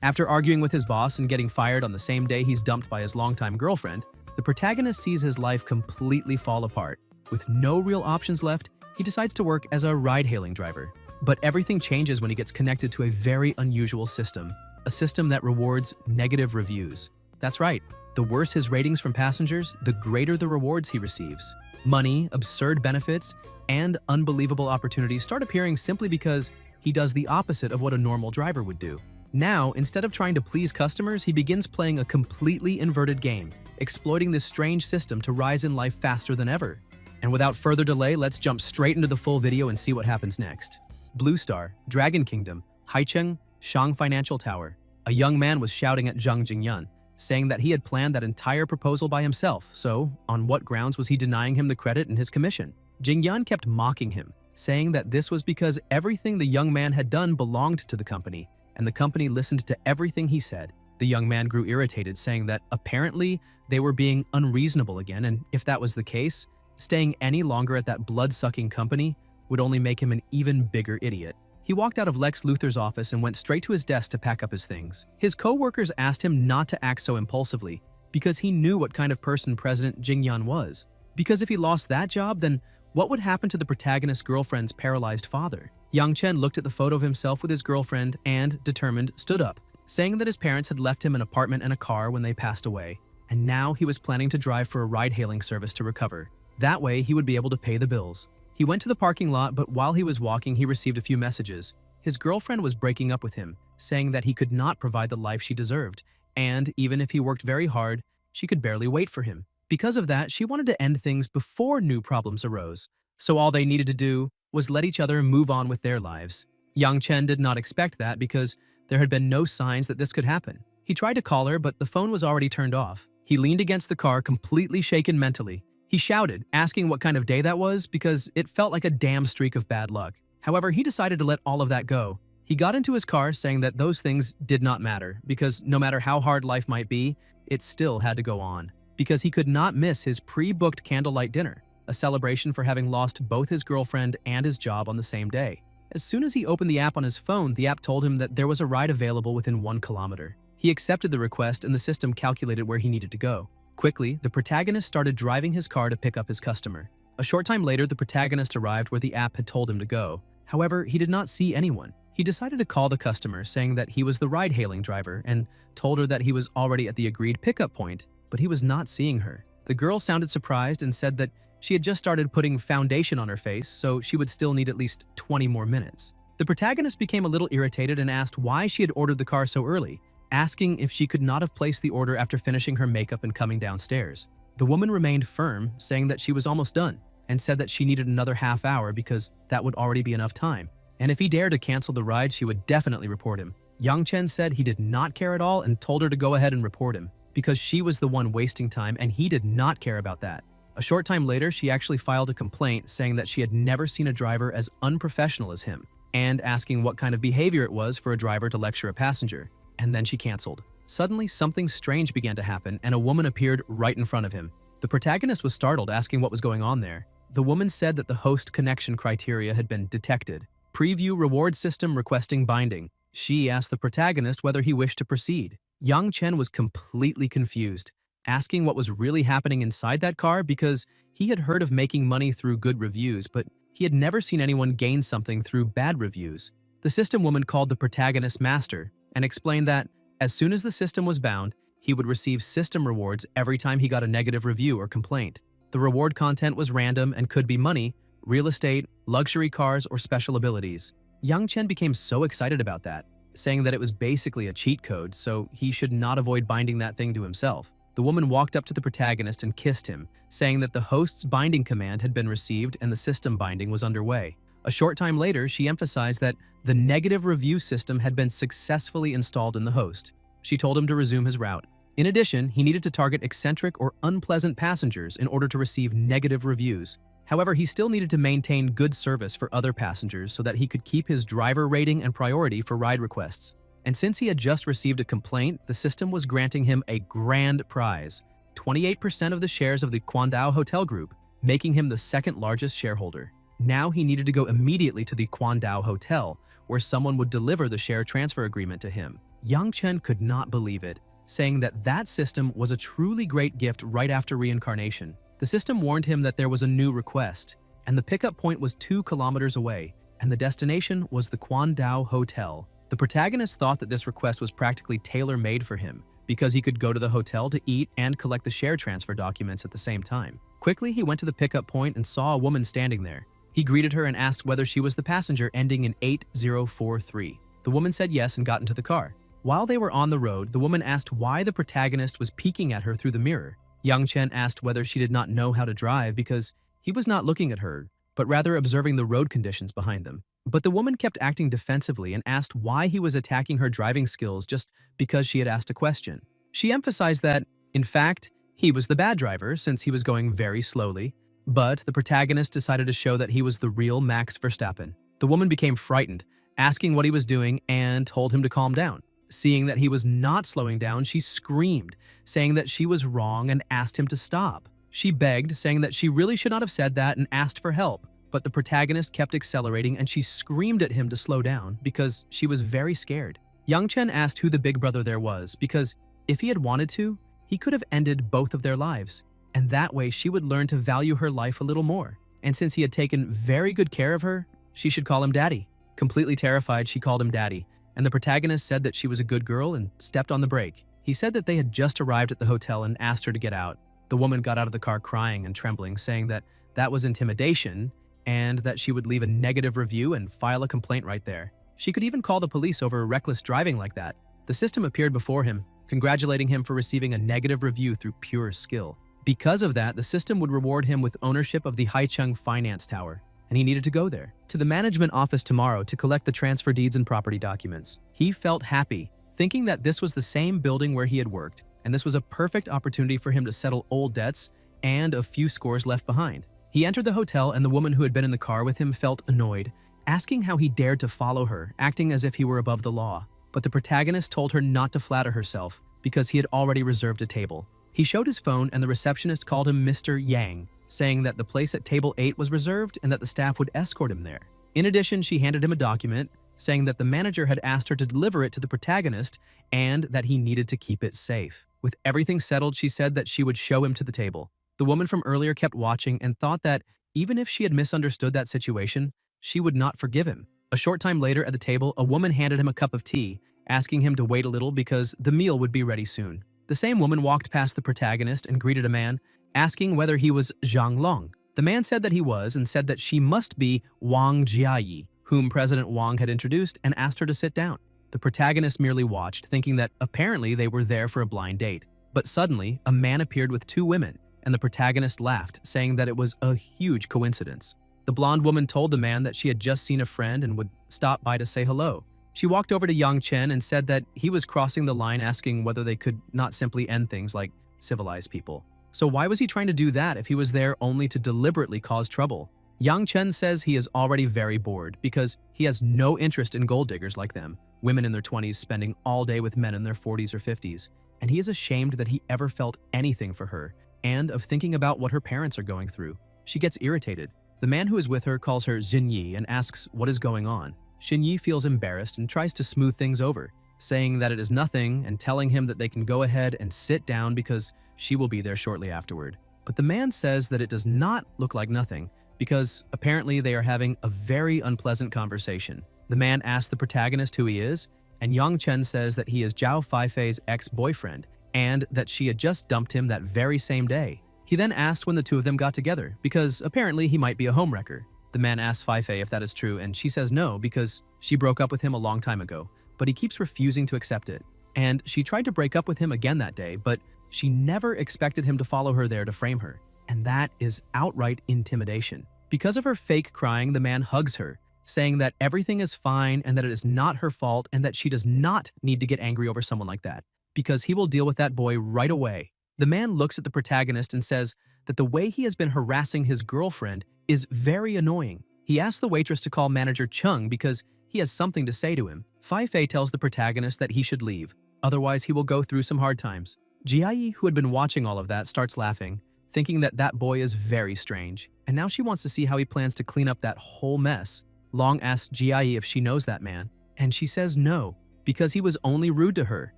After arguing with his boss and getting fired on the same day he's dumped by his longtime girlfriend, the protagonist sees his life completely fall apart. With no real options left, he decides to work as a ride-hailing driver. But everything changes when he gets connected to a very unusual system, a system that rewards negative reviews. That's right, the worse his ratings from passengers, the greater the rewards he receives. Money, absurd benefits, and unbelievable opportunities start appearing simply because he does the opposite of what a normal driver would do. Now, instead of trying to please customers, he begins playing a completely inverted game, exploiting this strange system to rise in life faster than ever. And without further delay, let's jump straight into the full video and see what happens next. Blue Star, Dragon Kingdom, Haicheng, Shang Financial Tower. A young man was shouting at Zhang Jingyun, saying that he had planned that entire proposal by himself, so on what grounds was he denying him the credit in his commission? Jingyun kept mocking him, saying that this was because everything the young man had done belonged to the company, and the company listened to everything he said. The young man grew irritated, saying that apparently they were being unreasonable again, and if that was the case, staying any longer at that blood-sucking company would only make him an even bigger idiot. He walked out of Lex Luthor's office and went straight to his desk to pack up his things. His co-workers asked him not to act so impulsively because he knew what kind of person President Jingyun was. Because if he lost that job, then what would happen to the protagonist's girlfriend's paralyzed father? Yang Chen looked at the photo of himself with his girlfriend and, determined, stood up, saying that his parents had left him an apartment and a car when they passed away, and now he was planning to drive for a ride-hailing service to recover. That way, he would be able to pay the bills. He went to the parking lot, but while he was walking, he received a few messages. His girlfriend was breaking up with him, saying that he could not provide the life she deserved, and even if he worked very hard, she could barely wait for him. Because of that, she wanted to end things before new problems arose. So all they needed to do was let each other move on with their lives. Yang Chen did not expect that because there had been no signs that this could happen. He tried to call her, but the phone was already turned off. He leaned against the car, completely shaken mentally. He shouted, asking what kind of day that was because it felt like a damn streak of bad luck. However, he decided to let all of that go. He got into his car saying that those things did not matter because no matter how hard life might be, it still had to go on. Because he could not miss his pre-booked candlelight dinner, a celebration for having lost both his girlfriend and his job on the same day. As soon as he opened the app on his phone, the app told him that there was a ride available within 1 kilometer. He accepted the request and the system calculated where he needed to go. Quickly, the protagonist started driving his car to pick up his customer. A short time later, the protagonist arrived where the app had told him to go. However, he did not see anyone. He decided to call the customer, saying that he was the ride-hailing driver, and told her that he was already at the agreed pickup point, but he was not seeing her. The girl sounded surprised and said that she had just started putting foundation on her face, so she would still need at least 20 more minutes. The protagonist became a little irritated and asked why she had ordered the car so early, asking if she could not have placed the order after finishing her makeup and coming downstairs. The woman remained firm, saying that she was almost done, and said that she needed another half hour because that would already be enough time. And if he dared to cancel the ride, she would definitely report him. Yang Chen said he did not care at all and told her to go ahead and report him, because she was the one wasting time and he did not care about that. A short time later, she actually filed a complaint saying that she had never seen a driver as unprofessional as him, and asking what kind of behavior it was for a driver to lecture a passenger. And then she canceled. Suddenly, something strange began to happen and a woman appeared right in front of him. The protagonist was startled, asking what was going on there. The woman said that the host connection criteria had been detected. Preview reward system requesting binding. She asked the protagonist whether he wished to proceed. Yang Chen was completely confused, asking what was really happening inside that car because he had heard of making money through good reviews, but he had never seen anyone gain something through bad reviews. The system woman called the protagonist master and explained that as soon as the system was bound, he would receive system rewards every time he got a negative review or complaint. The reward content was random and could be money, real estate, luxury cars, or special abilities. Yang Chen became so excited about that, saying that it was basically a cheat code, so he should not avoid binding that thing to himself. The woman walked up to the protagonist and kissed him, saying that the host's binding command had been received and the system binding was underway. A short time later, she emphasized that the negative review system had been successfully installed in the host. She told him to resume his route. In addition, he needed to target eccentric or unpleasant passengers in order to receive negative reviews. However, he still needed to maintain good service for other passengers so that he could keep his driver rating and priority for ride requests. And since he had just received a complaint, the system was granting him a grand prize, 28% of the shares of the Quandao Hotel Group, making him the second largest shareholder. Now he needed to go immediately to the Quandao Hotel, where someone would deliver the share transfer agreement to him. Yang Chen could not believe it, saying that that system was a truly great gift right after reincarnation. The system warned him that there was a new request, and the pickup point was 2 kilometers away, and the destination was the Kwandao Hotel. The protagonist thought that this request was practically tailor-made for him, because he could go to the hotel to eat and collect the share transfer documents at the same time. Quickly, he went to the pickup point and saw a woman standing there. He greeted her and asked whether she was the passenger ending in 8043. The woman said yes and got into the car. While they were on the road, the woman asked why the protagonist was peeking at her through the mirror. Yang Chen asked whether she did not know how to drive because he was not looking at her, but rather observing the road conditions behind them. But the woman kept acting defensively and asked why he was attacking her driving skills just because she had asked a question. She emphasized that, in fact, he was the bad driver since he was going very slowly, but the protagonist decided to show that he was the real Max Verstappen. The woman became frightened, asking what he was doing and told him to calm down. Seeing that he was not slowing down, she screamed, saying that she was wrong and asked him to stop. She begged, saying that she really should not have said that and asked for help. But the protagonist kept accelerating and she screamed at him to slow down because she was very scared. Yang Chen asked who the big brother there was because if he had wanted to, he could have ended both of their lives. And that way she would learn to value her life a little more. And since he had taken very good care of her, she should call him Daddy. Completely terrified, she called him Daddy. And the protagonist said that she was a good girl and stepped on the brake. He said that they had just arrived at the hotel and asked her to get out. The woman got out of the car crying and trembling, saying that that was intimidation and that she would leave a negative review and file a complaint right there. She could even call the police over reckless driving like that. The system appeared before him, congratulating him for receiving a negative review through pure skill. Because of that, the system would reward him with ownership of the Haicheng Finance Tower, and he needed to go there, to the management office tomorrow to collect the transfer deeds and property documents. He felt happy, thinking that this was the same building where he had worked, and this was a perfect opportunity for him to settle old debts and a few scores left behind. He entered the hotel and the woman who had been in the car with him felt annoyed, asking how he dared to follow her, acting as if he were above the law. But the protagonist told her not to flatter herself because he had already reserved a table. He showed his phone and the receptionist called him Mr. Yang, saying that the place at table 8 was reserved and that the staff would escort him there. In addition, she handed him a document saying that the manager had asked her to deliver it to the protagonist and that he needed to keep it safe. With everything settled, she said that she would show him to the table. The woman from earlier kept watching and thought that even if she had misunderstood that situation, she would not forgive him. A short time later at the table, a woman handed him a cup of tea, asking him to wait a little because the meal would be ready soon. The same woman walked past the protagonist and greeted a man, asking whether he was Zhang Long. The man said that he was and said that she must be Wang Jiayi, whom President Wang had introduced, and asked her to sit down. The protagonist merely watched, thinking that apparently they were there for a blind date. But suddenly, a man appeared with 2 women, and the protagonist laughed, saying that it was a huge coincidence. The blonde woman told the man that she had just seen a friend and would stop by to say hello. She walked over to Yang Chen and said that he was crossing the line, asking whether they could not simply end things like civilized people. So why was he trying to do that if he was there only to deliberately cause trouble? Yang Chen says he is already very bored because he has no interest in gold diggers like them, women in their 20s spending all day with men in their 40s or 50s, and he is ashamed that he ever felt anything for her and of thinking about what her parents are going through. She gets irritated. The man who is with her calls her Xinyi and asks what is going on. Xinyi feels embarrassed and tries to smooth things over, saying that it is nothing and telling him that they can go ahead and sit down because she will be there shortly afterward. But the man says that it does not look like nothing because apparently they are having a very unpleasant conversation. The man asks the protagonist who he is, and Yang Chen says that he is Zhao Feifei's ex-boyfriend and that she had just dumped him that very same day. He then asks when the two of them got together because apparently he might be a homewrecker. The man asks Feifei if that is true and she says no because she broke up with him a long time ago, but he keeps refusing to accept it. And she tried to break up with him again that day, but she never expected him to follow her there to frame her. And that is outright intimidation. Because of her fake crying, the man hugs her, saying that everything is fine and that it is not her fault and that she does not need to get angry over someone like that, because he will deal with that boy right away. The man looks at the protagonist and says that the way he has been harassing his girlfriend is very annoying. He asks the waitress to call manager Chung because he has something to say to him. Feifei tells the protagonist that he should leave, otherwise he will go through some hard times. Jiayi, who had been watching all of that, starts laughing, thinking that that boy is very strange, and now she wants to see how he plans to clean up that whole mess. Long asks Jiayi if she knows that man, and she says no. because he was only rude to her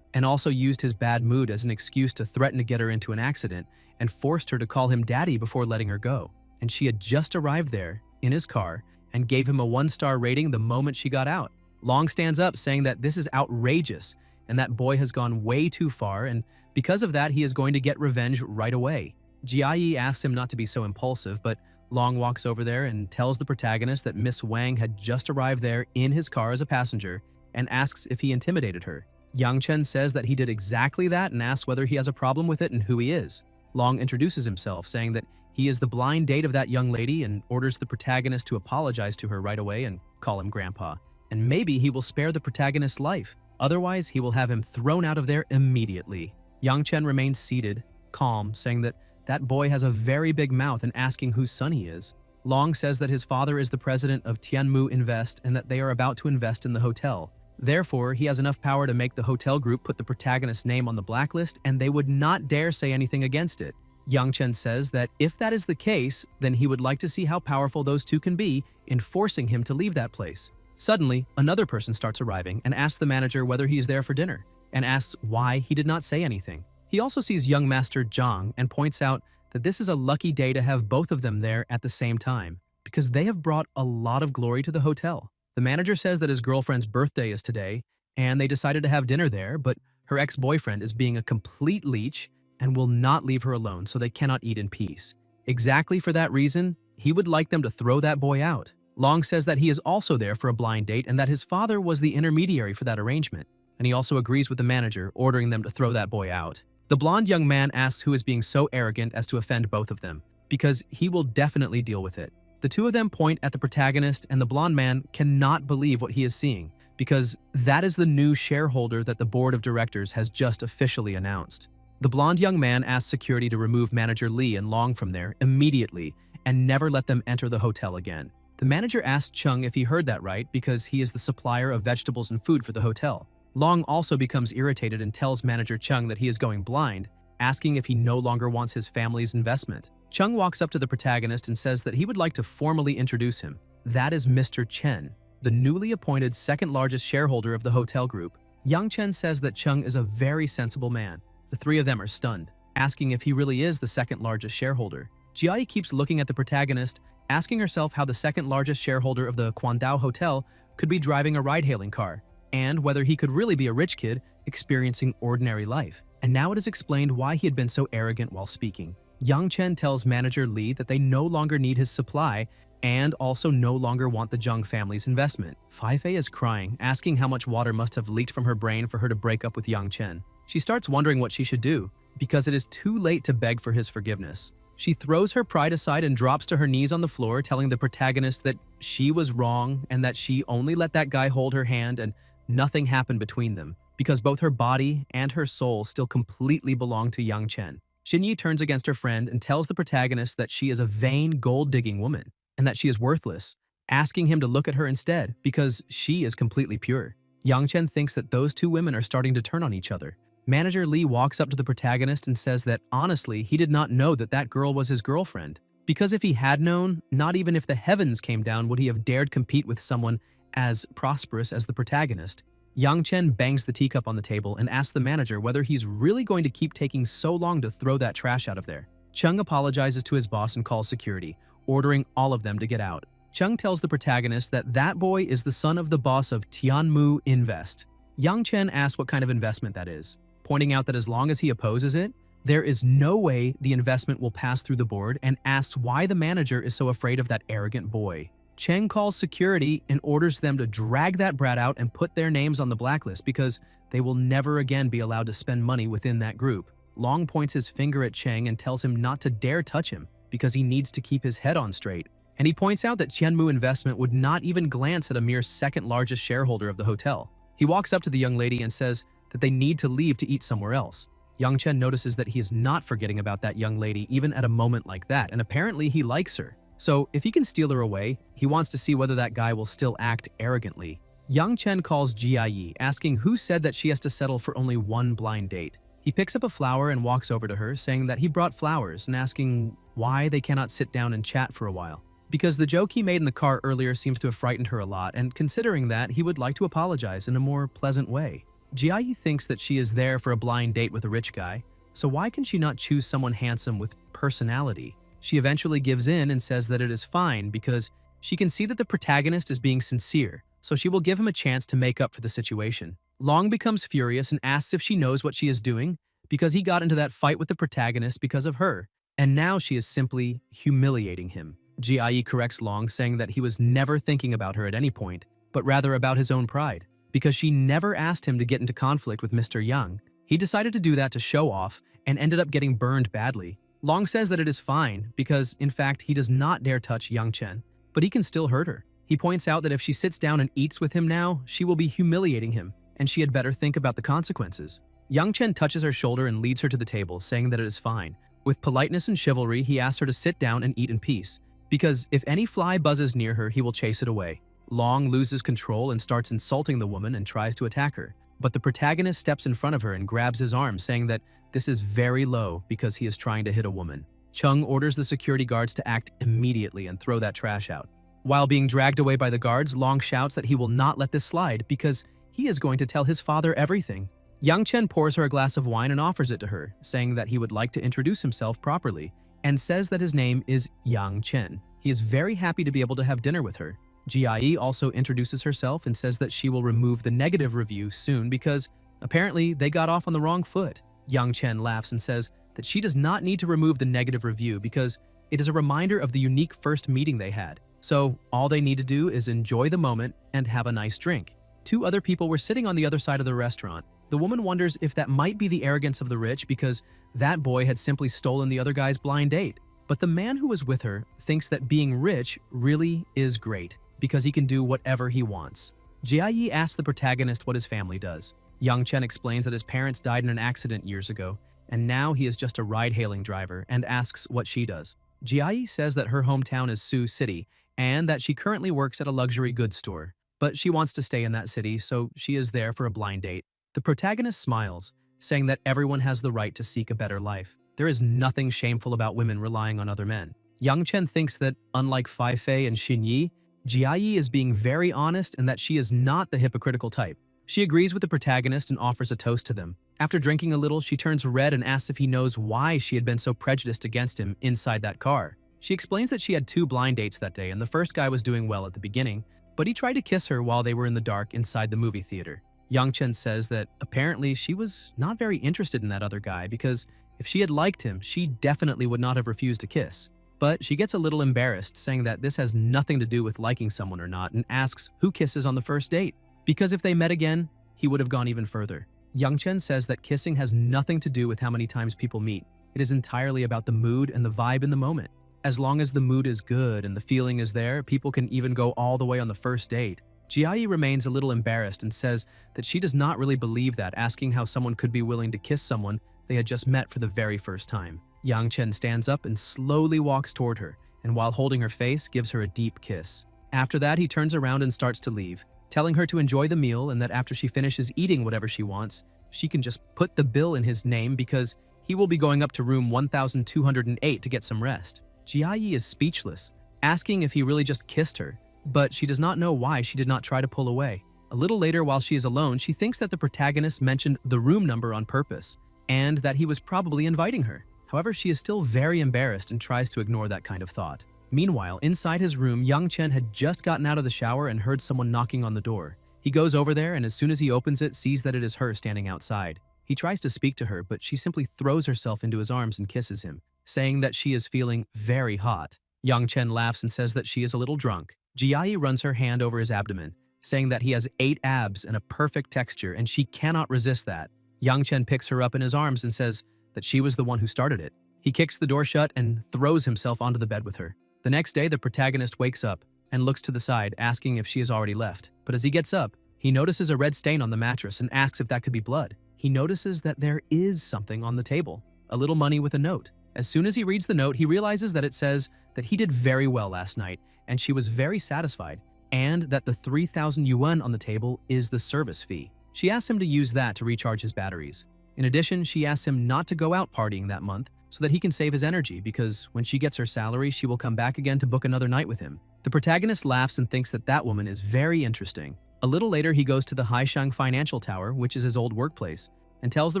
and also used his bad mood as an excuse to threaten to get her into an accident and forced her to call him daddy before letting her go. And she had just arrived there in his car and gave him a 1-star rating the moment she got out. Long stands up saying that this is outrageous and that boy has gone way too far, and because of that he is going to get revenge right away. Jiayi asks him not to be so impulsive, but Long walks over there and tells the protagonist that Miss Wang had just arrived there in his car as a passenger and asks if he intimidated her. Yang Chen says that he did exactly that and asks whether he has a problem with it and who he is. Long introduces himself, saying that he is the blind date of that young lady and orders the protagonist to apologize to her right away and call him grandpa. And maybe he will spare the protagonist's life. Otherwise, he will have him thrown out of there immediately. Yang Chen remains seated, calm, saying that that boy has a very big mouth and asking whose son he is. Long says that his father is the president of Tianmu Invest and that they are about to invest in the hotel. Therefore, he has enough power to make the hotel group put the protagonist's name on the blacklist and they would not dare say anything against it. Yang Chen says that if that is the case, then he would like to see how powerful those two can be in forcing him to leave that place. Suddenly, another person starts arriving and asks the manager whether he is there for dinner, and asks why he did not say anything. He also sees young master Zhang and points out that this is a lucky day to have both of them there at the same time, because they have brought a lot of glory to the hotel. The manager says that his girlfriend's birthday is today, and they decided to have dinner there, but her ex-boyfriend is being a complete leech and will not leave her alone, so they cannot eat in peace. Exactly for that reason, he would like them to throw that boy out. Long says that he is also there for a blind date and that his father was the intermediary for that arrangement, and he also agrees with the manager, ordering them to throw that boy out. The blonde young man asks who is being so arrogant as to offend both of them, because he will definitely deal with it. The two of them point at the protagonist, and the blonde man cannot believe what he is seeing, because that is the new shareholder that the board of directors has just officially announced. The blonde young man asks security to remove manager Li and Long from there immediately and never let them enter the hotel again. The manager asks Chung if he heard that right because he is the supplier of vegetables and food for the hotel. Long also becomes irritated and tells manager Chung that he is going blind, asking if he no longer wants his family's investment. Chung walks up to the protagonist and says that he would like to formally introduce him. That is Mr. Chen, the newly appointed second largest shareholder of the hotel group. Yang Chen says that Chung is a very sensible man. The three of them are stunned, asking if he really is the second largest shareholder. Jiayi keeps looking at the protagonist, asking herself how the second largest shareholder of the Quandao Hotel could be driving a ride-hailing car, and whether he could really be a rich kid experiencing ordinary life. And now it is explained why he had been so arrogant while speaking. Yang Chen tells manager Li that they no longer need his supply and also no longer want the Zhang family's investment. Fei Fei is crying, asking how much water must have leaked from her brain for her to break up with Yang Chen. She starts wondering what she should do, because it is too late to beg for his forgiveness. She throws her pride aside and drops to her knees on the floor, telling the protagonist that she was wrong and that she only let that guy hold her hand and nothing happened between them, because both her body and her soul still completely belong to Yang Chen. Xinyi turns against her friend and tells the protagonist that she is a vain, gold-digging woman and that she is worthless, asking him to look at her instead because she is completely pure. Yang Chen thinks that those two women are starting to turn on each other. Manager Li walks up to the protagonist and says that honestly, he did not know that that girl was his girlfriend, because if he had known, not even if the heavens came down would he have dared compete with someone as prosperous as the protagonist. Yang Chen bangs the teacup on the table and asks the manager whether he's really going to keep taking so long to throw that trash out of there. Chung apologizes to his boss and calls security, ordering all of them to get out. Chung tells the protagonist that that boy is the son of the boss of Tianmu Invest. Yang Chen asks what kind of investment that is, pointing out that as long as he opposes it, there is no way the investment will pass through the board, and asks why the manager is so afraid of that arrogant boy. Cheng calls security and orders them to drag that brat out and put their names on the blacklist because they will never again be allowed to spend money within that group. Long points his finger at Cheng and tells him not to dare touch him because he needs to keep his head on straight. And he points out that Tianmu Investment would not even glance at a mere second largest shareholder of the hotel. He walks up to the young lady and says that they need to leave to eat somewhere else. Yang Chen notices that he is not forgetting about that young lady even at a moment like that, and apparently he likes her. So if he can steal her away, he wants to see whether that guy will still act arrogantly. Yang Chen calls Jiayi, asking who said that she has to settle for only one blind date. He picks up a flower and walks over to her, saying that he brought flowers and asking why they cannot sit down and chat for a while. because the joke he made in the car earlier seems to have frightened her a lot, and considering that, he would like to apologize in a more pleasant way. Ji thinks that she is there for a blind date with a rich guy, so why can she not choose someone handsome with personality? She eventually gives in and says that it is fine because she can see that the protagonist is being sincere, so she will give him a chance to make up for the situation. Long becomes furious and asks if she knows what she is doing because he got into that fight with the protagonist because of her, and now she is simply humiliating him. Ji corrects Long, saying that he was never thinking about her at any point, but rather about his own pride. Because she never asked him to get into conflict with Mr. Young, he decided to do that to show off and ended up getting burned badly. Long says that it is fine because, in fact, he does not dare touch Young Chen, but he can still hurt her. He points out that if she sits down and eats with him now, she will be humiliating him, and she had better think about the consequences. Young Chen touches her shoulder and leads her to the table, saying that it is fine. With politeness and chivalry, he asks her to sit down and eat in peace, because if any fly buzzes near her, he will chase it away. Long loses control and starts insulting the woman and tries to attack her, but the protagonist steps in front of her and grabs his arm, saying that this is very low because he is trying to hit a woman. Chung orders the security guards to act immediately and throw that trash out. While being dragged away by the guards, Long shouts that he will not let this slide because he is going to tell his father everything. Yang Chen pours her a glass of wine and offers it to her, saying that he would like to introduce himself properly, and says that his name is Yang Chen. He is very happy to be able to have dinner with her. Ji also introduces herself and says that she will remove the negative review soon because apparently they got off on the wrong foot. Yang Chen laughs and says that she does not need to remove the negative review because it is a reminder of the unique first meeting they had. So all they need to do is enjoy the moment and have a nice drink. Two other people were sitting on the other side of the restaurant. The woman wonders if that might be the arrogance of the rich because that boy had simply stolen the other guy's blind date. But the man who was with her thinks that being rich really is great because he can do whatever he wants. Ji asks the protagonist what his family does. Yang Chen explains that his parents died in an accident years ago, and now he is just a ride-hailing driver, and asks what she does. Ji says that her hometown is Sioux City, and that she currently works at a luxury goods store, but she wants to stay in that city, so she is there for a blind date. The protagonist smiles, saying that everyone has the right to seek a better life. There is nothing shameful about women relying on other men. Yang Chen thinks that, unlike Fei Fei and Xin Yi, Ji is being very honest and that she is not the hypocritical type. She agrees with the protagonist and offers a toast to them. After drinking a little, she turns red and asks if he knows why she had been so prejudiced against him inside that car. She explains that she had 2 blind dates that day and the first guy was doing well at the beginning, but he tried to kiss her while they were in the dark inside the movie theater. Yang Chen says that apparently she was not very interested in that other guy because if she had liked him, she definitely would not have refused a kiss. But she gets a little embarrassed, saying that this has nothing to do with liking someone or not, and asks who kisses on the first date. Because if they met again, he would have gone even further. Yang Chen says that kissing has nothing to do with how many times people meet. It is entirely about the mood and the vibe in the moment. As long as the mood is good and the feeling is there, people can even go all the way on the first date. Ji remains a little embarrassed and says that she does not really believe that, asking how someone could be willing to kiss someone they had just met for the very first time. Yang Chen stands up and slowly walks toward her, and while holding her face, gives her a deep kiss. After that, he turns around and starts to leave, telling her to enjoy the meal and that after she finishes eating whatever she wants, she can just put the bill in his name because he will be going up to room 1208 to get some rest. Ji is speechless, asking if he really just kissed her, but she does not know why she did not try to pull away. A little later, while she is alone, she thinks that the protagonist mentioned the room number on purpose, and that he was probably inviting her. However, she is still very embarrassed and tries to ignore that kind of thought. Meanwhile, inside his room, Yang Chen had just gotten out of the shower and heard someone knocking on the door. He goes over there and as soon as he opens it, sees that it is her standing outside. He tries to speak to her, but she simply throws herself into his arms and kisses him, saying that she is feeling very hot. Yang Chen laughs and says that she is a little drunk. Ji runs her hand over his abdomen, saying that he has 8 abs and a perfect texture and she cannot resist that. Yang Chen picks her up in his arms and says that she was the one who started it. He kicks the door shut and throws himself onto the bed with her. The next day, the protagonist wakes up and looks to the side, asking if she has already left. But as he gets up, he notices a red stain on the mattress and asks if that could be blood. He notices that there is something on the table, a little money with a note. As soon as he reads the note, he realizes that it says that he did very well last night and she was very satisfied, and that the 3,000 yuan on the table is the service fee. She asks him to use that to recharge his batteries. In addition, she asks him not to go out partying that month so that he can save his energy because when she gets her salary, she will come back again to book another night with him. The protagonist laughs and thinks that that woman is very interesting. A little later, he goes to the Haishang Financial Tower, which is his old workplace, and tells the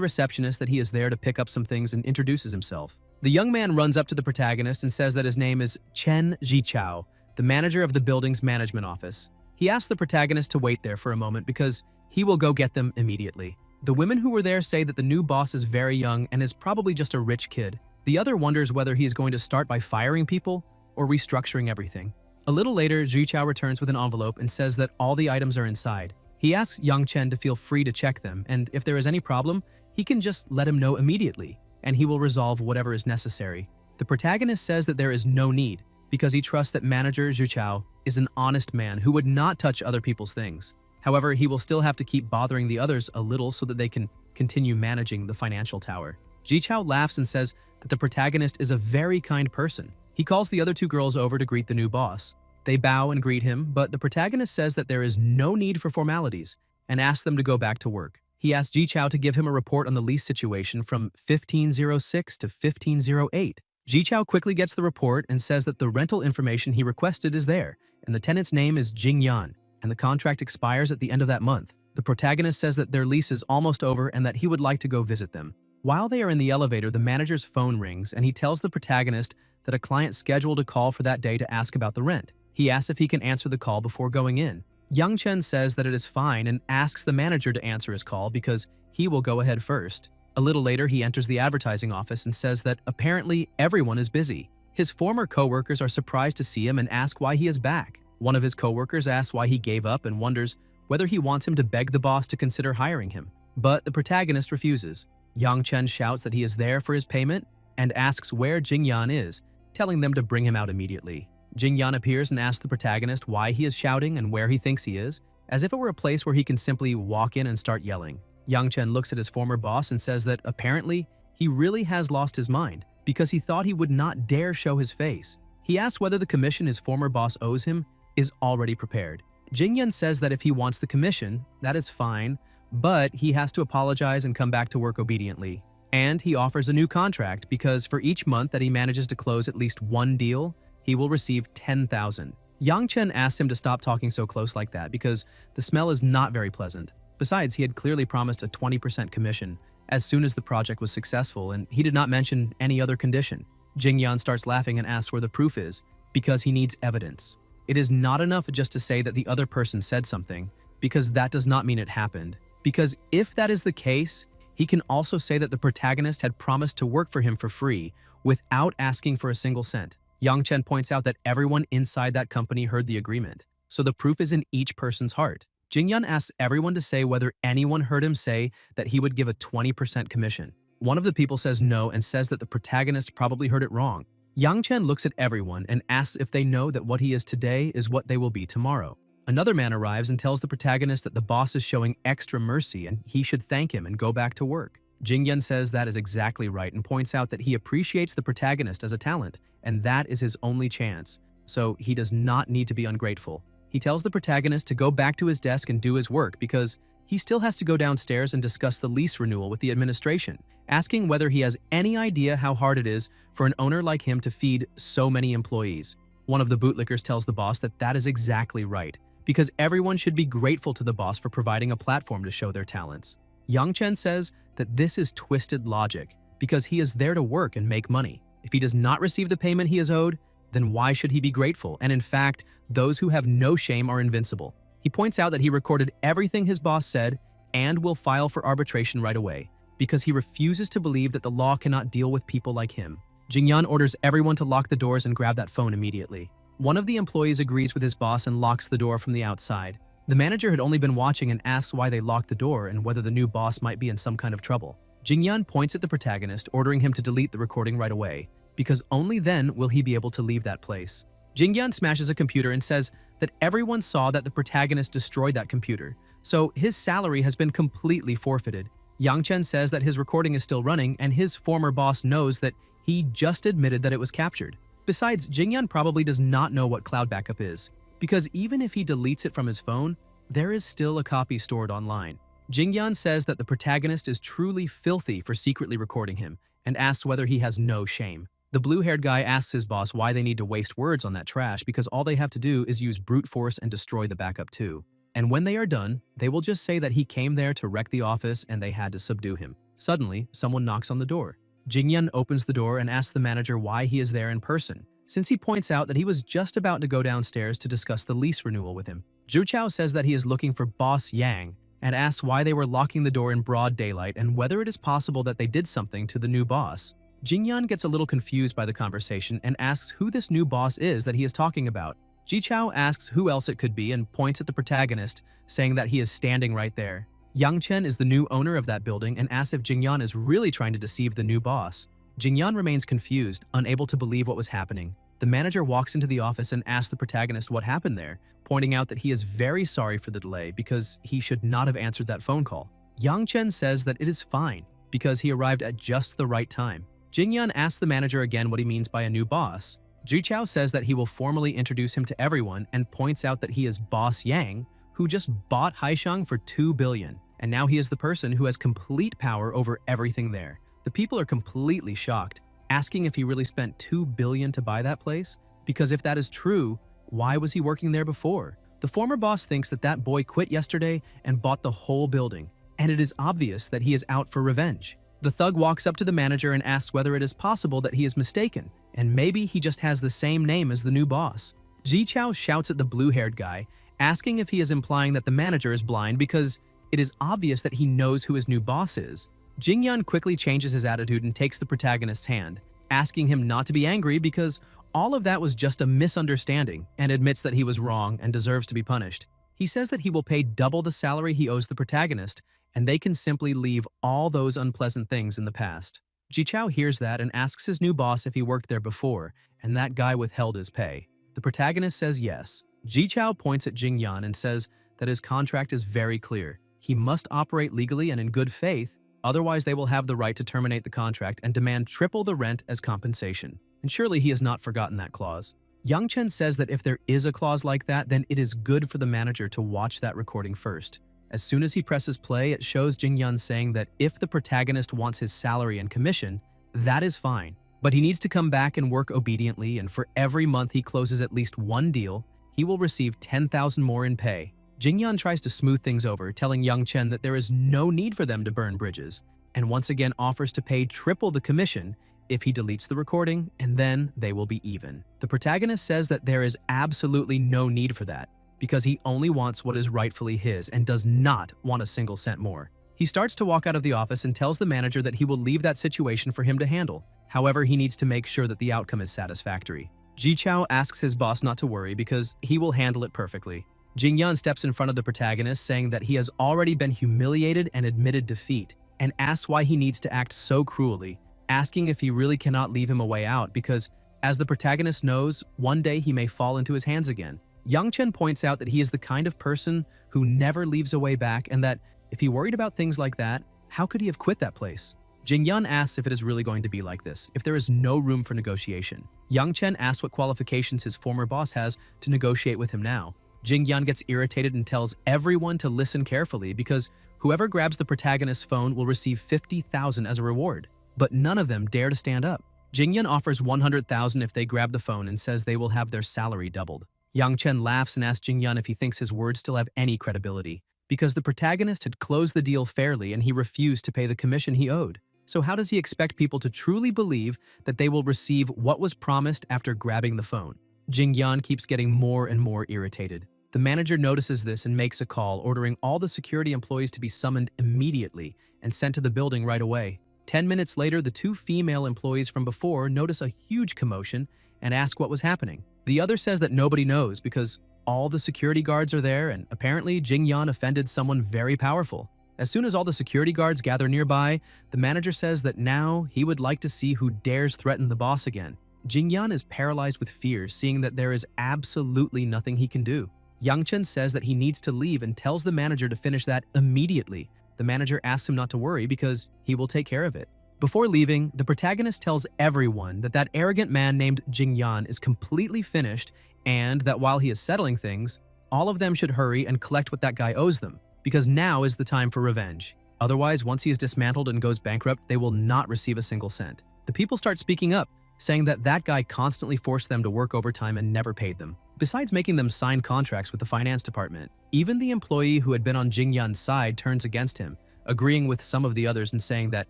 receptionist that he is there to pick up some things and introduces himself. The young man runs up to the protagonist and says that his name is Chen Jichao, the manager of the building's management office. He asks the protagonist to wait there for a moment because he will go get them immediately. The women who were there say that the new boss is very young and is probably just a rich kid. The other wonders whether he is going to start by firing people or restructuring everything. A little later, Jichao returns with an envelope and says that all the items are inside. He asks Yang Chen to feel free to check them, and if there is any problem, he can just let him know immediately, and he will resolve whatever is necessary. The protagonist says that there is no need, because he trusts that manager Jichao is an honest man who would not touch other people's things. However, he will still have to keep bothering the others a little so that they can continue managing the financial tower. Jichao laughs and says that the protagonist is a very kind person. He calls the other two girls over to greet the new boss. They bow and greet him, but the protagonist says that there is no need for formalities and asks them to go back to work. He asks Jichao to give him a report on the lease situation from 1506 to 1508. Jichao quickly gets the report and says that the rental information he requested is there, and the tenant's name is Jingyan, and the contract expires at the end of that month. The protagonist says that their lease is almost over and that he would like to go visit them. While they are in the elevator, the manager's phone rings and he tells the protagonist that a client scheduled a call for that day to ask about the rent. He asks if he can answer the call before going in. Yang Chen says that it is fine and asks the manager to answer his call because he will go ahead first. A little later, he enters the advertising office and says that apparently everyone is busy. His former co-workers are surprised to see him and ask why he is back. One of his co-workers asks why he gave up and wonders whether he wants him to beg the boss to consider hiring him. But the protagonist refuses. Yang Chen shouts that he is there for his payment and asks where Jingyan is, telling them to bring him out immediately. Jingyan appears and asks the protagonist why he is shouting and where he thinks he is, as if it were a place where he can simply walk in and start yelling. Yang Chen looks at his former boss and says that apparently he really has lost his mind because he thought he would not dare show his face. He asks whether the commission his former boss owes him is already prepared. Jingyan says that if he wants the commission, that is fine, but he has to apologize and come back to work obediently. And he offers a new contract because for each month that he manages to close at least one deal, he will receive 10,000. Yang Chen asks him to stop talking so close like that because the smell is not very pleasant. Besides, he had clearly promised a 20% commission as soon as the project was successful, and he did not mention any other condition. Jingyan starts laughing and asks where the proof is because he needs evidence. It is not enough just to say that the other person said something because that does not mean it happened. Because if that is the case, he can also say that the protagonist had promised to work for him for free without asking for a single cent. Yang Chen points out that everyone inside that company heard the agreement, so the proof is in each person's heart. Jingyan asks everyone to say whether anyone heard him say that he would give a 20% commission. One of the people says no and says that the protagonist probably heard it wrong. Yang Chen looks at everyone and asks if they know that what he is today is what they will be tomorrow. Another man arrives and tells the protagonist that the boss is showing extra mercy and he should thank him and go back to work. Jingyan says that is exactly right and points out that he appreciates the protagonist as a talent, and that is his only chance, so he does not need to be ungrateful. He tells the protagonist to go back to his desk and do his work because he still has to go downstairs and discuss the lease renewal with the administration, asking whether he has any idea how hard it is for an owner like him to feed so many employees. One of the bootlickers tells the boss that that is exactly right, because everyone should be grateful to the boss for providing a platform to show their talents. Yang Chen says that this is twisted logic because he is there to work and make money. If he does not receive the payment he is owed, then why should he be grateful? And in fact, those who have no shame are invincible. He points out that he recorded everything his boss said and will file for arbitration right away because he refuses to believe that the law cannot deal with people like him. Jingyan orders everyone to lock the doors and grab that phone immediately. One of the employees agrees with his boss and locks the door from the outside. The manager had only been watching and asks why they locked the door and whether the new boss might be in some kind of trouble. Jingyan points at the protagonist, ordering him to delete the recording right away, because only then will he be able to leave that place. Jingyan smashes a computer and says that everyone saw that the protagonist destroyed that computer, so his salary has been completely forfeited. Yang Chen says that his recording is still running and his former boss knows that he just admitted that it was captured. Besides, Jingyan probably does not know what cloud backup is, because even if he deletes it from his phone, there is still a copy stored online. Jingyan says that the protagonist is truly filthy for secretly recording him and asks whether he has no shame. The blue-haired guy asks his boss why they need to waste words on that trash because all they have to do is use brute force and destroy the backup too. And when they are done, they will just say that he came there to wreck the office and they had to subdue him. Suddenly, someone knocks on the door. Jingyan opens the door and asks the manager why he is there in person, since he points out that he was just about to go downstairs to discuss the lease renewal with him. Zhuchao says that he is looking for Boss Yang and asks why they were locking the door in broad daylight and whether it is possible that they did something to the new boss. Jingyan gets a little confused by the conversation and asks who this new boss is that he is talking about. Zhichao asks who else it could be and points at the protagonist, saying that he is standing right there. Yang Chen is the new owner of that building and asks if Jingyan is really trying to deceive the new boss. Jingyan remains confused, unable to believe what was happening. The manager walks into the office and asks the protagonist what happened there, pointing out that he is very sorry for the delay because he should not have answered that phone call. Yang Chen says that it is fine because he arrived at just the right time. Jingyan asks the manager again what he means by a new boss. Zhichao says that he will formally introduce him to everyone and points out that he is Boss Yang, who just bought Haisheng for 2 billion, and now he is the person who has complete power over everything there. The people are completely shocked, asking if he really spent 2 billion to buy that place, because if that is true, why was he working there before? The former boss thinks that that boy quit yesterday and bought the whole building, and it is obvious that he is out for revenge. The thug walks up to the manager and asks whether it is possible that he is mistaken, and maybe he just has the same name as the new boss. Zhichao shouts at the blue-haired guy, asking if he is implying that the manager is blind because it is obvious that he knows who his new boss is. Jingyan quickly changes his attitude and takes the protagonist's hand, asking him not to be angry because all of that was just a misunderstanding, and admits that he was wrong and deserves to be punished. He says that he will pay double the salary he owes the protagonist, and they can simply leave all those unpleasant things in the past. Zhichao hears that and asks his new boss if he worked there before, and that guy withheld his pay. The protagonist says yes. Zhichao points at Jingyan and says that his contract is very clear. He must operate legally and in good faith, otherwise they will have the right to terminate the contract and demand triple the rent as compensation. And surely he has not forgotten that clause. Yang Chen says that if there is a clause like that, then it is good for the manager to watch that recording first. As soon as he presses play, it shows Jingyan saying that if the protagonist wants his salary and commission, that is fine. But he needs to come back and work obediently, and for every month he closes at least one deal, he will receive 10,000 more in pay. Jingyan tries to smooth things over, telling Yang Chen that there is no need for them to burn bridges, and once again offers to pay triple the commission if he deletes the recording, and then they will be even. The protagonist says that there is absolutely no need for that, because he only wants what is rightfully his and does not want a single cent more. He starts to walk out of the office and tells the manager that he will leave that situation for him to handle. However, he needs to make sure that the outcome is satisfactory. Zhichao asks his boss not to worry because he will handle it perfectly. Jingyan steps in front of the protagonist, saying that he has already been humiliated and admitted defeat, and asks why he needs to act so cruelly, asking if he really cannot leave him a way out because, as the protagonist knows, one day he may fall into his hands again. Yang Chen points out that he is the kind of person who never leaves a way back, and that if he worried about things like that, how could he have quit that place? Jingyan asks if it is really going to be like this, if there is no room for negotiation. Yang Chen asks what qualifications his former boss has to negotiate with him now. Jingyan gets irritated and tells everyone to listen carefully because whoever grabs the protagonist's phone will receive 50,000 as a reward. But none of them dare to stand up. Jingyan offers 100,000 if they grab the phone and says they will have their salary doubled. Yang Chen laughs and asks Jingyan if he thinks his words still have any credibility, because the protagonist had closed the deal fairly and he refused to pay the commission he owed. So how does he expect people to truly believe that they will receive what was promised after grabbing the phone? Jingyan keeps getting more and more irritated. The manager notices this and makes a call, ordering all the security employees to be summoned immediately and sent to the building right away. 10 minutes later, the two female employees from before notice a huge commotion and ask what was happening. The other says that nobody knows because all the security guards are there, and apparently Jingyan offended someone very powerful. As soon as all the security guards gather nearby, the manager says that now he would like to see who dares threaten the boss again. Jingyan is paralyzed with fear, seeing that there is absolutely nothing he can do. Yang Chen says that he needs to leave and tells the manager to finish that immediately. The manager asks him not to worry because he will take care of it. Before leaving, the protagonist tells everyone that that arrogant man named Jingyan is completely finished and that while he is settling things, all of them should hurry and collect what that guy owes them. because now is the time for revenge. Otherwise, once he is dismantled and goes bankrupt, they will not receive a single cent. The people start speaking up, saying that that guy constantly forced them to work overtime and never paid them, besides making them sign contracts with the finance department. Even the employee who had been on Jingyan's side turns against him, agreeing with some of the others and saying that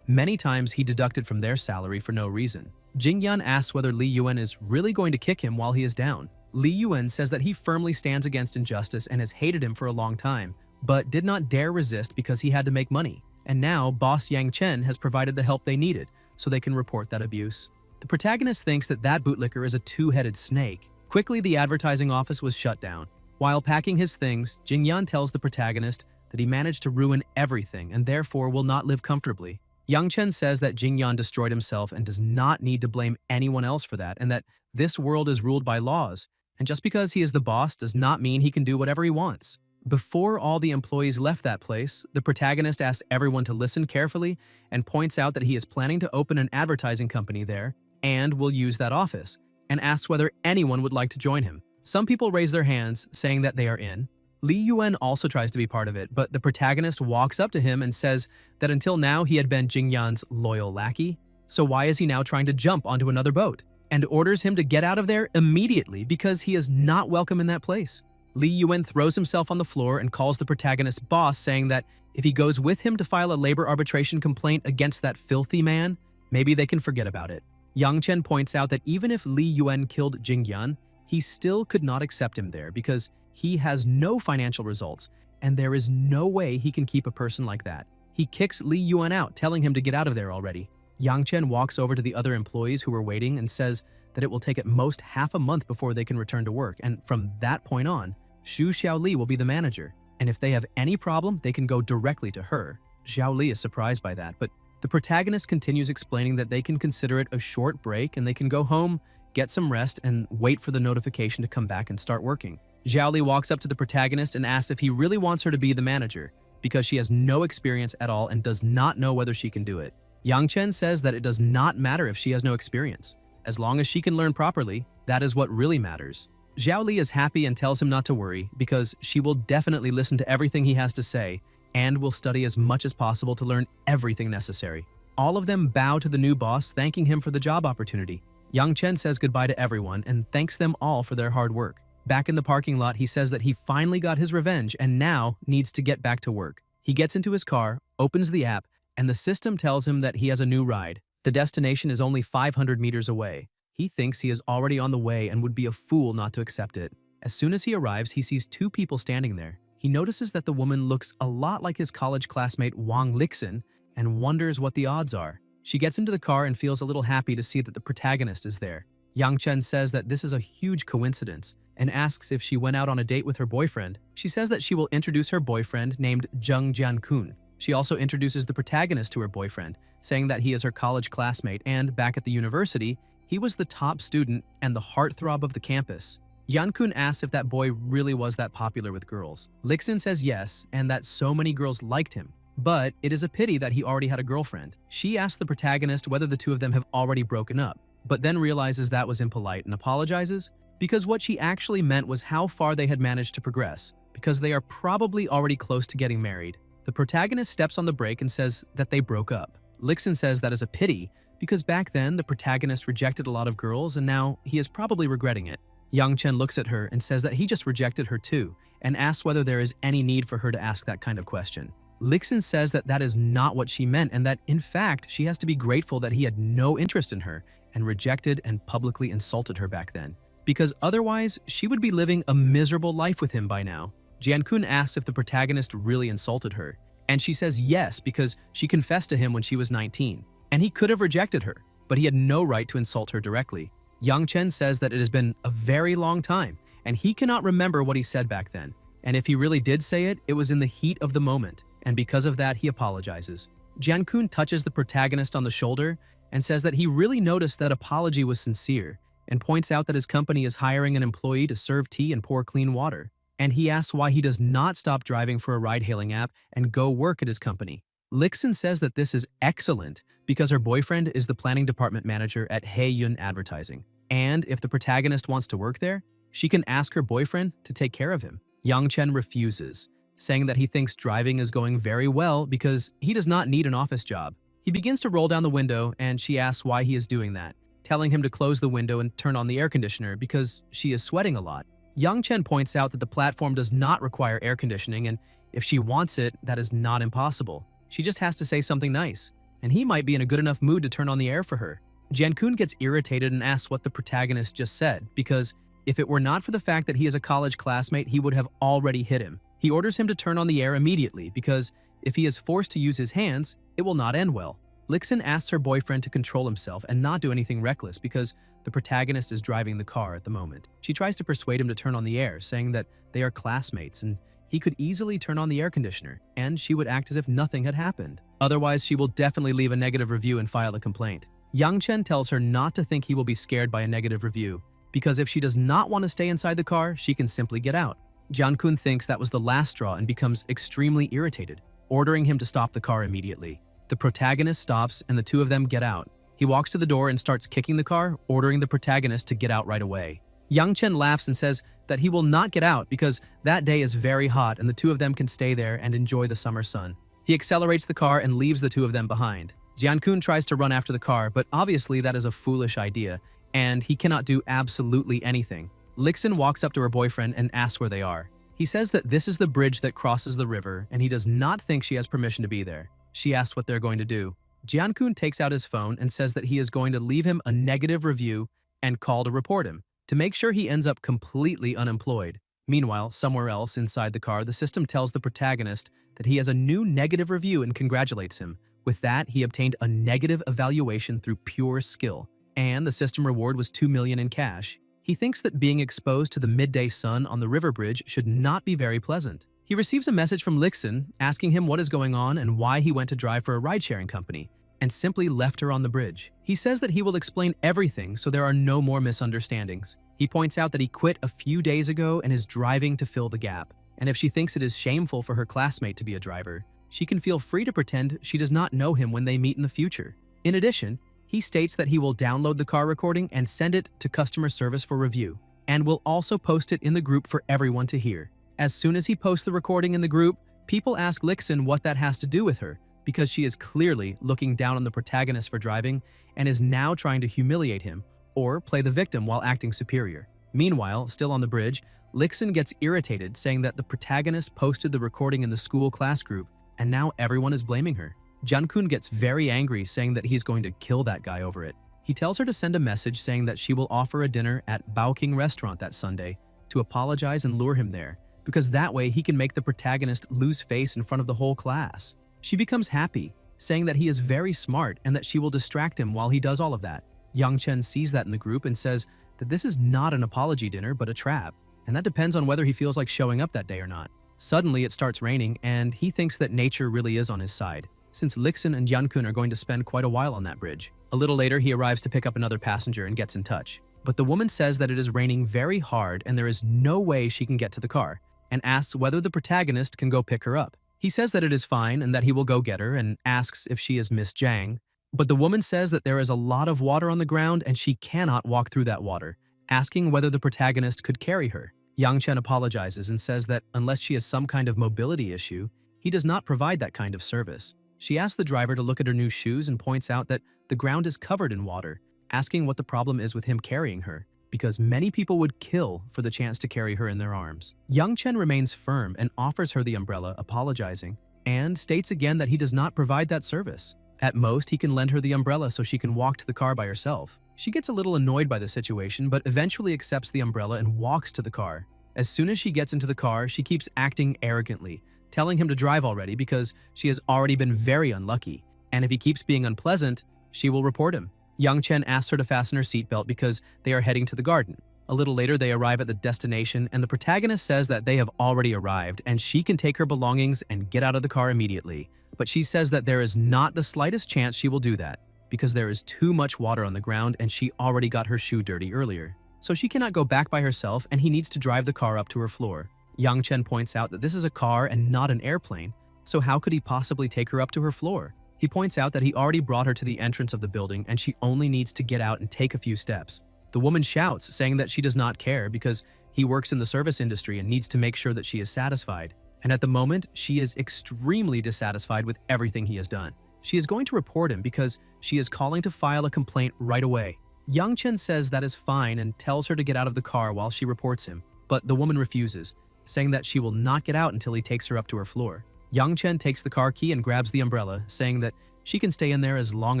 many times he deducted from their salary for no reason. Jingyan asks whether Li Yuan is really going to kick him while he is down. Li Yuan says that he firmly stands against injustice and has hated him for a long time, but did not dare resist because he had to make money. And now, boss Yang Chen has provided the help they needed, so they can report that abuse. The protagonist thinks that that bootlicker is a two-headed snake. Quickly, the advertising office was shut down. While packing his things, Jingyan tells the protagonist that he managed to ruin everything and therefore will not live comfortably. Yang Chen says that Jingyan destroyed himself and does not need to blame anyone else for that, and that this world is ruled by laws, and just because he is the boss does not mean he can do whatever he wants. Before all the employees left that place, the protagonist asks everyone to listen carefully and points out that he is planning to open an advertising company there and will use that office, and asks whether anyone would like to join him. Some people raise their hands, saying that they are in. Li Yuan also tries to be part of it, but the protagonist walks up to him and says that until now he had been Jingyan's loyal lackey, so why is he now trying to jump onto another boat? And orders him to get out of there immediately because he is not welcome in that place. Li Yuan throws himself on the floor and calls the protagonist's boss, saying that if he goes with him to file a labor arbitration complaint against that filthy man, maybe they can forget about it. Yang Chen points out that even if Li Yuan killed Jingyan, he still could not accept him there because he has no financial results, and there is no way he can keep a person like that. He kicks Li Yuan out, telling him to get out of there already. Yang Chen walks over to the other employees who were waiting and says that it will take at most half a month before they can return to work, and from that point on, Xu Xiaoli will be the manager, and if they have any problem, they can go directly to her. Xiaoli is surprised by that, but the protagonist continues explaining that they can consider it a short break and they can go home, get some rest, and wait for the notification to come back and start working. Xiaoli walks up to the protagonist and asks if he really wants her to be the manager, because she has no experience at all and does not know whether she can do it. Yang Chen says that it does not matter if she has no experience. As long as she can learn properly, that is what really matters. Xiaoli is happy and tells him not to worry, because she will definitely listen to everything he has to say and will study as much as possible to learn everything necessary. All of them bow to the new boss, thanking him for the job opportunity. Yang Chen says goodbye to everyone and thanks them all for their hard work. Back in the parking lot, he says that he finally got his revenge and now needs to get back to work. He gets into his car, opens the app, and the system tells him that he has a new ride. The destination is only 500 meters away. He thinks he is already on the way and would be a fool not to accept it. As soon as he arrives, he sees two people standing there. He notices that the woman looks a lot like his college classmate Wang Lixin and wonders what the odds are. She gets into the car and feels a little happy to see that the protagonist is there. Yang Chen says that this is a huge coincidence and asks if she went out on a date with her boyfriend. She says that she will introduce her boyfriend named Zheng Jiankun. She also introduces the protagonist to her boyfriend, saying that he is her college classmate and, back at the university, he was the top student and the heartthrob of the campus. Jiankun asks if that boy really was that popular with girls. Lixin says yes, and that so many girls liked him. But it is a pity that he already had a girlfriend. She asks the protagonist whether the two of them have already broken up, but then realizes that was impolite and apologizes, because what she actually meant was how far they had managed to progress, because they are probably already close to getting married. The protagonist steps on the brake and says that they broke up. Lixin says that is a pity, because back then the protagonist rejected a lot of girls and now he is probably regretting it. Yang Chen looks at her and says that he just rejected her too, and asks whether there is any need for her to ask that kind of question. Lixin says that that is not what she meant and that, in fact, she has to be grateful that he had no interest in her and rejected and publicly insulted her back then, because otherwise she would be living a miserable life with him by now. Jiankun asks if the protagonist really insulted her, and she says yes because she confessed to him when she was 19, and he could have rejected her, but he had no right to insult her directly. Yang Chen says that it has been a very long time, and he cannot remember what he said back then, and if he really did say it, it was in the heat of the moment, and because of that he apologizes. Jiankun touches the protagonist on the shoulder and says that he really noticed that apology was sincere, and points out that his company is hiring an employee to serve tea and pour clean water, and he asks why he does not stop driving for a ride-hailing app and go work at his company. Lixin says that this is excellent because her boyfriend is the planning department manager at Heiyun Advertising, and if the protagonist wants to work there, she can ask her boyfriend to take care of him. Yang Chen refuses. saying that he thinks driving is going very well because he does not need an office job. He begins to roll down the window and she asks why he is doing that, telling him to close the window and turn on the air conditioner because she is sweating a lot. Young Chen points out that the platform does not require air conditioning, and if she wants it, that is not impossible. She just has to say something nice, and he might be in a good enough mood to turn on the air for her. Jankun gets irritated and asks what the protagonist just said, because if it were not for the fact that he is a college classmate, he would have already hit him. He orders him to turn on the air immediately, because if he is forced to use his hands, it will not end well. Lixin asks her boyfriend to control himself and not do anything reckless because the protagonist is driving the car at the moment. She tries to persuade him to turn on the air, saying that they are classmates and he could easily turn on the air conditioner, and she would act as if nothing had happened. Otherwise, she will definitely leave a negative review and file a complaint. Young Chen tells her not to think he will be scared by a negative review, because if she does not want to stay inside the car, she can simply get out. Jankun thinks that was the last straw and becomes extremely irritated, ordering him to stop the car immediately. The protagonist stops and the two of them get out. He walks to the door and starts kicking the car, ordering the protagonist to get out right away. Young Chen laughs and says that he will not get out because that day is very hot and the two of them can stay there and enjoy the summer sun. He accelerates the car and leaves the two of them behind. Jankun tries to run after the car, but obviously that is a foolish idea, and he cannot do absolutely anything. Lixin walks up to her boyfriend and asks where they are. He says that this is the bridge that crosses the river, and he does not think she has permission to be there. She asks what they're going to do. Jankun takes out his phone and says that he is going to leave him a negative review and call to report him, to make sure he ends up completely unemployed. Meanwhile, somewhere else inside the car, the system tells the protagonist that he has a new negative review and congratulates him. With that, he obtained a negative evaluation through pure skill, and the system reward was 2 million in cash. He thinks that being exposed to the midday sun on the river bridge should not be very pleasant. He receives a message from Lixin asking him what is going on and why he went to drive for a ride-sharing company, and simply left her on the bridge. He says that he will explain everything so there are no more misunderstandings. He points out that he quit a few days ago and is driving to fill the gap, and if she thinks it is shameful for her classmate to be a driver, she can feel free to pretend she does not know him when they meet in the future. In addition, he states that he will download the car recording and send it to customer service for review, and will also post it in the group for everyone to hear. As soon as he posts the recording in the group, people ask Lixin what that has to do with her, because she is clearly looking down on the protagonist for driving and is now trying to humiliate him or play the victim while acting superior. Meanwhile, still on the bridge, Lixin gets irritated, saying that the protagonist posted the recording in the school class group and now everyone is blaming her. Jankun gets very angry, saying that he's going to kill that guy over it. He tells her to send a message saying that she will offer a dinner at Bao King restaurant that Sunday to apologize and lure him there, because that way he can make the protagonist lose face in front of the whole class. She becomes happy, saying that he is very smart and that she will distract him while he does all of that. Young Chen sees that in the group and says that this is not an apology dinner but a trap, and that depends on whether he feels like showing up that day or not. Suddenly it starts raining and he thinks that nature really is on his side, since Lixin and Jankun are going to spend quite a while on that bridge. A little later he arrives to pick up another passenger and gets in touch, but the woman says that it is raining very hard and there is no way she can get to the car, and asks whether the protagonist can go pick her up. He says that it is fine and that he will go get her, and asks if she is Miss Zhang, but the woman says that there is a lot of water on the ground and she cannot walk through that water, asking whether the protagonist could carry her. Yang Chen apologizes and says that unless she has some kind of mobility issue, he does not provide that kind of service. She asks the driver to look at her new shoes and points out that the ground is covered in water, asking what the problem is with him carrying her, because many people would kill for the chance to carry her in their arms. Young Chen remains firm and offers her the umbrella, apologizing, and states again that he does not provide that service. At most, he can lend her the umbrella so she can walk to the car by herself. She gets a little annoyed by the situation, but eventually accepts the umbrella and walks to the car. As soon as she gets into the car, she keeps acting arrogantly, telling him to drive already because she has already been very unlucky, and if he keeps being unpleasant, she will report him. Young Chen asks her to fasten her seatbelt because they are heading to the garden. A little later, they arrive at the destination, and the protagonist says that they have already arrived and she can take her belongings and get out of the car immediately. But she says that there is not the slightest chance she will do that, because there is too much water on the ground and she already got her shoe dirty earlier. So she cannot go back by herself and he needs to drive the car up to her floor. Young Chen points out that this is a car and not an airplane, so how could he possibly take her up to her floor? He points out that he already brought her to the entrance of the building and she only needs to get out and take a few steps. The woman shouts, saying that she does not care because he works in the service industry and needs to make sure that she is satisfied. and at the moment, she is extremely dissatisfied with everything he has done. She is going to report him because she is calling to file a complaint right away. Yang Chen says that is fine and tells her to get out of the car while she reports him, but the woman refuses, saying that she will not get out until he takes her up to her floor. Yang Chen takes the car key and grabs the umbrella, saying that she can stay in there as long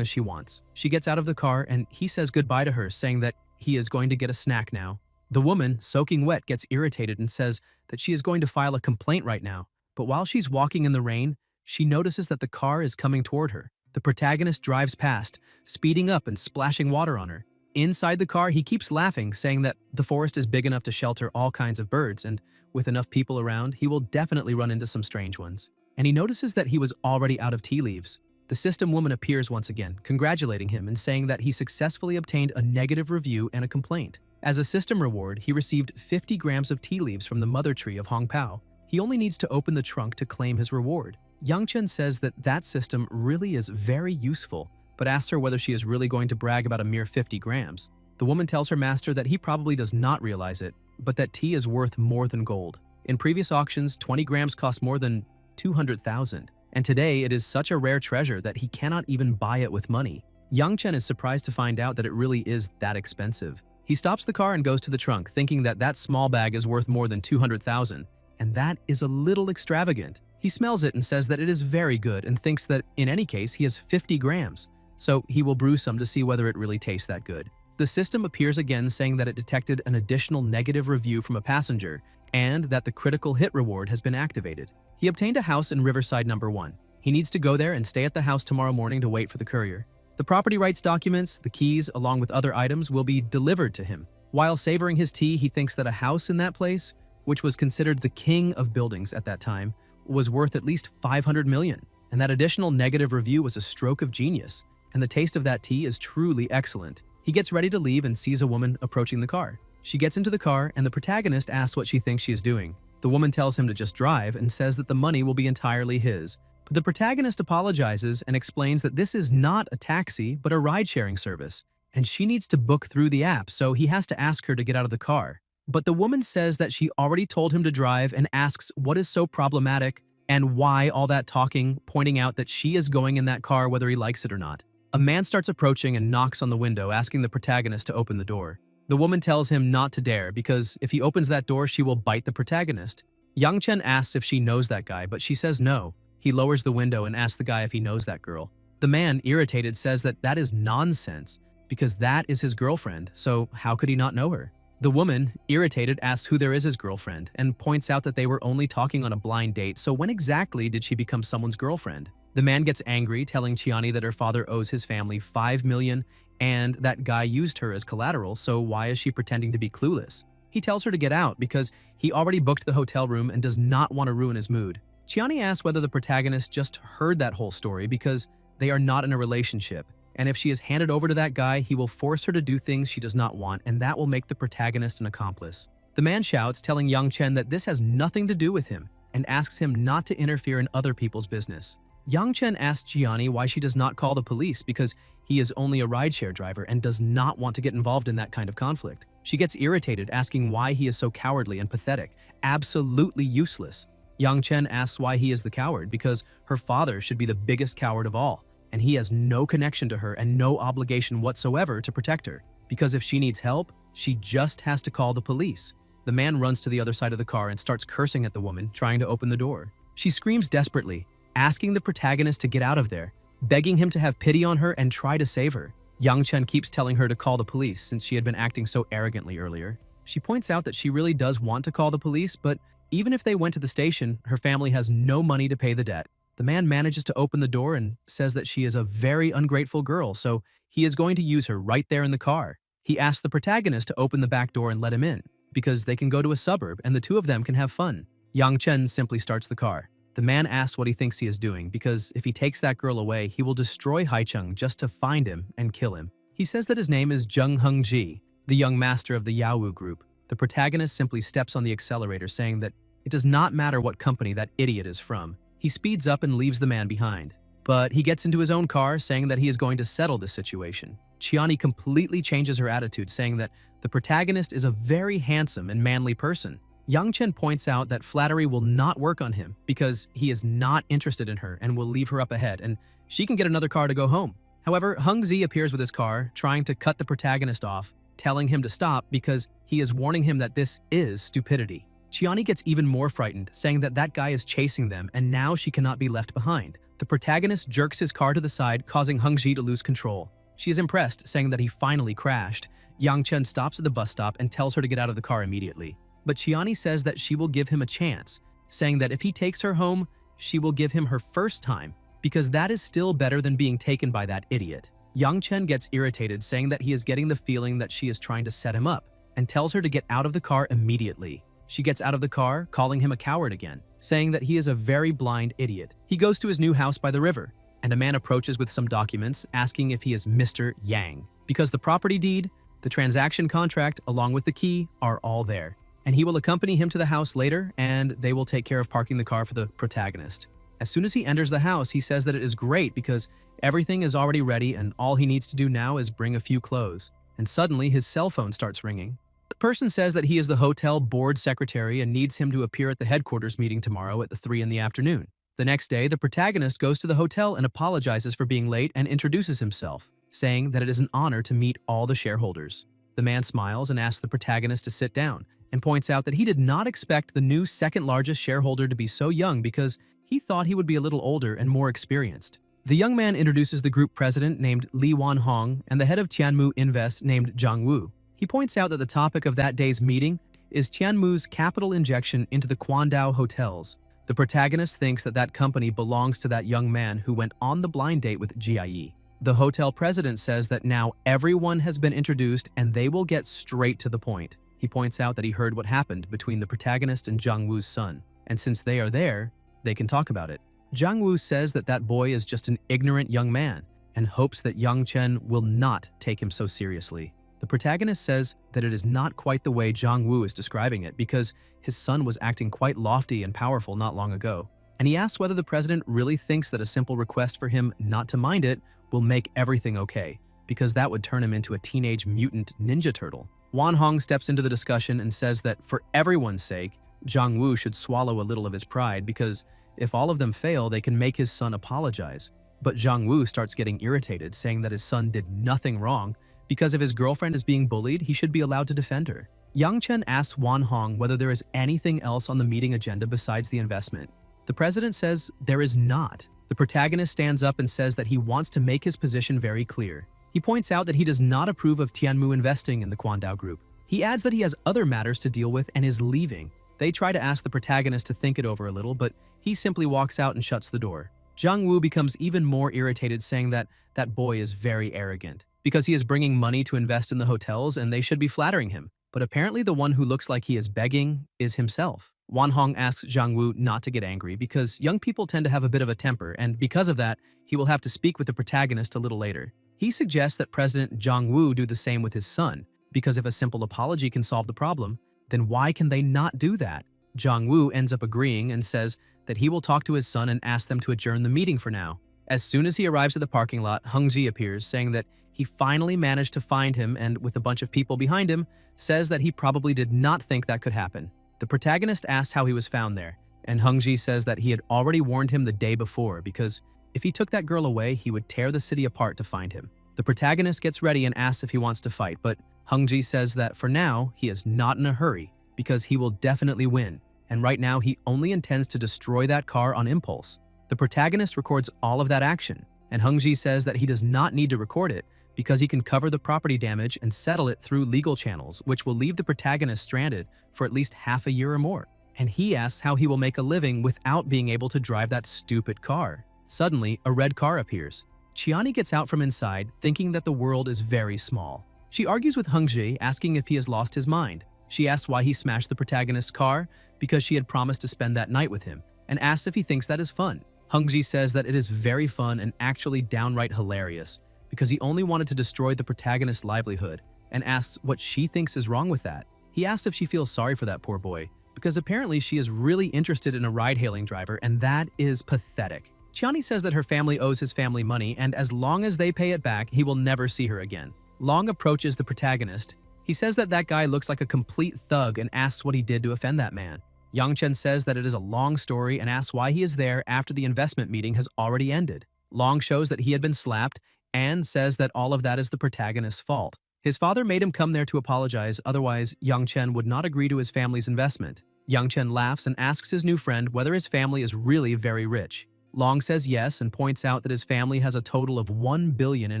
as she wants. She gets out of the car and he says goodbye to her, saying that he is going to get a snack now. The woman, soaking wet, gets irritated and says that she is going to file a complaint right now, but while she's walking in the rain, she notices that the car is coming toward her. The protagonist drives past, speeding up and splashing water on her. Inside the car, he keeps laughing, saying that the forest is big enough to shelter all kinds of birds, and with enough people around, he will definitely run into some strange ones. And he notices that he was already out of tea leaves. The system woman appears once again, congratulating him and saying that he successfully obtained a negative review and a complaint. As a system reward, he received 50 grams of tea leaves from the mother tree of Hong Pao. He only needs to open the trunk to claim his reward. Yang Chen says that that system really is very useful, but asks her whether she is really going to brag about a mere 50 grams. The woman tells her master that he probably does not realize it, but that tea is worth more than gold. In previous auctions, 20 grams cost more than 200,000, and today it is such a rare treasure that he cannot even buy it with money. Yang Chen is surprised to find out that it really is that expensive. He stops the car and goes to the trunk, thinking that that small bag is worth more than 200,000, and that is a little extravagant. He smells it and says that it is very good and thinks that in any case he has 50 grams, so he will brew some to see whether it really tastes that good. The system appears again, saying that it detected an additional negative review from a passenger and that the critical hit reward has been activated. He obtained a house in Riverside number 1. He needs to go there and stay at the house tomorrow morning to wait for the courier. The property rights documents, the keys, along with other items will be delivered to him. While savoring his tea, he thinks that a house in that place, which was considered the king of buildings at that time, was worth at least 500 million, and that additional negative review was a stroke of genius, and the taste of that tea is truly excellent. He gets ready to leave and sees a woman approaching the car. She gets into the car and the protagonist asks what she thinks she is doing. The woman tells him to just drive and says that the money will be entirely his. But the protagonist apologizes and explains that this is not a taxi but a ride-sharing service, and she needs to book through the app, so he has to ask her to get out of the car. But the woman says that she already told him to drive and asks what is so problematic and why all that talking, pointing out that she is going in that car whether he likes it or not. A man starts approaching and knocks on the window, asking the protagonist to open the door. The woman tells him not to dare because if he opens that door, she will bite the protagonist. Yang Chen asks if she knows that guy, but she says no. He lowers the window and asks the guy if he knows that girl. The man, irritated, says that that is nonsense because that is his girlfriend, so how could he not know her? The woman, irritated, asks who there is his girlfriend and points out that they were only talking on a blind date, so when exactly did she become someone's girlfriend? The man gets angry, telling Chiani that her father owes his family 5 million and that guy used her as collateral, so why is she pretending to be clueless? He tells her to get out because he already booked the hotel room and does not want to ruin his mood. Chiani asks whether the protagonist just heard that whole story because they are not in a relationship, and if she is handed over to that guy, he will force her to do things she does not want, and that will make the protagonist an accomplice. The man shouts, telling Yang Chen that this has nothing to do with him, and asks him not to interfere in other people's business. Yang Chen asks Gianni why she does not call the police because he is only a rideshare driver and does not want to get involved in that kind of conflict. She gets irritated, asking why he is so cowardly and pathetic, absolutely useless. Yang Chen asks why he is the coward because her father should be the biggest coward of all, and he has no connection to her and no obligation whatsoever to protect her, because if she needs help, she just has to call the police. The man runs to the other side of the car and starts cursing at the woman, trying to open the door. She screams desperately, asking the protagonist to get out of there, begging him to have pity on her and try to save her. Yang Chen keeps telling her to call the police since she had been acting so arrogantly earlier. She points out that she really does want to call the police, but even if they went to the station, her family has no money to pay the debt. The man manages to open the door and says that she is a very ungrateful girl, so he is going to use her right there in the car. He asks the protagonist to open the back door and let him in, because they can go to a suburb and the two of them can have fun. Yang Chen simply starts the car. The man asks what he thinks he is doing, because if he takes that girl away, he will destroy Haicheng just to find him and kill him. He says that his name is Zheng Hengji, the young master of the Yawu group. The protagonist simply steps on the accelerator, saying that it does not matter what company that idiot is from. He speeds up and leaves the man behind. But he gets into his own car, saying that he is going to settle this situation. Chiani completely changes her attitude, saying that the protagonist is a very handsome and manly person. Yang Chen points out that flattery will not work on him because he is not interested in her and will leave her up ahead, and she can get another car to go home. However, Hung Zi appears with his car, trying to cut the protagonist off, telling him to stop because he is warning him that this is stupidity. Chiani gets even more frightened, saying that that guy is chasing them and now she cannot be left behind. The protagonist jerks his car to the side, causing Hung Zi to lose control. She is impressed, saying that he finally crashed. Yang Chen stops at the bus stop and tells her to get out of the car immediately. But Chiani says that she will give him a chance, saying that if he takes her home, she will give him her first time, because that is still better than being taken by that idiot. Yang Chen gets irritated, saying that he is getting the feeling that she is trying to set him up, and tells her to get out of the car immediately. She gets out of the car, calling him a coward again, saying that he is a very blind idiot. He goes to his new house by the river, and a man approaches with some documents, asking if he is Mr. Yang, because the property deed, the transaction contract, along with the key, are all there. And he will accompany him to the house later, and they will take care of parking the car for the protagonist. As soon as he enters the house, he says that it is great because everything is already ready and all he needs to do now is bring a few clothes. And suddenly, his cell phone starts ringing. The person says that he is the hotel board secretary and needs him to appear at the headquarters meeting tomorrow at 3 in the afternoon. The next day, the protagonist goes to the hotel and apologizes for being late and introduces himself, saying that it is an honor to meet all the shareholders. The man smiles and asks the protagonist to sit down, and points out that he did not expect the new second-largest shareholder to be so young because he thought he would be a little older and more experienced. The young man introduces the group president named Li Wanhong and the head of Tianmu Invest named Zhang Wu. He points out that the topic of that day's meeting is Tianmu's capital injection into the Quandao hotels. The protagonist thinks that that company belongs to that young man who went on the blind date with Jie. The hotel president says that now everyone has been introduced and they will get straight to the point. He points out that he heard what happened between the protagonist and Zhang Wu's son, and since they are there, they can talk about it. Zhang Wu says that that boy is just an ignorant young man and hopes that Yang Chen will not take him so seriously. The protagonist says that it is not quite the way Zhang Wu is describing it because his son was acting quite lofty and powerful not long ago. And he asks whether the president really thinks that a simple request for him not to mind it will make everything okay, because that would turn him into a teenage mutant ninja turtle. Wan Hong steps into the discussion and says that for everyone's sake, Zhang Wu should swallow a little of his pride because if all of them fail, they can make his son apologize. But Zhang Wu starts getting irritated, saying that his son did nothing wrong because if his girlfriend is being bullied, he should be allowed to defend her. Yang Chen asks Wan Hong whether there is anything else on the meeting agenda besides the investment. The president says there is not. The protagonist stands up and says that he wants to make his position very clear. He points out that he does not approve of Tianmu investing in the Quandao Group. He adds that he has other matters to deal with and is leaving. They try to ask the protagonist to think it over a little, but he simply walks out and shuts the door. Zhang Wu becomes even more irritated, saying that that boy is very arrogant because he is bringing money to invest in the hotels and they should be flattering him. But apparently the one who looks like he is begging is himself. Wan Hong asks Zhang Wu not to get angry because young people tend to have a bit of a temper, and because of that, he will have to speak with the protagonist a little later. He suggests that President Zhang Wu do the same with his son, because if a simple apology can solve the problem, then why can they not do that? Zhang Wu ends up agreeing and says that he will talk to his son and ask them to adjourn the meeting for now. As soon as he arrives at the parking lot, Hung Ji appears, saying that he finally managed to find him and, with a bunch of people behind him, says that he probably did not think that could happen. The protagonist asks how he was found there, and Hung Ji says that he had already warned him the day before because if he took that girl away, he would tear the city apart to find him. The protagonist gets ready and asks if he wants to fight, but Hung Ji says that for now, he is not in a hurry because he will definitely win, and right now he only intends to destroy that car on impulse. The protagonist records all of that action, and Hung Ji says that he does not need to record it because he can cover the property damage and settle it through legal channels, which will leave the protagonist stranded for at least half a year or more. And he asks how he will make a living without being able to drive that stupid car. Suddenly, a red car appears. Chiani gets out from inside, thinking that the world is very small. She argues with Hung Ji, asking if he has lost his mind. She asks why he smashed the protagonist's car, because she had promised to spend that night with him, and asks if he thinks that is fun. Hung Ji says that it is very fun and actually downright hilarious, because he only wanted to destroy the protagonist's livelihood, and asks what she thinks is wrong with that. He asks if she feels sorry for that poor boy, because apparently she is really interested in a ride-hailing driver, and that is pathetic. Chiani says that her family owes his family money, and as long as they pay it back, he will never see her again. Long approaches the protagonist. He says that that guy looks like a complete thug and asks what he did to offend that man. Yang Chen says that it is a long story and asks why he is there after the investment meeting has already ended. Long shows that he had been slapped and says that all of that is the protagonist's fault. His father made him come there to apologize, otherwise Yang Chen would not agree to his family's investment. Yang Chen laughs and asks his new friend whether his family is really very rich. Long says yes and points out that his family has a total of 1 billion in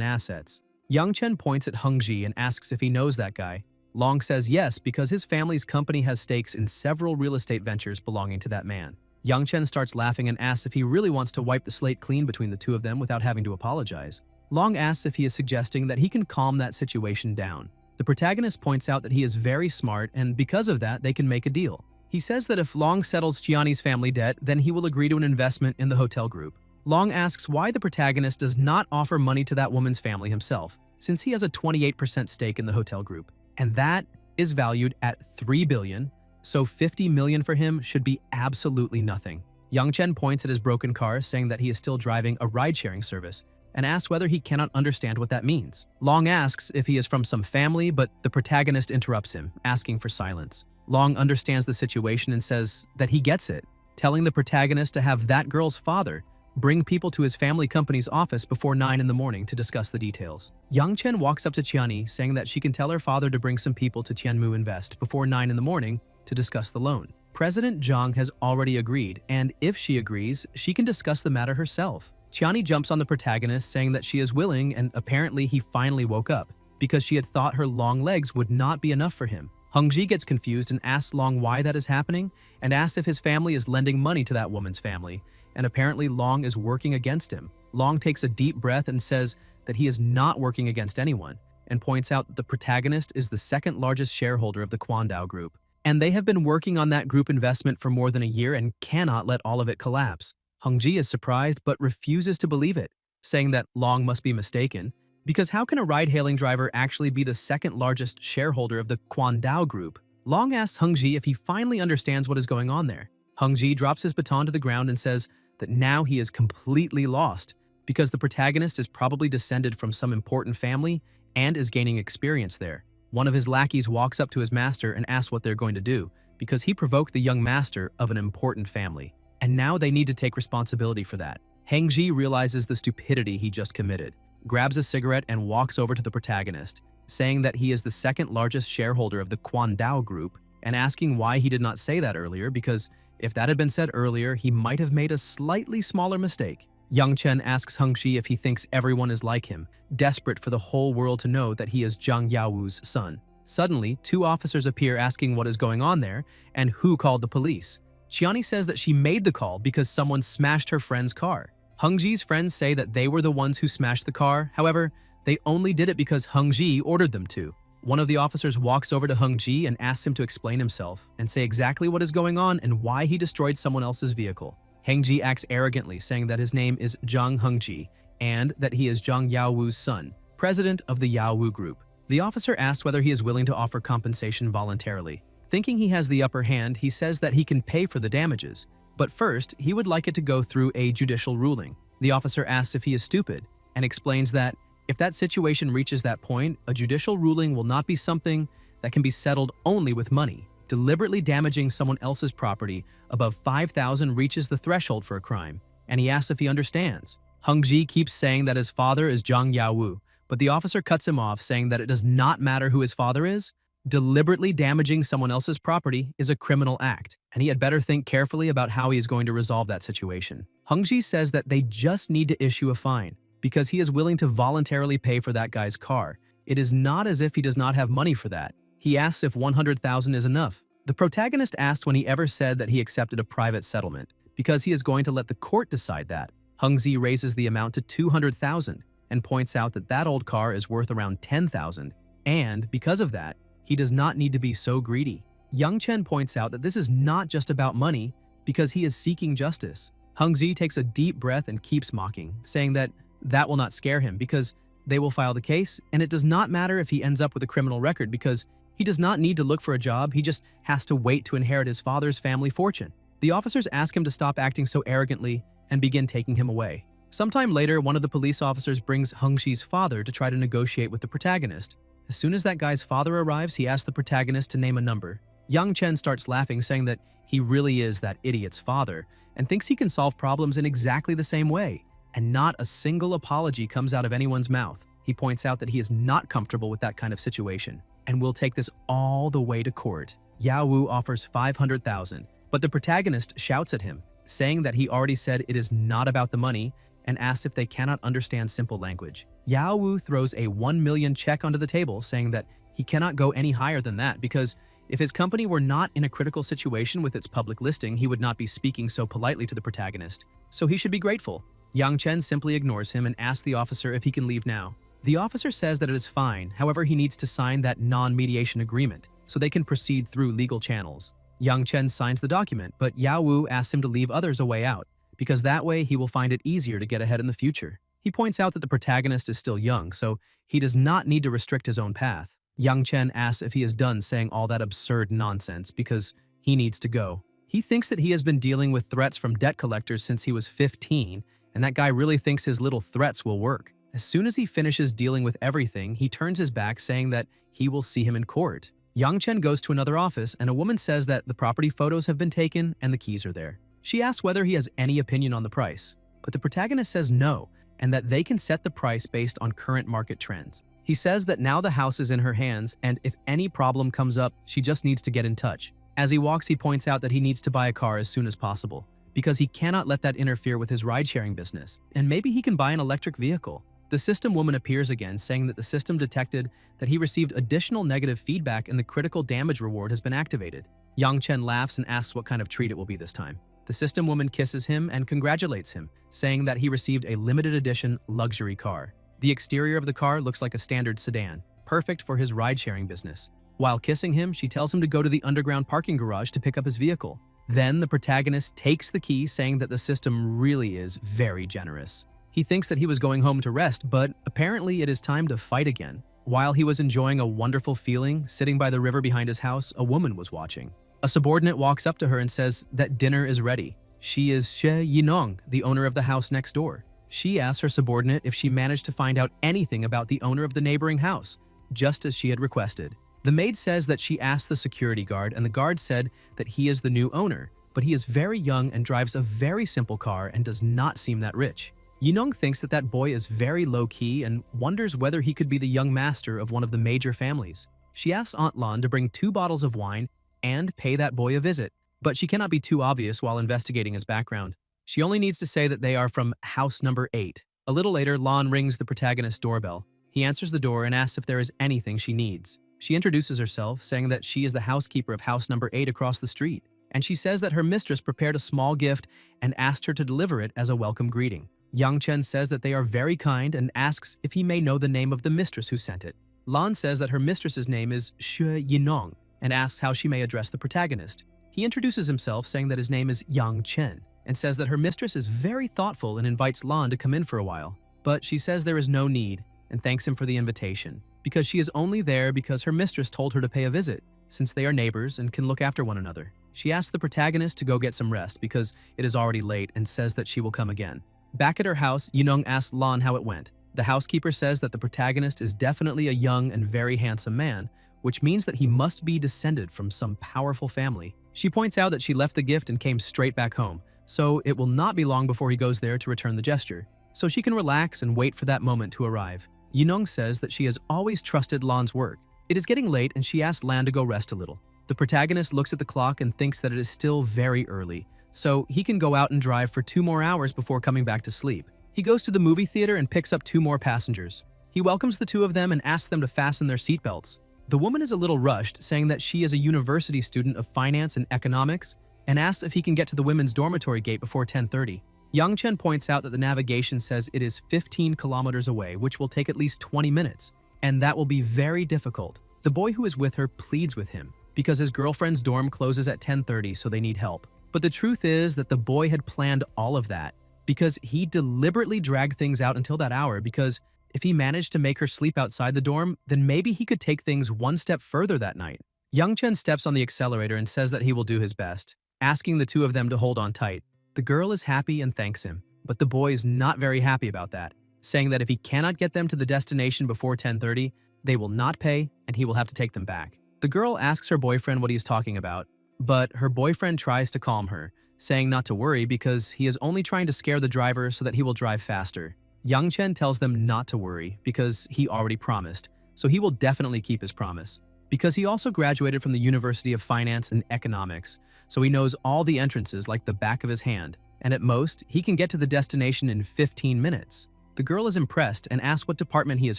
assets. Yang Chen points at Heng Ji and asks if he knows that guy. Long says yes because his family's company has stakes in several real estate ventures belonging to that man. Yang Chen starts laughing and asks if he really wants to wipe the slate clean between the two of them without having to apologize. Long asks if he is suggesting that he can calm that situation down. The protagonist points out that he is very smart and because of that they can make a deal. He says that if Long settles Qiani's family debt, then he will agree to an investment in the hotel group. Long asks why the protagonist does not offer money to that woman's family himself, since he has a 28% stake in the hotel group. And that is valued at 3 billion, so 50 million for him should be absolutely nothing. Yang Chen points at his broken car, saying that he is still driving a ride-sharing service, and asks whether he cannot understand what that means. Long asks if he is from some family, but the protagonist interrupts him, asking for silence. Long understands the situation and says that he gets it, telling the protagonist to have that girl's father bring people to his family company's office before 9 in the morning to discuss the details. Yang Chen walks up to Qiani, saying that she can tell her father to bring some people to Tianmu Invest before 9 in the morning to discuss the loan. President Zhang has already agreed, and if she agrees, she can discuss the matter herself. Qiani jumps on the protagonist, saying that she is willing, and apparently he finally woke up, because she had thought her long legs would not be enough for him. Heng Ji gets confused and asks Long why that is happening, and asks if his family is lending money to that woman's family, and apparently Long is working against him. Long takes a deep breath and says that he is not working against anyone, and points out that the protagonist is the second largest shareholder of the Quandao Group, and they have been working on that group investment for more than a year and cannot let all of it collapse. Heng Ji is surprised but refuses to believe it, saying that Long must be mistaken, because how can a ride-hailing driver actually be the second largest shareholder of the Quandao Group? Long asks Heng Ji if he finally understands what is going on there. Heng Ji drops his baton to the ground and says that now he is completely lost, because the protagonist is probably descended from some important family and is gaining experience there. One of his lackeys walks up to his master and asks what they're going to do, because he provoked the young master of an important family, and now they need to take responsibility for that. Heng Ji realizes the stupidity he just committed, grabs a cigarette and walks over to the protagonist, saying that he is the second largest shareholder of the Quandao Group, and asking why he did not say that earlier, because if that had been said earlier, he might have made a slightly smaller mistake. Yang Chen asks Heng Ji if he thinks everyone is like him, desperate for the whole world to know that he is Zhang Yaowu's son. Suddenly, two officers appear asking what is going on there and who called the police. Qiani says that she made the call because someone smashed her friend's car. Heng Ji's friends say that they were the ones who smashed the car, however, they only did it because Heng Ji ordered them to. One of the officers walks over to Heng Ji and asks him to explain himself and say exactly what is going on and why he destroyed someone else's vehicle. Heng Ji acts arrogantly, saying that his name is Zhang Heng Ji and that he is Zhang Yaowu's son, president of the Yaowu Group. The officer asks whether he is willing to offer compensation voluntarily. Thinking he has the upper hand, he says that he can pay for the damages, but first, he would like it to go through a judicial ruling. The officer asks if he is stupid and explains that if that situation reaches that point, a judicial ruling will not be something that can be settled only with money. Deliberately damaging someone else's property above 5,000 reaches the threshold for a crime, and he asks if he understands. Heng Ji keeps saying that his father is Zhang Yaowu, but the officer cuts him off, saying that it does not matter who his father is. Deliberately damaging someone else's property is a criminal act, and he had better think carefully about how he is going to resolve that situation. Heng Ji says that they just need to issue a fine, because he is willing to voluntarily pay for that guy's car. It is not as if he does not have money for that. He asks if 100,000 is enough. The protagonist asks when he ever said that he accepted a private settlement, because he is going to let the court decide that. Heng Ji raises the amount to 200,000 and points out that that old car is worth around 10,000, and because of that, he does not need to be so greedy. Yang Chen points out that this is not just about money, because he is seeking justice. Heng Ji takes a deep breath and keeps mocking, saying that that will not scare him because they will file the case, and it does not matter if he ends up with a criminal record because he does not need to look for a job, he just has to wait to inherit his father's family fortune. The officers ask him to stop acting so arrogantly and begin taking him away. Sometime later, one of the police officers brings Heng Ji's father to try to negotiate with the protagonist, As soon as that guy's father arrives, he asks the protagonist to name a number. Yang Chen starts laughing, saying that he really is that idiot's father and thinks he can solve problems in exactly the same way. And not a single apology comes out of anyone's mouth. He points out that he is not comfortable with that kind of situation and will take this all the way to court. Yao Wu offers 500,000, but the protagonist shouts at him, saying that he already said it is not about the money and asks if they cannot understand simple language. Yao Wu throws a 1 million check onto the table, saying that he cannot go any higher than that because if his company were not in a critical situation with its public listing, he would not be speaking so politely to the protagonist. So he should be grateful. Yang Chen simply ignores him and asks the officer if he can leave now. The officer says that it is fine, however he needs to sign that non-mediation agreement so they can proceed through legal channels. Yang Chen signs the document, but Yao Wu asks him to leave others a way out, because that way he will find it easier to get ahead in the future. He points out that the protagonist is still young, so he does not need to restrict his own path. Yang Chen asks if he is done saying all that absurd nonsense because he needs to go. He thinks that he has been dealing with threats from debt collectors since he was 15, and that guy really thinks his little threats will work. As soon as he finishes dealing with everything, he turns his back, saying that he will see him in court. Yang Chen goes to another office, and a woman says that the property photos have been taken and the keys are there. She asks whether he has any opinion on the price, but the protagonist says no, and that they can set the price based on current market trends. He says that now the house is in her hands, and if any problem comes up, she just needs to get in touch. As he walks, he points out that he needs to buy a car as soon as possible, because he cannot let that interfere with his ride-sharing business, and maybe he can buy an electric vehicle. The system woman appears again, saying that the system detected that he received additional negative feedback and the critical damage reward has been activated. Yang Chen laughs and asks what kind of treat it will be this time. The system woman kisses him and congratulates him, saying that he received a limited edition luxury car. The exterior of the car looks like a standard sedan, perfect for his ride-sharing business. While kissing him, she tells him to go to the underground parking garage to pick up his vehicle. Then the protagonist takes the key, saying that the system really is very generous. He thinks that he was going home to rest, but apparently it is time to fight again. While he was enjoying a wonderful feeling, sitting by the river behind his house, a woman was watching. A subordinate walks up to her and says that dinner is ready. She is She Yinong, the owner of the house next door. She asks her subordinate if she managed to find out anything about the owner of the neighboring house, just as she had requested. The maid says that she asked the security guard, and the guard said that he is the new owner, but he is very young and drives a very simple car and does not seem that rich. Yinong thinks that that boy is very low-key and wonders whether he could be the young master of one of the major families. She asks Aunt Lan to bring 2 bottles of wine and pay that boy a visit, but she cannot be too obvious while investigating his background. She only needs to say that they are from house number 8. A little later, Lan rings the protagonist's doorbell. He answers the door and asks if there is anything she needs. She introduces herself, saying that she is the housekeeper of house number 8 across the street, and she says that her mistress prepared a small gift and asked her to deliver it as a welcome greeting. Yang Chen says that they are very kind and asks if he may know the name of the mistress who sent it. Lan says that her mistress's name is She Yinong and asks how she may address the protagonist. He introduces himself, saying that his name is Yang Chen, and says that her mistress is very thoughtful and invites Lan to come in for a while. But she says there is no need and thanks him for the invitation, because she is only there because her mistress told her to pay a visit, since they are neighbors and can look after one another. She asks the protagonist to go get some rest because it is already late and says that she will come again. Back at her house, Yinong asks Lan how it went. The housekeeper says that the protagonist is definitely a young and very handsome man, which means that he must be descended from some powerful family. She points out that she left the gift and came straight back home, so it will not be long before he goes there to return the gesture, so she can relax and wait for that moment to arrive. Yinong says that she has always trusted Lan's work. It is getting late and she asks Lan to go rest a little. The protagonist looks at the clock and thinks that it is still very early, so he can go out and drive for 2 more hours before coming back to sleep. He goes to the movie theater and picks up 2 more passengers. He welcomes the 2 of them and asks them to fasten their seatbelts. The woman is a little rushed, saying that she is a university student of finance and economics, and asks if he can get to the women's dormitory gate before 10:30. Yang Chen points out that the navigation says it is 15 kilometers away, which will take at least 20 minutes, and that will be very difficult. The boy who is with her pleads with him, because his girlfriend's dorm closes at 10:30, so they need help. But the truth is that the boy had planned all of that, because he deliberately dragged things out until that hour, because if he managed to make her sleep outside the dorm, then maybe he could take things one step further that night. Yang Chen steps on the accelerator and says that he will do his best, asking the 2 of them to hold on tight. The girl is happy and thanks him, but the boy is not very happy about that, saying that if he cannot get them to the destination before 10:30, they will not pay and he will have to take them back. The girl asks her boyfriend what he is talking about, but her boyfriend tries to calm her, saying not to worry because he is only trying to scare the driver so that he will drive faster. Young Chen tells them not to worry because he already promised, so he will definitely keep his promise. Because he also graduated from the University of Finance and Economics, so he knows all the entrances like the back of his hand, and at most, he can get to the destination in 15 minutes. The girl is impressed and asks what department he is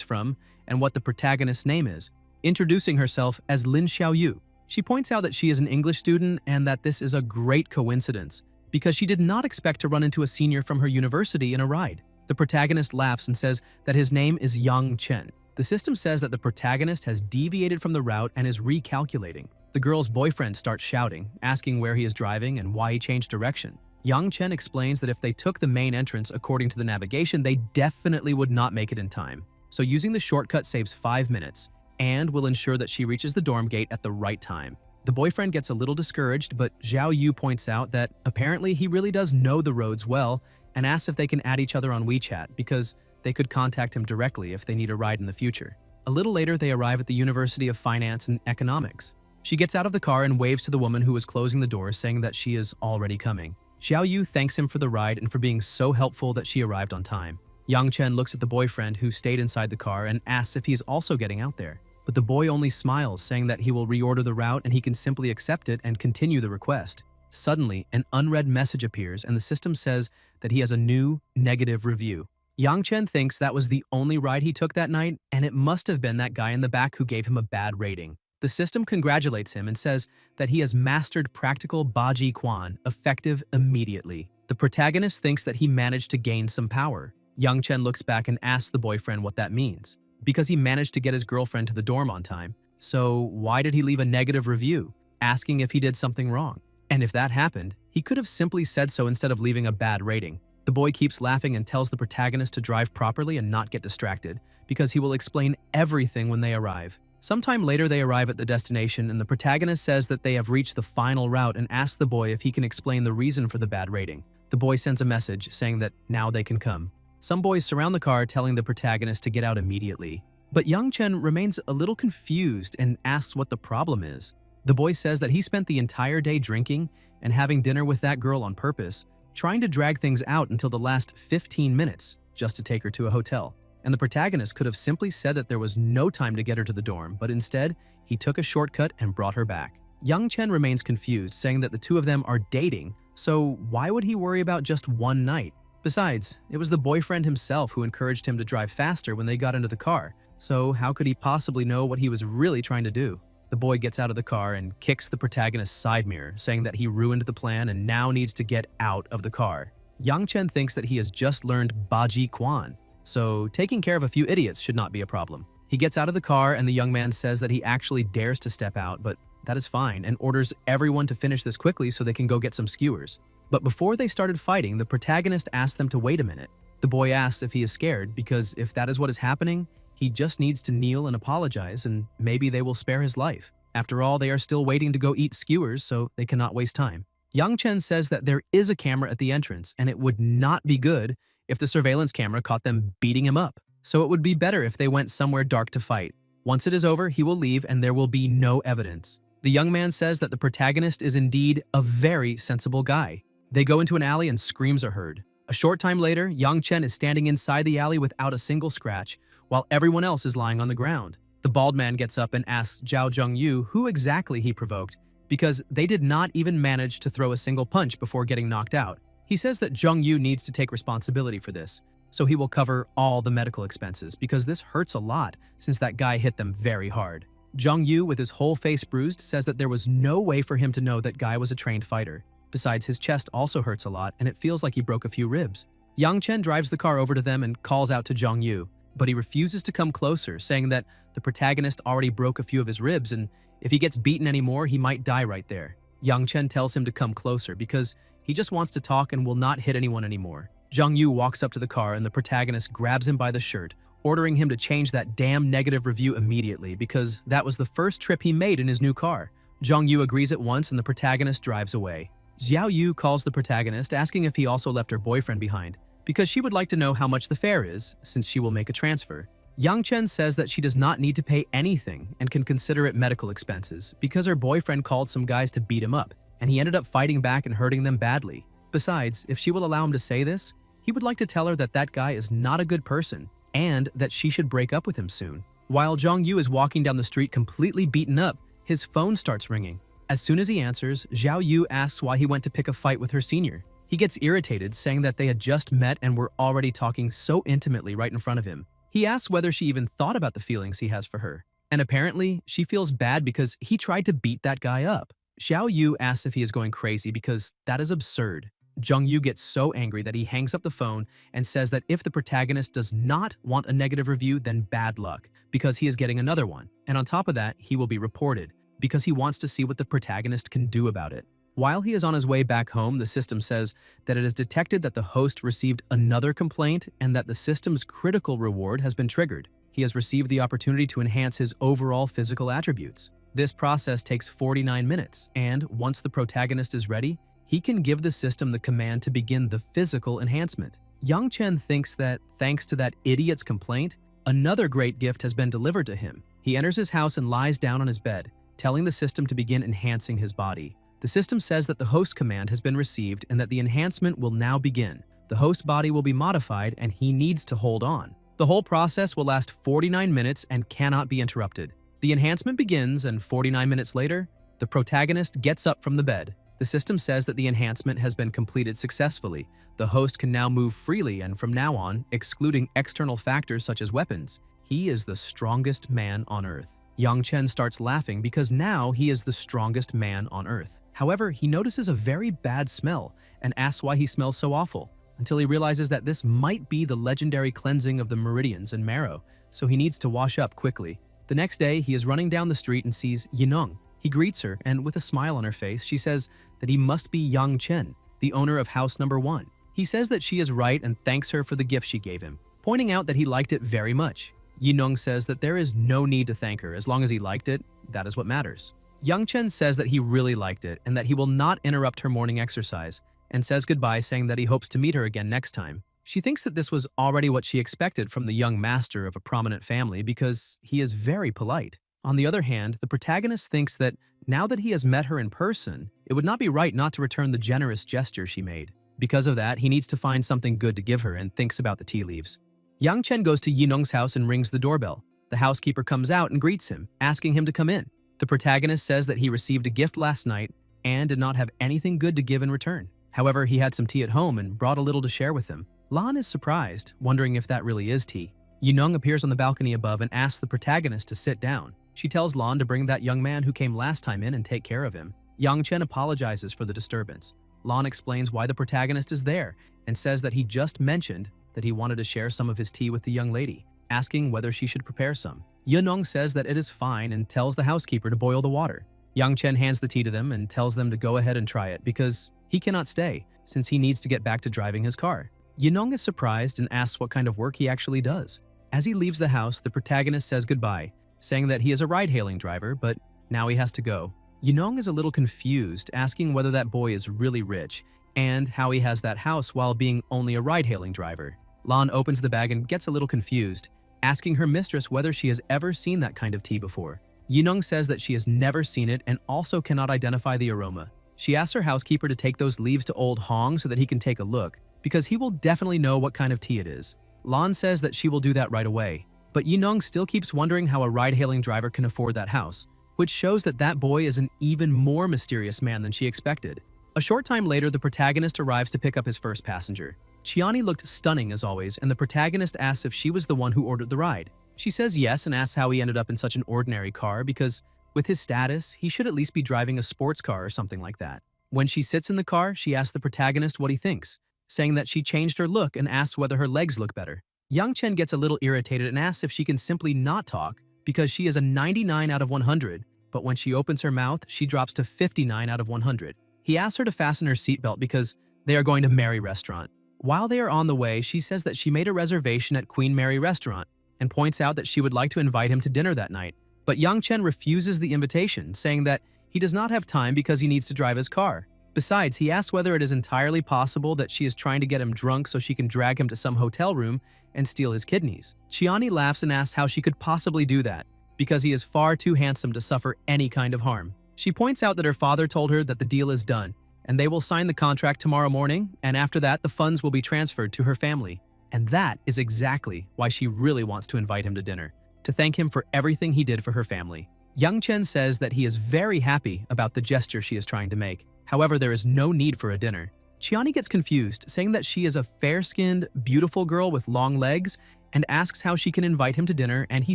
from and what the protagonist's name is, introducing herself as Lin Xiaoyu. She points out that she is an English student and that this is a great coincidence, because she did not expect to run into a senior from her university in a ride. The protagonist laughs and says that his name is Yang Chen. The system says that the protagonist has deviated from the route and is recalculating. The girl's boyfriend starts shouting, asking where he is driving and why he changed direction. Yang Chen explains that if they took the main entrance according to the navigation, they definitely would not make it in time. So using the shortcut saves 5 minutes and will ensure that she reaches the dorm gate at the right time. The boyfriend gets a little discouraged, but Zhao Yu points out that apparently he really does know the roads well and asks if they can add each other on WeChat because they could contact him directly if they need a ride in the future. A little later, they arrive at the University of Finance and Economics. She gets out of the car and waves to the woman who is closing the door, saying that she is already coming. Xiao Yu thanks him for the ride and for being so helpful that she arrived on time. Yang Chen looks at the boyfriend who stayed inside the car and asks if he is also getting out there. But the boy only smiles, saying that he will reorder the route and he can simply accept it and continue the request. Suddenly, an unread message appears and the system says that he has a new negative review. Yang Chen thinks that was the only ride he took that night, and it must have been that guy in the back who gave him a bad rating. The system congratulates him and says that he has mastered practical Baji Quan, effective immediately. The protagonist thinks that he managed to gain some power. Yang Chen looks back and asks the boyfriend what that means. Because he managed to get his girlfriend to the dorm on time. So why did he leave a negative review, asking if he did something wrong? And if that happened, he could have simply said so instead of leaving a bad rating. The boy keeps laughing and tells the protagonist to drive properly and not get distracted, because he will explain everything when they arrive. Sometime later, they arrive at the destination and the protagonist says that they have reached the final route and asks the boy if he can explain the reason for the bad rating. The boy sends a message saying that now they can come. Some boys surround the car, telling the protagonist to get out immediately. But Yang Chen remains a little confused and asks what the problem is. The boy says that he spent the entire day drinking and having dinner with that girl on purpose, trying to drag things out until the last 15 minutes just to take her to a hotel. And the protagonist could have simply said that there was no time to get her to the dorm, but instead, he took a shortcut and brought her back. Yang Chen remains confused, saying that the two of them are dating, so why would he worry about just one night? Besides, it was the boyfriend himself who encouraged him to drive faster when they got into the car, so how could he possibly know what he was really trying to do? The boy gets out of the car and kicks the protagonist's side mirror, saying that he ruined the plan and now needs to get out of the car. Yang Chen thinks that he has just learned Baji Quan, so taking care of a few idiots should not be a problem. He gets out of the car and the young man says that he actually dares to step out, but that is fine, and orders everyone to finish this quickly so they can go get some skewers. But before they started fighting, the protagonist asks them to wait a minute. The boy asks if he is scared, because if that is what is happening, he just needs to kneel and apologize, and maybe they will spare his life. After all, they are still waiting to go eat skewers, so they cannot waste time. Yang Chen says that there is a camera at the entrance, and it would not be good if the surveillance camera caught them beating him up. So it would be better if they went somewhere dark to fight. Once it is over, he will leave and there will be no evidence. The young man says that the protagonist is indeed a very sensible guy. They go into an alley and screams are heard. A short time later, Yang Chen is standing inside the alley without a single scratch, while everyone else is lying on the ground. The bald man gets up and asks Zhao Zhengyu who exactly he provoked, because they did not even manage to throw a single punch before getting knocked out. He says that Zhengyu needs to take responsibility for this, so he will cover all the medical expenses, because this hurts a lot since that guy hit them very hard. Zhengyu, with his whole face bruised, says that there was no way for him to know that guy was a trained fighter. Besides, his chest also hurts a lot and it feels like he broke a few ribs. Yang Chen drives the car over to them and calls out to Zhengyu, but he refuses to come closer, saying that the protagonist already broke a few of his ribs and if he gets beaten anymore, he might die right there. Yang Chen tells him to come closer because he just wants to talk and will not hit anyone anymore. Zhengyu walks up to the car and the protagonist grabs him by the shirt, ordering him to change that damn negative review immediately because that was the first trip he made in his new car. Zhengyu agrees at once and the protagonist drives away. Xiao Yu calls the protagonist, asking if he also left her boyfriend behind, because she would like to know how much the fare is, since she will make a transfer. Yang Chen says that she does not need to pay anything and can consider it medical expenses because her boyfriend called some guys to beat him up, and he ended up fighting back and hurting them badly. Besides, if she will allow him to say this, he would like to tell her that that guy is not a good person and that she should break up with him soon. While Zhang Yu is walking down the street completely beaten up, his phone starts ringing. As soon as he answers, Zhao Yu asks why he went to pick a fight with her senior. He gets irritated, saying that they had just met and were already talking so intimately right in front of him. He asks whether she even thought about the feelings he has for her. And apparently, she feels bad because he tried to beat that guy up. Xiao Yu asks if he is going crazy because that is absurd. Zhang Yu gets so angry that he hangs up the phone and says that if the protagonist does not want a negative review, then bad luck, because he is getting another one. And on top of that, he will be reported, because he wants to see what the protagonist can do about it. While he is on his way back home, the system says that it has detected that the host received another complaint and that the system's critical reward has been triggered. He has received the opportunity to enhance his overall physical attributes. This process takes 49 minutes, and once the protagonist is ready, he can give the system the command to begin the physical enhancement. Yang Chen thinks that, thanks to that idiot's complaint, another great gift has been delivered to him. He enters his house and lies down on his bed, telling the system to begin enhancing his body. The system says that the host command has been received and that the enhancement will now begin. The host body will be modified and he needs to hold on. The whole process will last 49 minutes and cannot be interrupted. The enhancement begins, and 49 minutes later, the protagonist gets up from the bed. The system says that the enhancement has been completed successfully. The host can now move freely, and from now on, excluding external factors such as weapons, he is the strongest man on Earth. Yang Chen starts laughing because now he is the strongest man on Earth. However, he notices a very bad smell and asks why he smells so awful, until he realizes that this might be the legendary cleansing of the meridians and marrow, so he needs to wash up quickly. The next day, he is running down the street and sees Yinong. He greets her, and with a smile on her face, she says that he must be Yang Chen, the owner of house number 1. He says that she is right and thanks her for the gift she gave him, pointing out that he liked it very much. Yinong says that there is no need to thank her. As long as he liked it, that is what matters. Yang Chen says that he really liked it and that he will not interrupt her morning exercise, and says goodbye, saying that he hopes to meet her again next time. She thinks that this was already what she expected from the young master of a prominent family because he is very polite. On the other hand, the protagonist thinks that now that he has met her in person, it would not be right not to return the generous gesture she made. Because of that, he needs to find something good to give her and thinks about the tea leaves. Yang Chen goes to Yinong's house and rings the doorbell. The housekeeper comes out and greets him, asking him to come in. The protagonist says that he received a gift last night and did not have anything good to give in return. However, he had some tea at home and brought a little to share with them. Lan is surprised, wondering if that really is tea. Yinong appears on the balcony above and asks the protagonist to sit down. She tells Lan to bring that young man who came last time in and take care of him. Yang Chen apologizes for the disturbance. Lan explains why the protagonist is there and says that he just mentioned that he wanted to share some of his tea with the young lady, asking whether she should prepare some. Yinong says that it is fine and tells the housekeeper to boil the water. Yang Chen hands the tea to them and tells them to go ahead and try it because he cannot stay, since he needs to get back to driving his car. Yinong is surprised and asks what kind of work he actually does. As he leaves the house, the protagonist says goodbye, saying that he is a ride-hailing driver, but now he has to go. Yinong is a little confused, asking whether that boy is really rich and how he has that house while being only a ride-hailing driver. Lan opens the bag and gets a little confused, asking her mistress whether she has ever seen that kind of tea before. Yinong says that she has never seen it and also cannot identify the aroma. She asks her housekeeper to take those leaves to old Hong so that he can take a look, because he will definitely know what kind of tea it is. Lan says that she will do that right away, but Yinong still keeps wondering how a ride-hailing driver can afford that house, which shows that that boy is an even more mysterious man than she expected. A short time later, the protagonist arrives to pick up his first passenger. Chiani looked stunning as always, and the protagonist asks if she was the one who ordered the ride. She says yes and asks how he ended up in such an ordinary car because, with his status, he should at least be driving a sports car or something like that. When she sits in the car, she asks the protagonist what he thinks, saying that she changed her look and asks whether her legs look better. Yang Chen gets a little irritated and asks if she can simply not talk because she is a 99 out of 100, but when she opens her mouth, she drops to 59 out of 100. He asks her to fasten her seatbelt because they are going to Mary Restaurant. While they are on the way, she says that she made a reservation at Queen Mary Restaurant and points out that she would like to invite him to dinner that night. But Yang Chen refuses the invitation, saying that he does not have time because he needs to drive his car. Besides, he asks whether it is entirely possible that she is trying to get him drunk so she can drag him to some hotel room and steal his kidneys. Chiani laughs and asks how she could possibly do that, because he is far too handsome to suffer any kind of harm. She points out that her father told her that the deal is done, and they will sign the contract tomorrow morning, and after that the funds will be transferred to her family. And that is exactly why she really wants to invite him to dinner, to thank him for everything he did for her family. Young Chen says that he is very happy about the gesture she is trying to make. However, there is no need for a dinner. Chiani gets confused, saying that she is a fair-skinned, beautiful girl with long legs, and asks how she can invite him to dinner, and he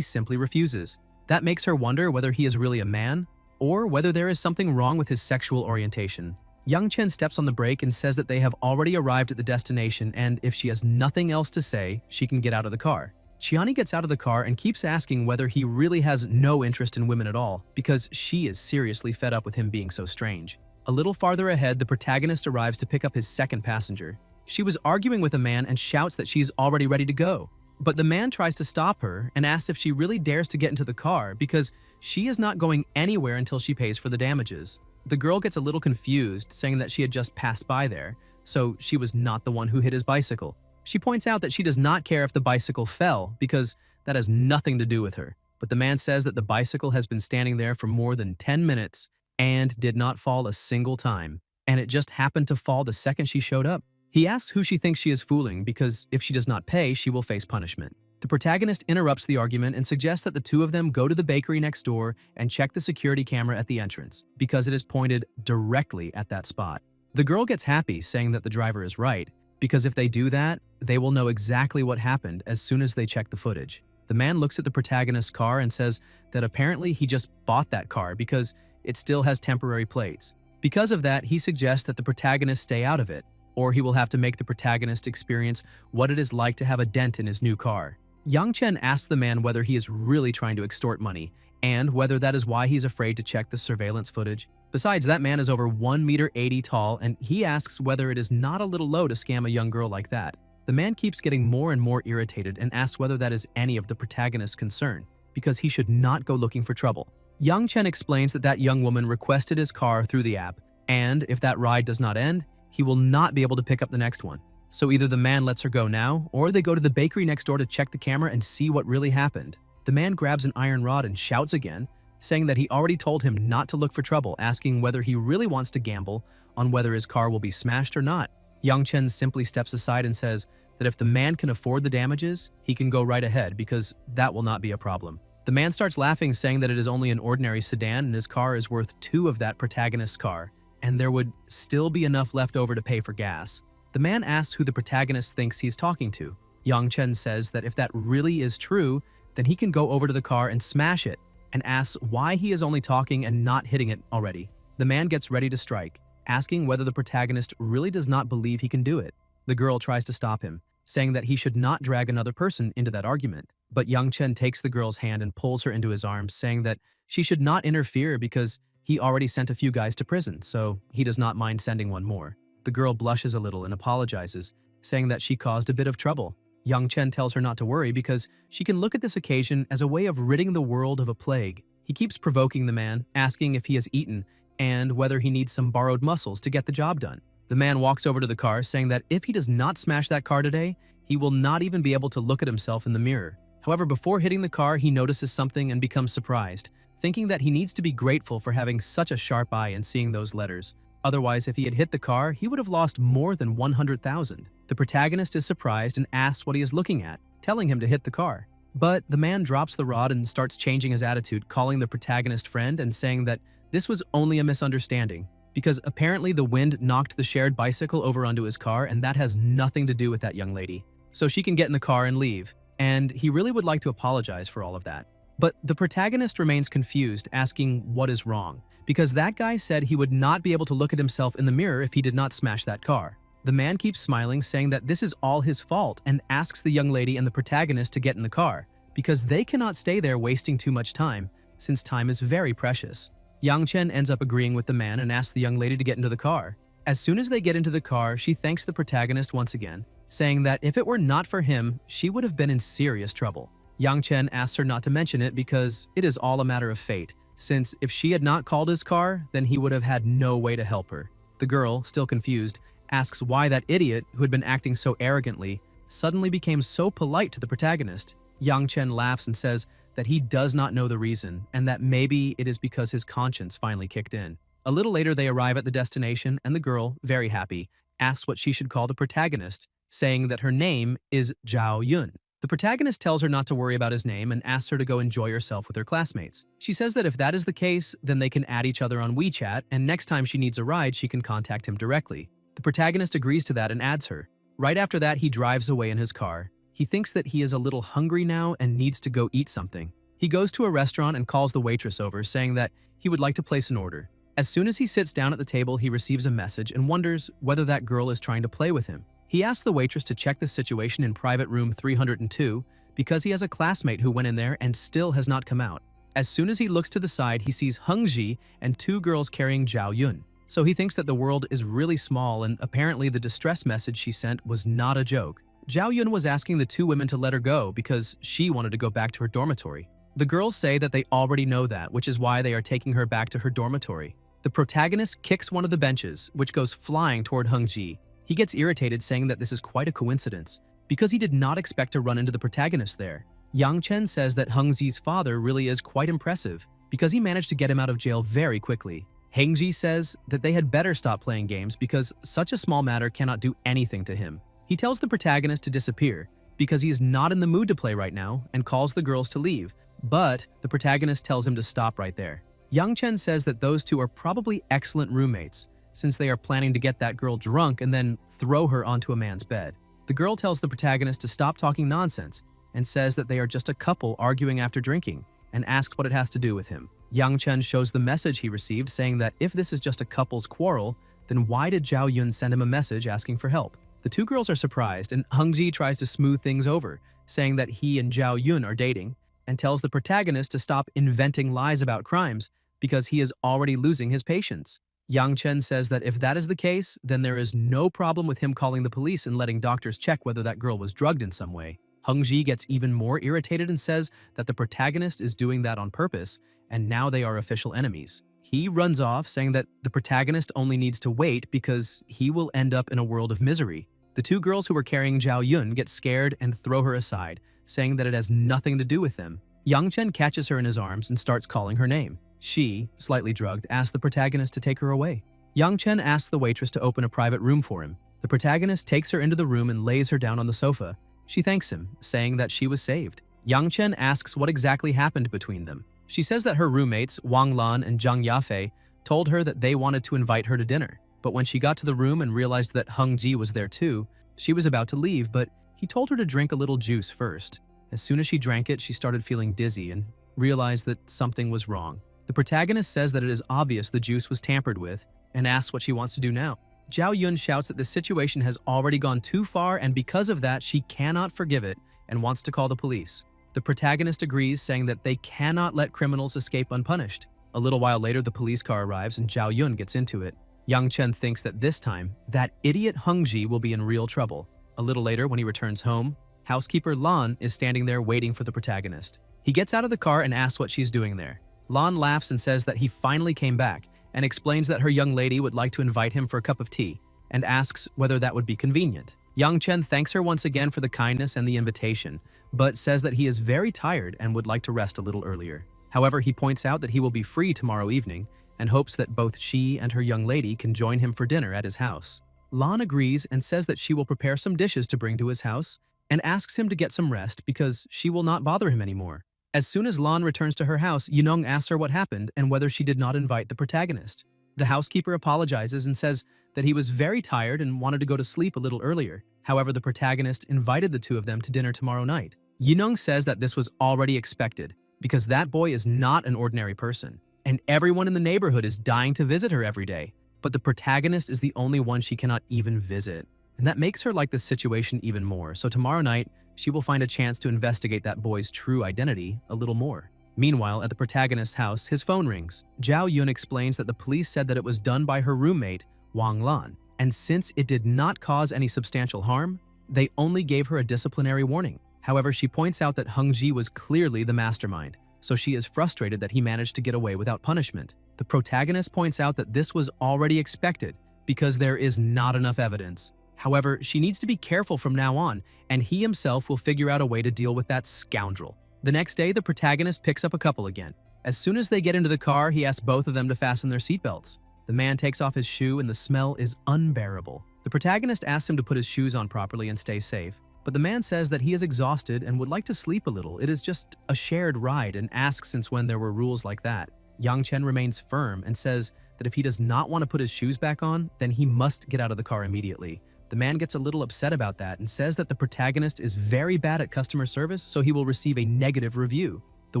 simply refuses. That makes her wonder whether he is really a man, or whether there is something wrong with his sexual orientation. Young Chen steps on the brake and says that they have already arrived at the destination, and if she has nothing else to say, she can get out of the car. Chiani gets out of the car and keeps asking whether he really has no interest in women at all, because she is seriously fed up with him being so strange. A little farther ahead, the protagonist arrives to pick up his second passenger. She was arguing with a man and shouts that she's already ready to go. But the man tries to stop her and asks if she really dares to get into the car because she is not going anywhere until she pays for the damages. The girl gets a little confused, saying that she had just passed by there, so she was not the one who hit his bicycle. She points out that she does not care if the bicycle fell because that has nothing to do with her. But the man says that the bicycle has been standing there for more than 10 minutes and did not fall a single time, and it just happened to fall the second she showed up. He asks who she thinks she is fooling because if she does not pay, she will face punishment. The protagonist interrupts the argument and suggests that the two of them go to the bakery next door and check the security camera at the entrance, because it is pointed directly at that spot. The girl gets happy, saying that the driver is right, because if they do that, they will know exactly what happened as soon as they check the footage. The man looks at the protagonist's car and says that apparently he just bought that car because it still has temporary plates. Because of that, he suggests that the protagonist stay out of it, or he will have to make the protagonist experience what it is like to have a dent in his new car. Yang Chen asks the man whether he is really trying to extort money, and whether that is why he's afraid to check the surveillance footage. Besides, that man is over 1.80 meters tall, and he asks whether it is not a little low to scam a young girl like that. The man keeps getting more and more irritated and asks whether that is any of the protagonist's concern, because he should not go looking for trouble. Yang Chen explains that that young woman requested his car through the app, and if that ride does not end, he will not be able to pick up the next one. So either the man lets her go now, or they go to the bakery next door to check the camera and see what really happened. The man grabs an iron rod and shouts again, saying that he already told him not to look for trouble, asking whether he really wants to gamble on whether his car will be smashed or not. Yang Chen simply steps aside and says that if the man can afford the damages, he can go right ahead because that will not be a problem. The man starts laughing, saying that it is only an ordinary sedan and his car is worth 2 of that protagonist's car, and there would still be enough left over to pay for gas. The man asks who the protagonist thinks he's talking to. Yang Chen says that if that really is true, then he can go over to the car and smash it, and asks why he is only talking and not hitting it already. The man gets ready to strike, asking whether the protagonist really does not believe he can do it. The girl tries to stop him, saying that he should not drag another person into that argument. But Yang Chen takes the girl's hand and pulls her into his arms, saying that she should not interfere because he already sent a few guys to prison, so he does not mind sending one more. The girl blushes a little and apologizes, saying that she caused a bit of trouble. Yang Chen tells her not to worry because she can look at this occasion as a way of ridding the world of a plague. He keeps provoking the man, asking if he has eaten and whether he needs some borrowed muscles to get the job done. The man walks over to the car, saying that if he does not smash that car today, he will not even be able to look at himself in the mirror. However, before hitting the car, he notices something and becomes surprised, thinking that he needs to be grateful for having such a sharp eye and seeing those letters. Otherwise, if he had hit the car, he would have lost more than 100,000. The protagonist is surprised and asks what he is looking at, telling him to hit the car. But the man drops the rod and starts changing his attitude, calling the protagonist friend and saying that this was only a misunderstanding, because apparently the wind knocked the shared bicycle over onto his car, and that has nothing to do with that young lady. So she can get in the car and leave, and he really would like to apologize for all of that. But the protagonist remains confused, asking what is wrong, because that guy said he would not be able to look at himself in the mirror if he did not smash that car. The man keeps smiling, saying that this is all his fault, and asks the young lady and the protagonist to get in the car, because they cannot stay there wasting too much time, since time is very precious. Yang Chen ends up agreeing with the man and asks the young lady to get into the car. As soon as they get into the car, she thanks the protagonist once again, saying that if it were not for him, she would have been in serious trouble. Yang Chen asks her not to mention it because it is all a matter of fate, since if she had not called his car, then he would have had no way to help her. The girl, still confused, asks why that idiot, who had been acting so arrogantly, suddenly became so polite to the protagonist. Yang Chen laughs and says that he does not know the reason, and that maybe it is because his conscience finally kicked in. A little later, they arrive at the destination, and the girl, very happy, asks what she should call the protagonist, saying that her name is Zhao Yun. The protagonist tells her not to worry about his name and asks her to go enjoy herself with her classmates. She says that if that is the case, then they can add each other on WeChat, and next time she needs a ride, she can contact him directly. The protagonist agrees to that and adds her. Right after that, he drives away in his car. He thinks that he is a little hungry now and needs to go eat something. He goes to a restaurant and calls the waitress over, saying that he would like to place an order. As soon as he sits down at the table, he receives a message and wonders whether that girl is trying to play with him. He asks the waitress to check the situation in private room 302 because he has a classmate who went in there and still has not come out. As soon as he looks to the side, he sees Hung Ji and two girls carrying Zhao Yun. So he thinks that the world is really small, and apparently the distress message she sent was not a joke. Zhao Yun was asking the two women to let her go because she wanted to go back to her dormitory. The girls say that they already know that, which is why they are taking her back to her dormitory. The protagonist kicks one of the benches, which goes flying toward Hung Ji. He gets irritated, saying that this is quite a coincidence, because he did not expect to run into the protagonist there. Yang Chen says that Hung Ji's father really is quite impressive, because he managed to get him out of jail very quickly. Heng Ji says that they had better stop playing games because such a small matter cannot do anything to him. He tells the protagonist to disappear, because he is not in the mood to play right now, and calls the girls to leave, but the protagonist tells him to stop right there. Yang Chen says that those two are probably excellent roommates, since they are planning to get that girl drunk and then throw her onto a man's bed. The girl tells the protagonist to stop talking nonsense and says that they are just a couple arguing after drinking, and asks what it has to do with him. Yang Chen shows the message he received, saying that if this is just a couple's quarrel, then why did Zhao Yun send him a message asking for help? The two girls are surprised, and Hung Ji tries to smooth things over, saying that he and Zhao Yun are dating, and tells the protagonist to stop inventing lies about crimes because he is already losing his patience. Yang Chen says that if that is the case, then there is no problem with him calling the police and letting doctors check whether that girl was drugged in some way. Hung Ji gets even more irritated and says that the protagonist is doing that on purpose, and now they are official enemies. He runs off, saying that the protagonist only needs to wait because he will end up in a world of misery. The two girls who were carrying Zhao Yun get scared and throw her aside, saying that it has nothing to do with them. Yang Chen catches her in his arms and starts calling her name. She, slightly drugged, asks the protagonist to take her away. Yang Chen asks the waitress to open a private room for him. The protagonist takes her into the room and lays her down on the sofa. She thanks him, saying that she was saved. Yang Chen asks what exactly happened between them. She says that her roommates, Wang Lan and Zhang Yafei, told her that they wanted to invite her to dinner. But when she got to the room and realized that Hung Ji was there too, she was about to leave, but he told her to drink a little juice first. As soon as she drank it, she started feeling dizzy and realized that something was wrong. The protagonist says that it is obvious the juice was tampered with and asks what she wants to do now. Zhao Yun shouts that the situation has already gone too far, and because of that, she cannot forgive it and wants to call the police. The protagonist agrees, saying that they cannot let criminals escape unpunished. A little while later, the police car arrives and Zhao Yun gets into it. Yang Chen thinks that this time, that idiot Hung Ji will be in real trouble. A little later, when he returns home, housekeeper Lan is standing there waiting for the protagonist. He gets out of the car and asks what she's doing there. Lan laughs and says that he finally came back, and explains that her young lady would like to invite him for a cup of tea, and asks whether that would be convenient. Yang Chen thanks her once again for the kindness and the invitation, but says that he is very tired and would like to rest a little earlier. However, he points out that he will be free tomorrow evening, and hopes that both she and her young lady can join him for dinner at his house. Lan agrees and says that she will prepare some dishes to bring to his house, and asks him to get some rest because she will not bother him anymore. As soon as Lan returns to her house, Yunong asks her what happened and whether she did not invite the protagonist. The housekeeper apologizes and says that he was very tired and wanted to go to sleep a little earlier. However, the protagonist invited the two of them to dinner tomorrow night. Yunong says that this was already expected because that boy is not an ordinary person, and everyone in the neighborhood is dying to visit her every day. But the protagonist is the only one she cannot even visit, and that makes her like the situation even more. So tomorrow night, she will find a chance to investigate that boy's true identity a little more. Meanwhile, at the protagonist's house, his phone rings. Zhao Yun explains that the police said that it was done by her roommate, Wang Lan, and since it did not cause any substantial harm, they only gave her a disciplinary warning. However, she points out that Hung Ji was clearly the mastermind, so she is frustrated that he managed to get away without punishment. The protagonist points out that this was already expected because there is not enough evidence. However, she needs to be careful from now on, and he himself will figure out a way to deal with that scoundrel. The next day, the protagonist picks up a couple again. As soon as they get into the car, he asks both of them to fasten their seatbelts. The man takes off his shoe and the smell is unbearable. The protagonist asks him to put his shoes on properly and stay safe, but the man says that he is exhausted and would like to sleep a little. It is just a shared ride, and asks since when there were rules like that. Yang Chen remains firm and says that if he does not want to put his shoes back on, then he must get out of the car immediately. The man gets a little upset about that and says that the protagonist is very bad at customer service, so he will receive a negative review. The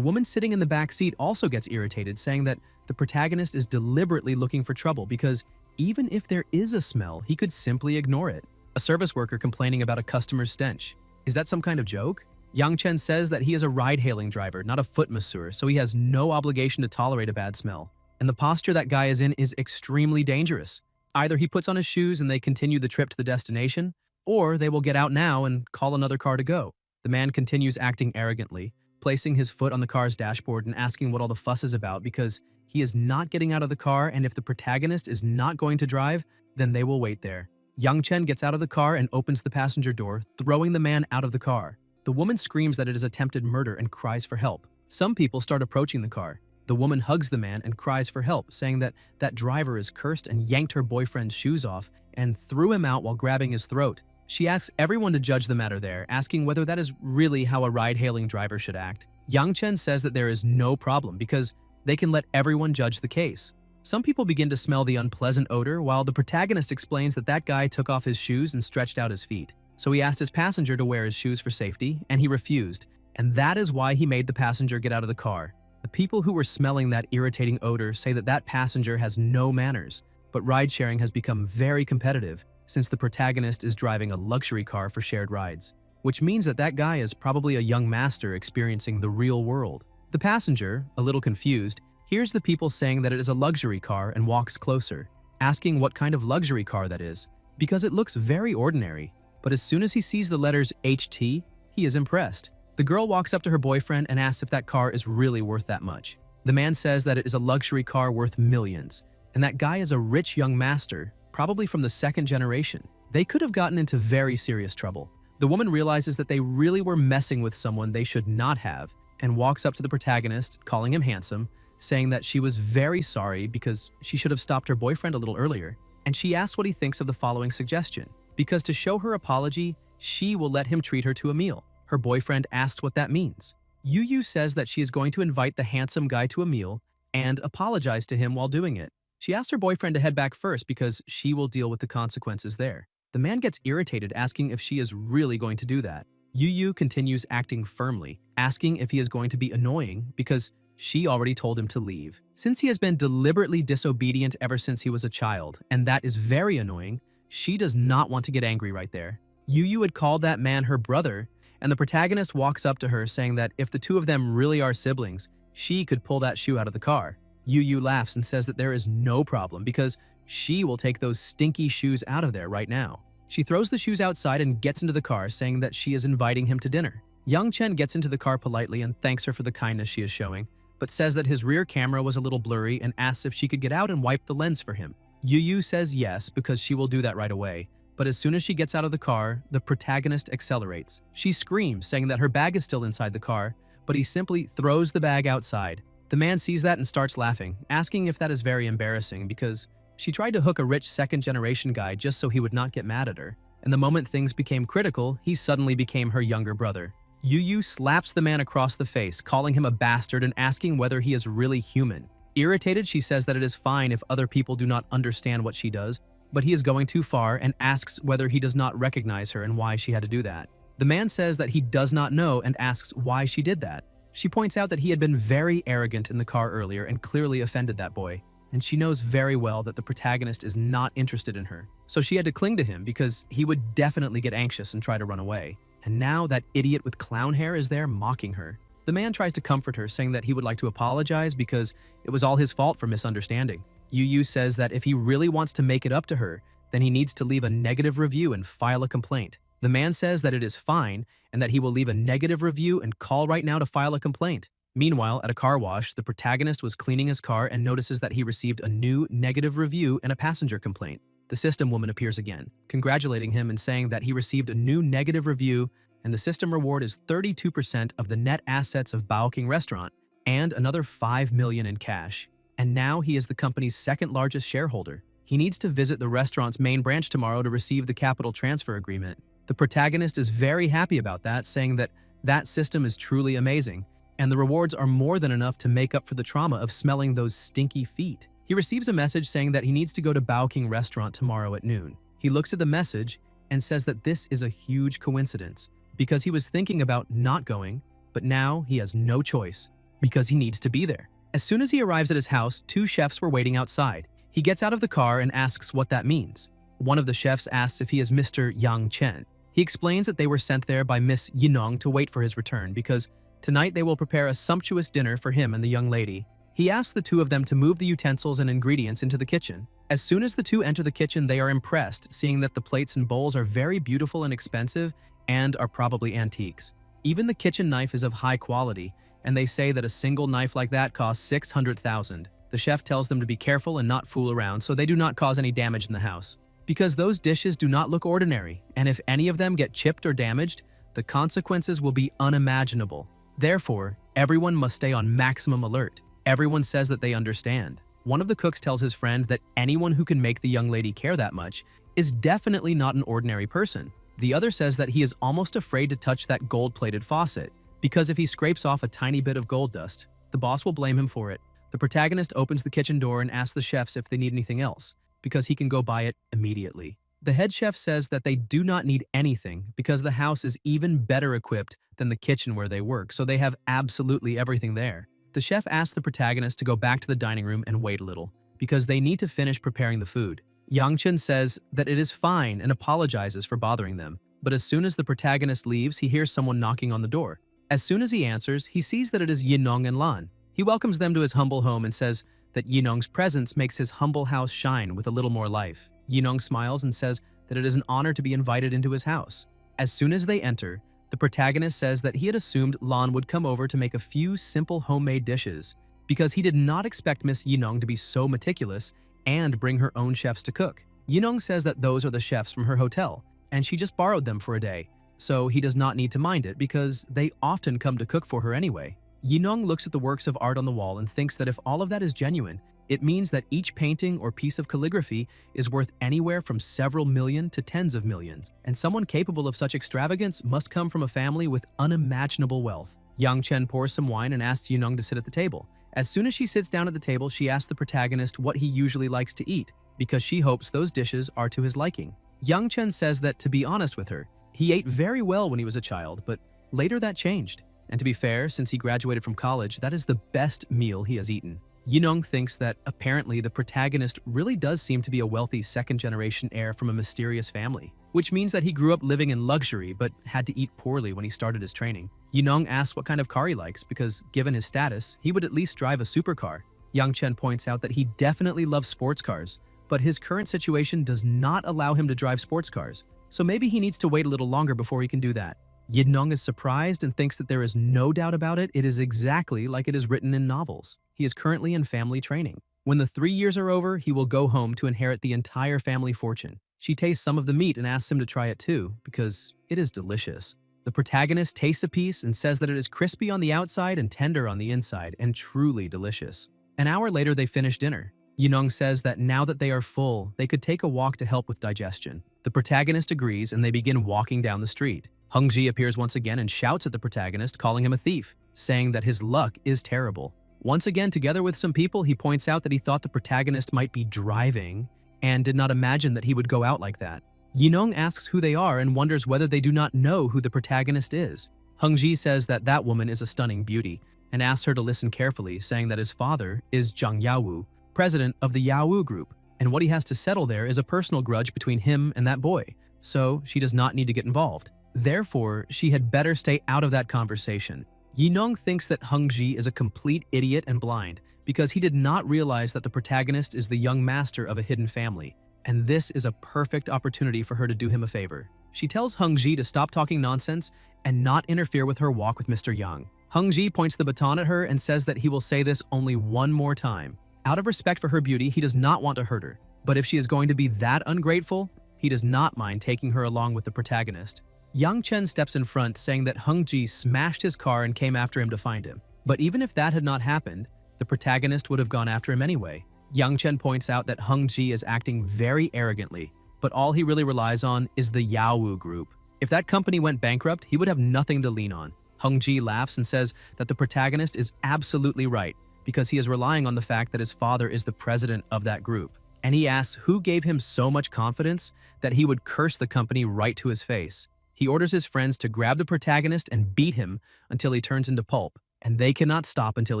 woman sitting in the back seat also gets irritated, saying that the protagonist is deliberately looking for trouble because even if there is a smell, he could simply ignore it. A service worker complaining about a customer's stench. Is that some kind of joke? Yang Chen says that he is a ride-hailing driver, not a foot masseur, so he has no obligation to tolerate a bad smell. And the posture that guy is in is extremely dangerous. Either he puts on his shoes and they continue the trip to the destination, or they will get out now and call another car to go. The man continues acting arrogantly, placing his foot on the car's dashboard and asking what all the fuss is about because he is not getting out of the car, and if the protagonist is not going to drive, then they will wait there. Yang Chen gets out of the car and opens the passenger door, throwing the man out of the car. The woman screams that it is attempted murder and cries for help. Some people start approaching the car. The woman hugs the man and cries for help, saying that that driver is cursed and yanked her boyfriend's shoes off and threw him out while grabbing his throat. She asks everyone to judge the matter there, asking whether that is really how a ride-hailing driver should act. Yang Chen says that there is no problem because they can let everyone judge the case. Some people begin to smell the unpleasant odor, while the protagonist explains that that guy took off his shoes and stretched out his feet. So he asked his passenger to wear his shoes for safety, and he refused, and that is why he made the passenger get out of the car. The people who were smelling that irritating odor say that that passenger has no manners, but ride-sharing has become very competitive since the protagonist is driving a luxury car for shared rides, which means that that guy is probably a young master experiencing the real world. The passenger, a little confused, hears the people saying that it is a luxury car and walks closer, asking what kind of luxury car that is, because it looks very ordinary. But as soon as he sees the letters HT, he is impressed. The girl walks up to her boyfriend and asks if that car is really worth that much. The man says that it is a luxury car worth millions, and that guy is a rich young master, probably from the second generation. They could have gotten into very serious trouble. The woman realizes that they really were messing with someone they should not have, and walks up to the protagonist, calling him handsome, saying that she was very sorry because she should have stopped her boyfriend a little earlier. And she asks what he thinks of the following suggestion, because to show her apology, she will let him treat her to a meal. Her boyfriend asks what that means. Yu says that she is going to invite the handsome guy to a meal and apologize to him while doing it. She asks her boyfriend to head back first because she will deal with the consequences there. The man gets irritated, asking if she is really going to do that. Yu continues acting firmly, asking if he is going to be annoying because she already told him to leave. Since he has been deliberately disobedient ever since he was a child, and that is very annoying, she does not want to get angry right there. Yu had called that man her brother, and the protagonist walks up to her saying that if the two of them really are siblings, she could pull that shoe out of the car. Yu laughs and says that there is no problem because she will take those stinky shoes out of there right now. She throws the shoes outside and gets into the car, saying that she is inviting him to dinner. Yang Chen gets into the car politely and thanks her for the kindness she is showing, but says that his rear camera was a little blurry and asks if she could get out and wipe the lens for him. Yu says yes because she will do that right away. But as soon as she gets out of the car, the protagonist accelerates. She screams, saying that her bag is still inside the car, but he simply throws the bag outside. The man sees that and starts laughing, asking if that is very embarrassing because she tried to hook a rich second-generation guy just so he would not get mad at her. And the moment things became critical, he suddenly became her younger brother. Yu slaps the man across the face, calling him a bastard and asking whether he is really human. Irritated, she says that it is fine if other people do not understand what she does, but he is going too far and asks whether he does not recognize her and why she had to do that. The man says that he does not know and asks why she did that. She points out that he had been very arrogant in the car earlier and clearly offended that boy, and she knows very well that the protagonist is not interested in her. So she had to cling to him because he would definitely get anxious and try to run away. And now that idiot with clown hair is there mocking her. The man tries to comfort her, saying that he would like to apologize because it was all his fault for misunderstanding. Yu says that if he really wants to make it up to her, then he needs to leave a negative review and file a complaint. The man says that it is fine and that he will leave a negative review and call right now to file a complaint. Meanwhile, at a car wash, the protagonist was cleaning his car and notices that he received a new negative review and a passenger complaint. the system woman appears again, congratulating him and saying that he received a new negative review and the system reward is 32% of the net assets of Baoking Restaurant and another 5 million in cash. And now he is the company's second largest shareholder. He needs to visit the restaurant's main branch tomorrow to receive the capital transfer agreement. The protagonist is very happy about that, saying that that system is truly amazing, and the rewards are more than enough to make up for the trauma of smelling those stinky feet. He receives a message saying that he needs to go to Baoking Restaurant tomorrow at noon. He looks at the message and says that this is a huge coincidence because he was thinking about not going, but now he has no choice because he needs to be there. As soon as he arrives at his house, two chefs were waiting outside. He gets out of the car and asks what that means. One of the chefs asks if he is Mr. Yang Chen. He explains that they were sent there by Miss Yinong to wait for his return because tonight they will prepare a sumptuous dinner for him and the young lady. He asks the two of them to move the utensils and ingredients into the kitchen. As soon as the two enter the kitchen, they are impressed, seeing that the plates and bowls are very beautiful and expensive and are probably antiques. Even the kitchen knife is of high quality, and they say that a single knife like that costs 600,000. The chef tells them to be careful and not fool around so they do not cause any damage in the house. Because those dishes do not look ordinary, and if any of them get chipped or damaged, the consequences will be unimaginable. Therefore, everyone must stay on maximum alert. Everyone says that they understand. One of the cooks tells his friend that anyone who can make the young lady care that much is definitely not an ordinary person. The other says that he is almost afraid to touch that gold-plated faucet, because if he scrapes off a tiny bit of gold dust, the boss will blame him for it. The protagonist opens the kitchen door and asks the chefs if they need anything else, because he can go buy it immediately. The head chef says that they do not need anything because the house is even better equipped than the kitchen where they work, so they have absolutely everything there. The chef asks the protagonist to go back to the dining room and wait a little, because they need to finish preparing the food. Yang Chen says that it is fine and apologizes for bothering them, but as soon as the protagonist leaves, he hears someone knocking on the door. As soon as he answers, he sees that it is Yinong and Lan. He welcomes them to his humble home and says that Yinong's presence makes his humble house shine with a little more life. Yinong smiles and says that it is an honor to be invited into his house. As soon as they enter, the protagonist says that he had assumed Lan would come over to make a few simple homemade dishes because he did not expect Miss Yinong to be so meticulous and bring her own chefs to cook. Yinong says that those are the chefs from her hotel, and she just borrowed them for a day, so he does not need to mind it because they often come to cook for her anyway. Yinong looks at the works of art on the wall and thinks that if all of that is genuine, it means that each painting or piece of calligraphy is worth anywhere from several million to tens of millions, and someone capable of such extravagance must come from a family with unimaginable wealth. Yang Chen pours some wine and asks Yinong to sit at the table. As soon as she sits down at the table, she asks the protagonist what he usually likes to eat, because she hopes those dishes are to his liking. Yang Chen says that, to be honest with her, he ate very well when he was a child, but later that changed. And to be fair, since he graduated from college, that is the best meal he has eaten. Yinong thinks that apparently the protagonist really does seem to be a wealthy second-generation heir from a mysterious family, which means that he grew up living in luxury but had to eat poorly when he started his training. Yinong asks what kind of car he likes because, given his status, he would at least drive a supercar. Yang Chen points out that he definitely loves sports cars, but his current situation does not allow him to drive sports cars, so maybe he needs to wait a little longer before he can do that. Yinong is surprised and thinks that there is no doubt about it. It is exactly like it is written in novels. He is currently in family training. When the 3 years are over, he will go home to inherit the entire family fortune. She tastes some of the meat and asks him to try it too, because it is delicious. The protagonist tastes a piece and says that it is crispy on the outside and tender on the inside, and truly delicious. An hour later, they finish dinner. Yinong says that now that they are full, they could take a walk to help with digestion. The protagonist agrees and they begin walking down the street. Hongji appears once again and shouts at the protagonist, calling him a thief, saying that his luck is terrible. Once again, together with some people, he points out that he thought the protagonist might be driving and did not imagine that he would go out like that. Yinong asks who they are and wonders whether they do not know who the protagonist is. Hongji says that that woman is a stunning beauty and asks her to listen carefully, saying that his father is Zhang Yawu, president of the Yawu group, and what he has to settle there is a personal grudge between him and that boy, so she does not need to get involved. Therefore, she had better stay out of that conversation. Yinong thinks that Hongji is a complete idiot and blind because he did not realize that the protagonist is the young master of a hidden family, and this is a perfect opportunity for her to do him a favor. She tells Hongji to stop talking nonsense and not interfere with her walk with Mr. Yang. Hongji points the baton at her and says that he will say this only one more time. Out of respect for her beauty, he does not want to hurt her. But if she is going to be that ungrateful, he does not mind taking her along with the protagonist. Yang Chen steps in front, saying that Hung Ji smashed his car and came after him to find him. But even if that had not happened, the protagonist would have gone after him anyway. Yang Chen points out that Hung Ji is acting very arrogantly, but all he really relies on is the Yawu group. If that company went bankrupt, he would have nothing to lean on. Hung Ji laughs and says that the protagonist is absolutely right, because he is relying on the fact that his father is the president of that group. And he asks who gave him so much confidence that he would curse the company right to his face. He orders his friends to grab the protagonist and beat him until he turns into pulp, and they cannot stop until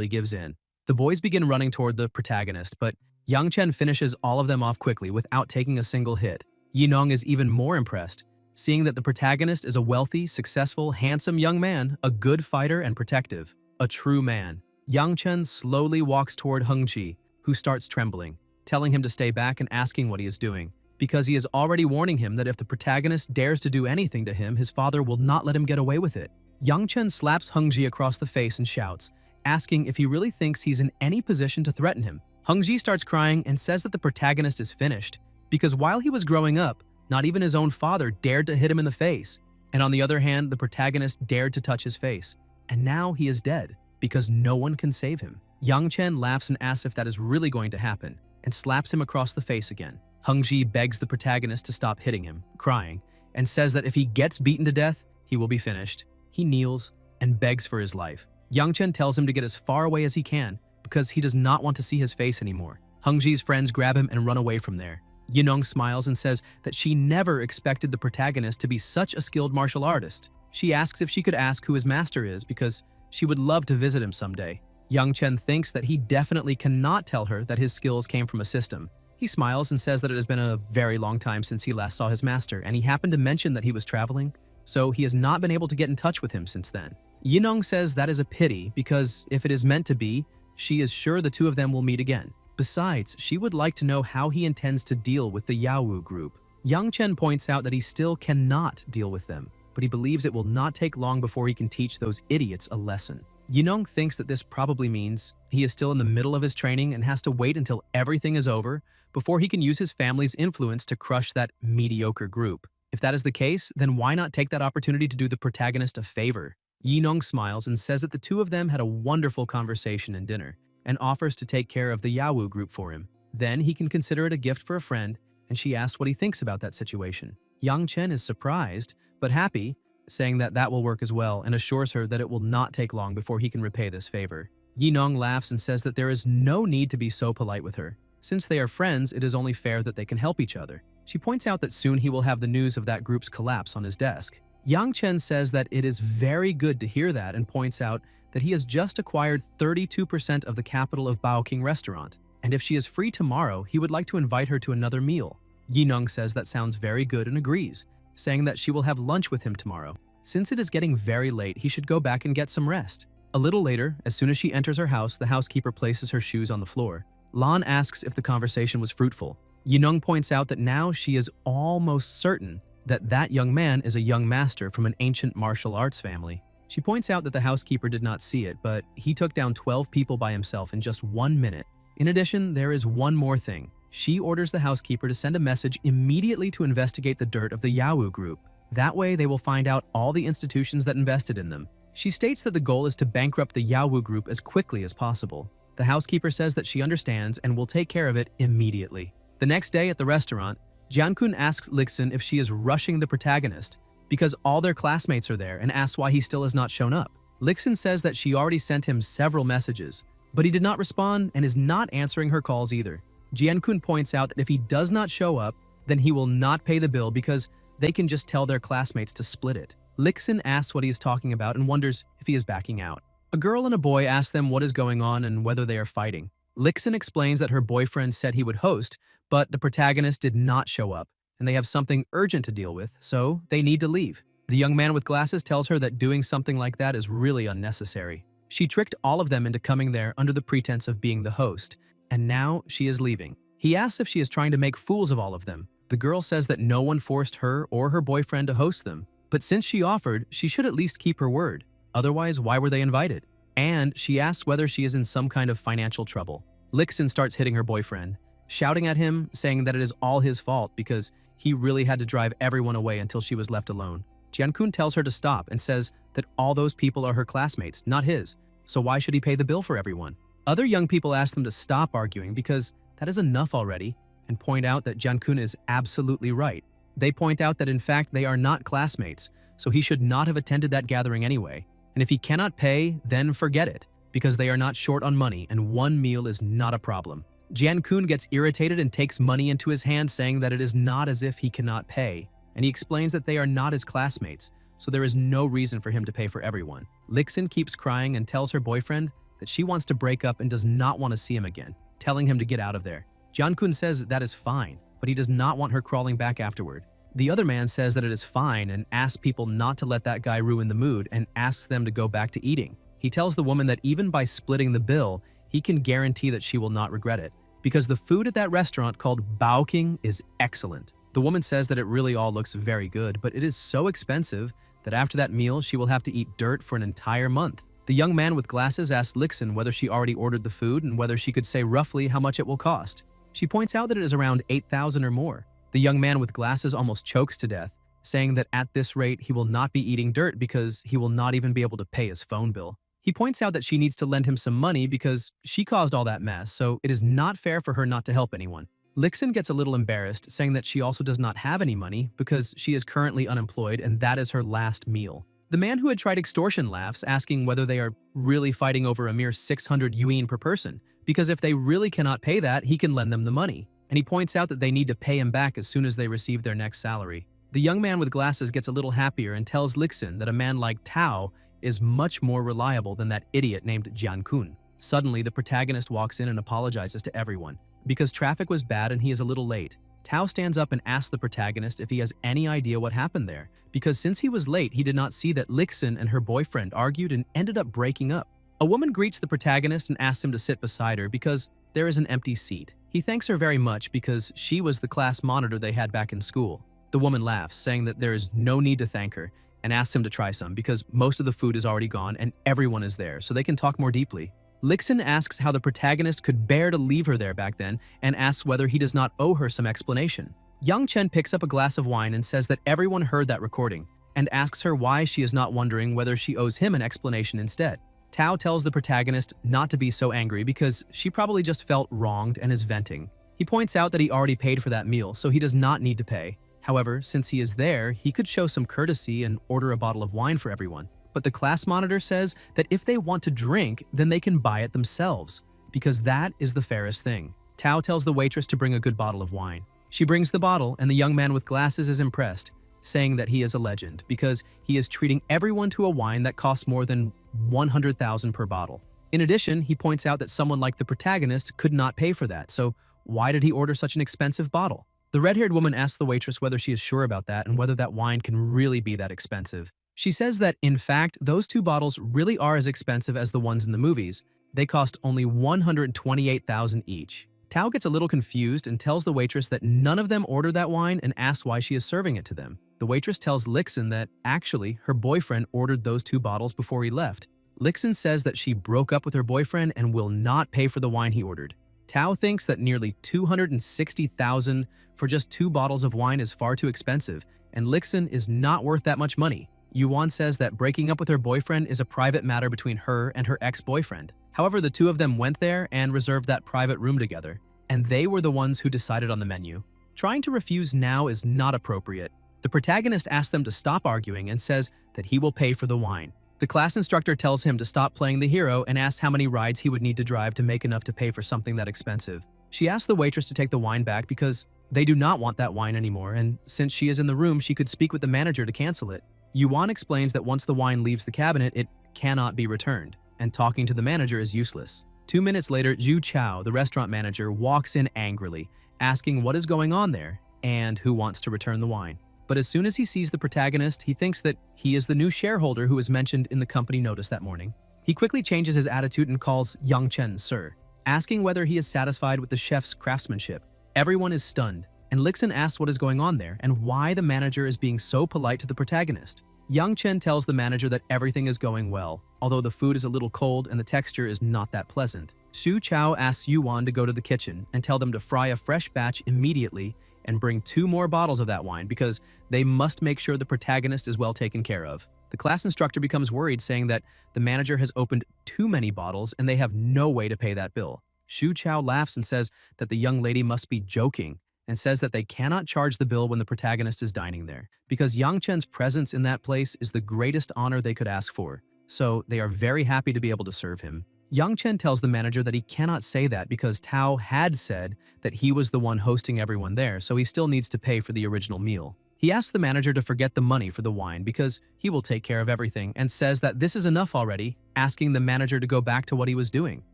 he gives in. The boys begin running toward the protagonist, but Yang Chen finishes all of them off quickly without taking a single hit. Yinong is even more impressed, seeing that the protagonist is a wealthy, successful, handsome young man, a good fighter and protective, a true man. Yang Chen slowly walks toward Hung Ji, who starts trembling, telling him to stay back and asking what he is doing, because he is already warning him that if the protagonist dares to do anything to him, his father will not let him get away with it. Yang Chen slaps Hung Ji across the face and shouts, asking if he really thinks he's in any position to threaten him. Hung Ji starts crying and says that the protagonist is finished, because while he was growing up, not even his own father dared to hit him in the face. And on the other hand, the protagonist dared to touch his face. And now he is dead, because no one can save him. Yang Chen laughs and asks if that is really going to happen, and slaps him across the face again. Hung Ji begs the protagonist to stop hitting him, crying, and says that if he gets beaten to death, he will be finished. He kneels and begs for his life. Yang Chen tells him to get as far away as he can because he does not want to see his face anymore. Hung Ji's friends grab him and run away from there. Yinong smiles and says that she never expected the protagonist to be such a skilled martial artist. She asks if she could ask who his master is because she would love to visit him someday. Yang Chen thinks that he definitely cannot tell her that his skills came from a system. He smiles and says that it has been a very long time since he last saw his master, and he happened to mention that he was traveling, so he has not been able to get in touch with him since then. Yinong says that is a pity because if it is meant to be, she is sure the two of them will meet again. Besides, she would like to know how he intends to deal with the Yawu group. Yang Chen points out that he still cannot deal with them, but he believes it will not take long before he can teach those idiots a lesson. Yinong thinks that this probably means he is still in the middle of his training and has to wait until everything is over before he can use his family's influence to crush that mediocre group. If that is the case, then why not take that opportunity to do the protagonist a favor? Yinong smiles and says that the two of them had a wonderful conversation and dinner, and offers to take care of the Yawu group for him. Then he can consider it a gift for a friend, and she asks what he thinks about that situation. Yang Chen is surprised, but happy, saying that that will work as well, and assures her that it will not take long before he can repay this favor. Yinong laughs and says that there is no need to be so polite with her. Since they are friends, it is only fair that they can help each other. She points out that soon he will have the news of that group's collapse on his desk. Yang Chen says that it is very good to hear that and points out that he has just acquired 32% of the capital of Bao King Restaurant, and if she is free tomorrow, he would like to invite her to another meal. Yinong says that sounds very good and agrees, saying that she will have lunch with him tomorrow. Since it is getting very late, he should go back and get some rest. A little later, as soon as she enters her house, the housekeeper places her shoes on the floor. Lan asks if the conversation was fruitful. Yinong points out that now she is almost certain that that young man is a young master from an ancient martial arts family. She points out that the housekeeper did not see it, but he took down 12 people by himself in just 1 minute. In addition, there is one more thing. She orders the housekeeper to send a message immediately to investigate the dirt of the Yawu group. That way, they will find out all the institutions that invested in them. She states that the goal is to bankrupt the Yawu group as quickly as possible. The housekeeper says that she understands and will take care of it immediately. The next day at the restaurant, Jiankun asks Lixin if she is rushing the protagonist because all their classmates are there and asks why he still has not shown up. Lixin says that she already sent him several messages, but he did not respond and is not answering her calls either. Jiankun points out that if he does not show up, then he will not pay the bill because they can just tell their classmates to split it. Lixin asks what he is talking about and wonders if he is backing out. A girl and a boy ask them what is going on and whether they are fighting. Lixin explains that her boyfriend said he would host, but the protagonist did not show up, and they have something urgent to deal with, so they need to leave. The young man with glasses tells her that doing something like that is really unnecessary. She tricked all of them into coming there under the pretense of being the host, and now she is leaving. He asks if she is trying to make fools of all of them. The girl says that no one forced her or her boyfriend to host them, but since she offered, she should at least keep her word. Otherwise, why were they invited? And she asks whether she is in some kind of financial trouble. Lixin starts hitting her boyfriend, shouting at him, saying that it is all his fault because he really had to drive everyone away until she was left alone. Jian-kun tells her to stop and says that all those people are her classmates, not his, so why should he pay the bill for everyone? Other young people ask them to stop arguing because that is enough already, and point out that Jian-kun is absolutely right. They point out that in fact they are not classmates, so he should not have attended that gathering anyway. And if he cannot pay, then forget it, because they are not short on money and one meal is not a problem. Jian-kun gets irritated and takes money into his hand, saying that it is not as if he cannot pay, and he explains that they are not his classmates, so there is no reason for him to pay for everyone. Lixin keeps crying and tells her boyfriend that she wants to break up and does not want to see him again, telling him to get out of there. Jian-kun says that is fine, but he does not want her crawling back afterward. The other man says that it is fine and asks people not to let that guy ruin the mood and asks them to go back to eating. He tells the woman that even by splitting the bill, he can guarantee that she will not regret it, because the food at that restaurant called Baoking is excellent. The woman says that it really all looks very good, but it is so expensive that after that meal, she will have to eat dirt for an entire month. The young man with glasses asks Lixin whether she already ordered the food and whether she could say roughly how much it will cost. She points out that it is around 8,000 or more. The young man with glasses almost chokes to death, saying that at this rate he will not be eating dirt because he will not even be able to pay his phone bill. He points out that she needs to lend him some money because she caused all that mess, so it is not fair for her not to help anyone. Lixin gets a little embarrassed, saying that she also does not have any money because she is currently unemployed and that is her last meal. The man who had tried extortion laughs, asking whether they are really fighting over a mere 600 yuan per person, because if they really cannot pay that, he can lend them the money. And he points out that they need to pay him back as soon as they receive their next salary. The young man with glasses gets a little happier and tells Lixin that a man like Tao is much more reliable than that idiot named Jian-kun. Suddenly, the protagonist walks in and apologizes to everyone, because traffic was bad and he is a little late. Tao stands up and asks the protagonist if he has any idea what happened there, because since he was late, he did not see that Lixin and her boyfriend argued and ended up breaking up. A woman greets the protagonist and asks him to sit beside her because there is an empty seat. He thanks her very much because she was the class monitor they had back in school. The woman laughs, saying that there is no need to thank her, and asks him to try some because most of the food is already gone and everyone is there, so they can talk more deeply. Lixin asks how the protagonist could bear to leave her there back then and asks whether he does not owe her some explanation. Yang Chen picks up a glass of wine and says that everyone heard that recording and asks her why she is not wondering whether she owes him an explanation instead. Tao tells the protagonist not to be so angry because she probably just felt wronged and is venting. He points out that he already paid for that meal, so he does not need to pay. However, since he is there, he could show some courtesy and order a bottle of wine for everyone. But the class monitor says that if they want to drink, then they can buy it themselves, because that is the fairest thing. Tao tells the waitress to bring a good bottle of wine. She brings the bottle, and the young man with glasses is impressed, saying that he is a legend because he is treating everyone to a wine that costs more than 100,000 per bottle. In addition, he points out that someone like the protagonist could not pay for that, so why did he order such an expensive bottle? The red-haired woman asks the waitress whether she is sure about that and whether that wine can really be that expensive. She says that, in fact, those two bottles really are as expensive as the ones in the movies. They cost only 128,000 each. Tao gets a little confused and tells the waitress that none of them ordered that wine and asks why she is serving it to them. The waitress tells Lixin that, actually, her boyfriend ordered those two bottles before he left. Lixin says that she broke up with her boyfriend and will not pay for the wine he ordered. Tao thinks that nearly 260,000 for just two bottles of wine is far too expensive, and Lixin is not worth that much money. Yuan says that breaking up with her boyfriend is a private matter between her and her ex-boyfriend. However, the two of them went there and reserved that private room together, and they were the ones who decided on the menu. Trying to refuse now is not appropriate. The protagonist asks them to stop arguing and says that he will pay for the wine. The class instructor tells him to stop playing the hero and asks how many rides he would need to drive to make enough to pay for something that expensive. She asks the waitress to take the wine back because they do not want that wine anymore, and since she is in the room, she could speak with the manager to cancel it. Yuan explains that once the wine leaves the cabinet, it cannot be returned, and talking to the manager is useless. 2 minutes later, Zhu Chao, the restaurant manager, walks in angrily, asking what is going on there and who wants to return the wine. But as soon as he sees the protagonist, he thinks that he is the new shareholder who was mentioned in the company notice that morning. He quickly changes his attitude and calls Yang Chen sir, asking whether he is satisfied with the chef's craftsmanship. Everyone is stunned, and Lixin asks what is going on there and why the manager is being so polite to the protagonist. Yang Chen tells the manager that everything is going well, although the food is a little cold and the texture is not that pleasant. Xu Chao asks Yuan to go to the kitchen and tell them to fry a fresh batch immediately and bring 2 more bottles of that wine because they must make sure the protagonist is well taken care of. The class instructor becomes worried, saying that the manager has opened too many bottles and they have no way to pay that bill. Xu Chao laughs and says that the young lady must be joking and says that they cannot charge the bill when the protagonist is dining there because Yang Chen's presence in that place is the greatest honor they could ask for. So they are very happy to be able to serve him. Yang Chen tells the manager that he cannot say that because Tao had said that he was the one hosting everyone there, so he still needs to pay for the original meal. He asks the manager to forget the money for the wine because he will take care of everything and says that this is enough already, asking the manager to go back to what he was doing.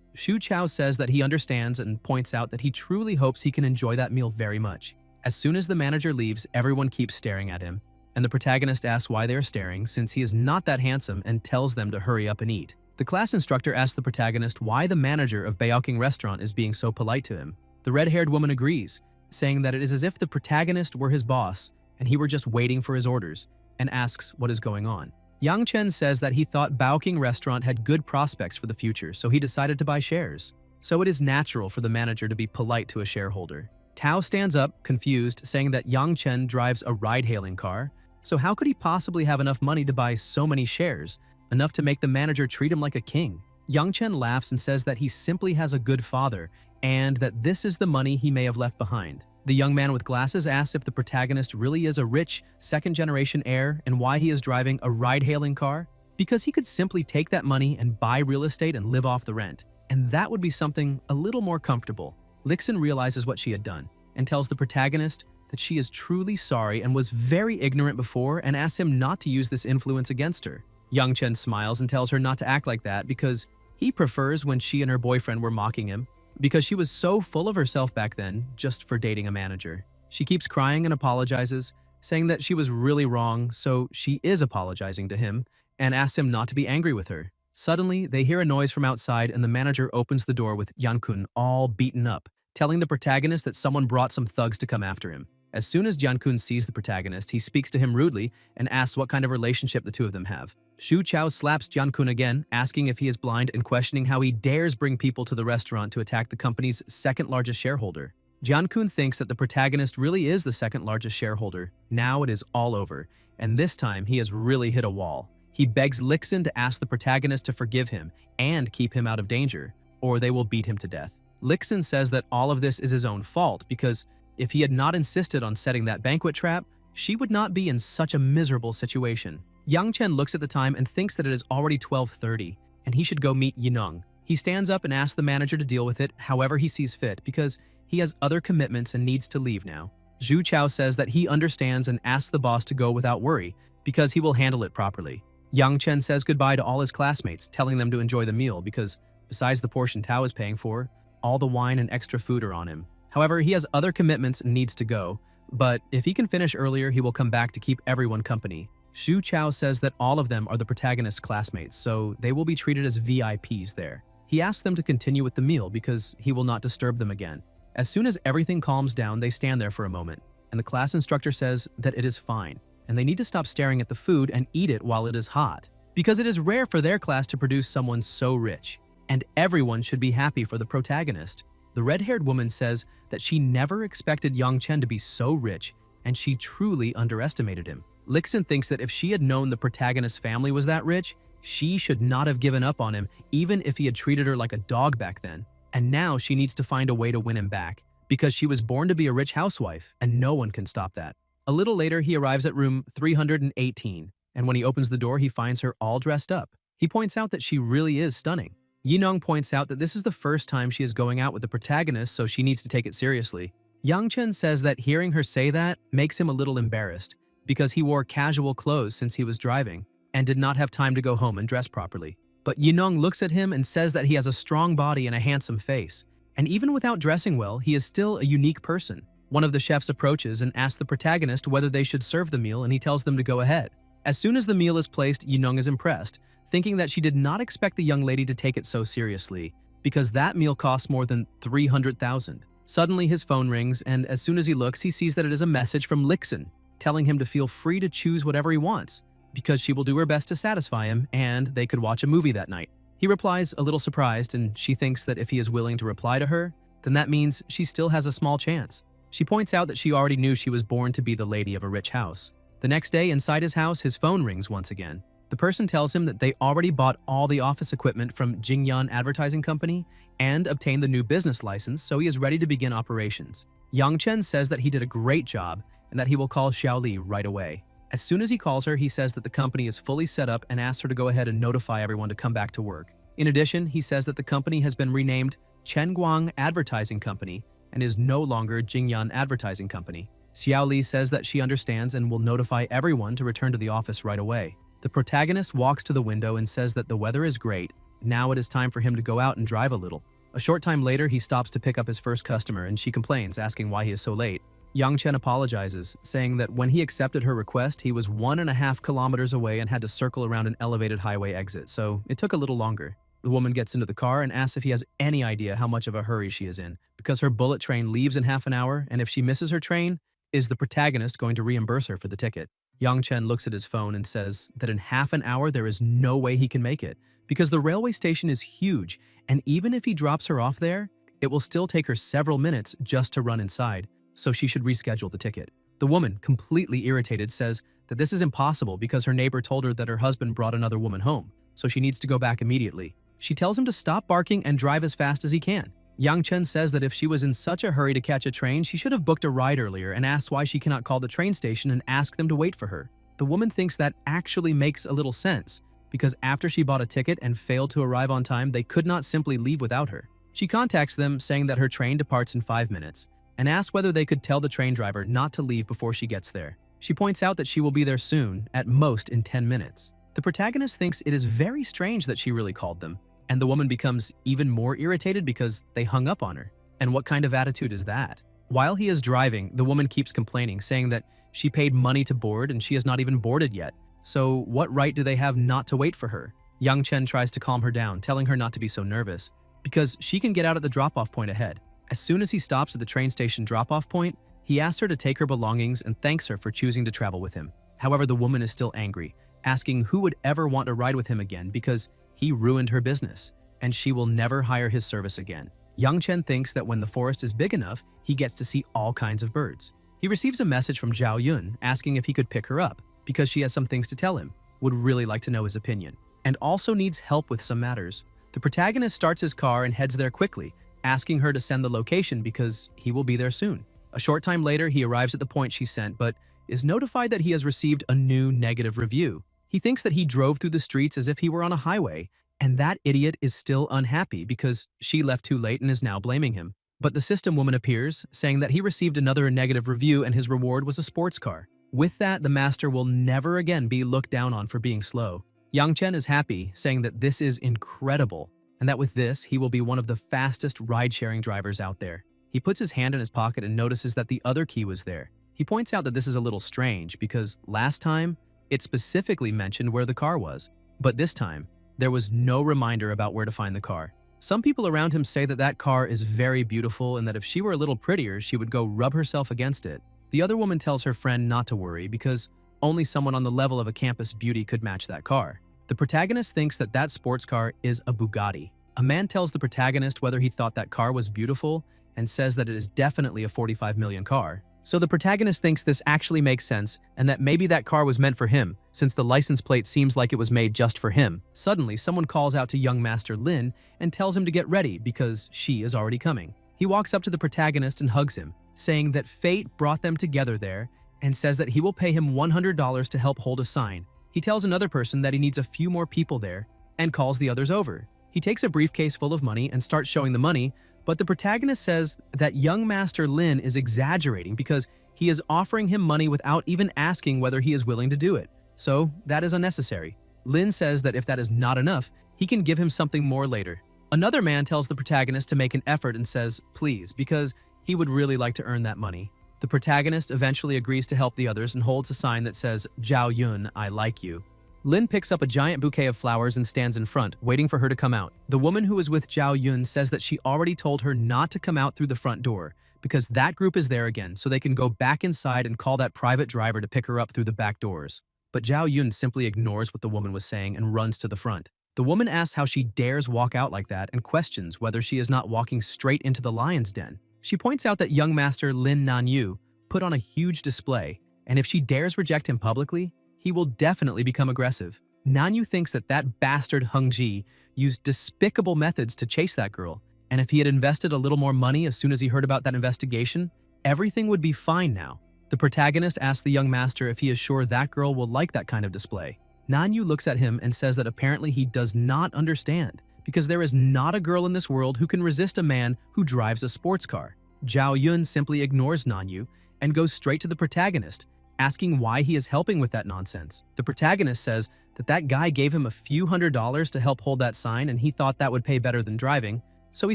Xu Chao says that he understands and points out that he truly hopes he can enjoy that meal very much. As soon as the manager leaves, everyone keeps staring at him, and the protagonist asks why they are staring since he is not that handsome and tells them to hurry up and eat. The class instructor asks the protagonist why the manager of Baoking restaurant is being so polite to him. The red-haired woman agrees, saying that it is as if the protagonist were his boss and he were just waiting for his orders, and asks what is going on. Yang Chen says that he thought Baoking restaurant had good prospects for the future, so he decided to buy shares. So it is natural for the manager to be polite to a shareholder. Tao stands up, confused, saying that Yang Chen drives a ride-hailing car, so how could he possibly have enough money to buy so many shares? Enough to make the manager treat him like a king. Yang Chen laughs and says that he simply has a good father and that this is the money he may have left behind. The young man with glasses asks if the protagonist really is a rich, second-generation heir and why he is driving a ride-hailing car. Because he could simply take that money and buy real estate and live off the rent. And that would be something a little more comfortable. Lixin realizes what she had done and tells the protagonist that she is truly sorry and was very ignorant before and asks him not to use this influence against her. Yang Chen smiles and tells her not to act like that because he prefers when she and her boyfriend were mocking him because she was so full of herself back then just for dating a manager. She keeps crying and apologizes, saying that she was really wrong, so she is apologizing to him and asks him not to be angry with her. Suddenly, they hear a noise from outside and the manager opens the door with Yankun all beaten up, telling the protagonist that someone brought some thugs to come after him. As soon as Yankun sees the protagonist, he speaks to him rudely and asks what kind of relationship the two of them have. Xu Chao slaps Jiankun again, asking if he is blind and questioning how he dares bring people to the restaurant to attack the company's second-largest shareholder. Jiankun thinks that the protagonist really is the second-largest shareholder. Now it is all over, and this time he has really hit a wall. He begs Lixin to ask the protagonist to forgive him and keep him out of danger, or they will beat him to death. Lixin says that all of this is his own fault because if he had not insisted on setting that banquet trap, she would not be in such a miserable situation. Yang Chen looks at the time and thinks that it is already 12:30, and he should go meet Yineng. He stands up and asks the manager to deal with it however he sees fit because he has other commitments and needs to leave now. Xu Chao says that he understands and asks the boss to go without worry because he will handle it properly. Yang Chen says goodbye to all his classmates, telling them to enjoy the meal because, besides the portion Tao is paying for, all the wine and extra food are on him. However, he has other commitments and needs to go, but if he can finish earlier, he will come back to keep everyone company. Xu Chao says that all of them are the protagonist's classmates, so they will be treated as VIPs there. He asks them to continue with the meal because he will not disturb them again. As soon as everything calms down, they stand there for a moment, and the class instructor says that it is fine, and they need to stop staring at the food and eat it while it is hot, because it is rare for their class to produce someone so rich, and everyone should be happy for the protagonist. The red-haired woman says that she never expected Yang Chen to be so rich, and she truly underestimated him. Lixin thinks that if she had known the protagonist's family was that rich, she should not have given up on him even if he had treated her like a dog back then. And now she needs to find a way to win him back, because she was born to be a rich housewife, and no one can stop that. A little later, he arrives at room 318, and when he opens the door, he finds her all dressed up. He points out that she really is stunning. Yineng points out that this is the first time she is going out with the protagonist, so she needs to take it seriously. Yang Chen says that hearing her say that makes him a little embarrassed, because he wore casual clothes since he was driving, and did not have time to go home and dress properly. But Yineng looks at him and says that he has a strong body and a handsome face, and even without dressing well, he is still a unique person. One of the chefs approaches and asks the protagonist whether they should serve the meal, and he tells them to go ahead. As soon as the meal is placed, Yineng is impressed, thinking that she did not expect the young lady to take it so seriously, because that meal costs more than 300,000. Suddenly his phone rings, and as soon as he looks, he sees that it is a message from Lixin, telling him to feel free to choose whatever he wants, because she will do her best to satisfy him, and they could watch a movie that night. He replies a little surprised, and she thinks that if he is willing to reply to her, then that means she still has a small chance. She points out that she already knew she was born to be the lady of a rich house. The next day, inside his house, his phone rings once again. The person tells him that they already bought all the office equipment from Jingyan Advertising Company and obtained the new business license, so he is ready to begin operations. Yang Chen says that he did a great job and that he will call Xiaoli right away. As soon as he calls her, he says that the company is fully set up and asks her to go ahead and notify everyone to come back to work. In addition, he says that the company has been renamed Chenguang Advertising Company and is no longer Jingyan Advertising Company. Xiaoli says that she understands and will notify everyone to return to the office right away. The protagonist walks to the window and says that the weather is great. Now it is time for him to go out and drive a little. A short time later, he stops to pick up his first customer and she complains, asking why he is so late. Yang Chen apologizes, saying that when he accepted her request, he was 1.5 kilometers away and had to circle around an elevated highway exit, so it took a little longer. The woman gets into the car and asks if he has any idea how much of a hurry she is in, because her bullet train leaves in half an hour, and if she misses her train, is the protagonist going to reimburse her for the ticket? Yang Chen looks at his phone and says that in half an hour there is no way he can make it, because the railway station is huge, and even if he drops her off there, it will still take her several minutes just to run inside, so she should reschedule the ticket. The woman, completely irritated, says that this is impossible because her neighbor told her that her husband brought another woman home, so she needs to go back immediately. She tells him to stop barking and drive as fast as he can. Yang Chen says that if she was in such a hurry to catch a train, she should have booked a ride earlier and asks why she cannot call the train station and ask them to wait for her. The woman thinks that actually makes a little sense, because after she bought a ticket and failed to arrive on time, they could not simply leave without her. She contacts them, saying that her train departs in 5 minutes, and asks whether they could tell the train driver not to leave before she gets there. She points out that she will be there soon, at most in 10 minutes. The protagonist thinks it is very strange that she really called them, and the woman becomes even more irritated because they hung up on her. And what kind of attitude is that? While he is driving, the woman keeps complaining, saying that she paid money to board and she has not even boarded yet. So what right do they have not to wait for her? Yang Chen tries to calm her down, telling her not to be so nervous, because she can get out at the drop-off point ahead. As soon as he stops at the train station drop-off point, he asks her to take her belongings and thanks her for choosing to travel with him. However, the woman is still angry, asking who would ever want to ride with him again because he ruined her business, and she will never hire his service again. Yang Chen thinks that when the forest is big enough, he gets to see all kinds of birds. He receives a message from Zhao Yun asking if he could pick her up, because she has some things to tell him, would really like to know his opinion, and also needs help with some matters. The protagonist starts his car and heads there quickly, asking her to send the location because he will be there soon. A short time later, he arrives at the point she sent, but is notified that he has received a new negative review. He thinks that he drove through the streets as if he were on a highway, and that idiot is still unhappy because she left too late and is now blaming him. But the system woman appears, saying that he received another negative review and his reward was a sports car. With that, the master will never again be looked down on for being slow. Yang Chen is happy, saying that this is incredible, and that with this, he will be one of the fastest ride-sharing drivers out there. He puts his hand in his pocket and notices that the other key was there. He points out that this is a little strange because last time, it specifically mentioned where the car was, but this time, there was no reminder about where to find the car. Some people around him say that that car is very beautiful and that if she were a little prettier, she would go rub herself against it. The other woman tells her friend not to worry because only someone on the level of a campus beauty could match that car. The protagonist thinks that that sports car is a Bugatti. A man tells the protagonist whether he thought that car was beautiful and says that it is definitely a 45 million car. So the protagonist thinks this actually makes sense and that maybe that car was meant for him, since the license plate seems like it was made just for him. Suddenly, someone calls out to young Master Lin and tells him to get ready because she is already coming. He walks up to the protagonist and hugs him, saying that fate brought them together there and says that he will pay him $100 to help hold a sign. He tells another person that he needs a few more people there and calls the others over. He takes a briefcase full of money and starts showing the money, but the protagonist says that young Master Lin is exaggerating because he is offering him money without even asking whether he is willing to do it. So that is unnecessary. Lin says that if that is not enough, he can give him something more later. Another man tells the protagonist to make an effort and says, please, because he would really like to earn that money. The protagonist eventually agrees to help the others and holds a sign that says, Zhao Yun, I like you. Lin picks up a giant bouquet of flowers and stands in front, waiting for her to come out. The woman who is with Zhao Yun says that she already told her not to come out through the front door, because that group is there again, so they can go back inside and call that private driver to pick her up through the back doors. But Zhao Yun simply ignores what the woman was saying and runs to the front. The woman asks how she dares walk out like that and questions whether she is not walking straight into the lion's den. She points out that young master Lin Nanyu put on a huge display, and if she dares reject him publicly, he will definitely become aggressive. Nanyu thinks that that bastard Hung Ji used despicable methods to chase that girl, and if he had invested a little more money as soon as he heard about that investigation, everything would be fine now. The protagonist asks the young master if he is sure that girl will like that kind of display. Nanyu looks at him and says that apparently he does not understand, because there is not a girl in this world who can resist a man who drives a sports car. Zhao Yun simply ignores Nanyu and goes straight to the protagonist, asking why he is helping with that nonsense. The protagonist says that that guy gave him a few $100s to help hold that sign and he thought that would pay better than driving, so he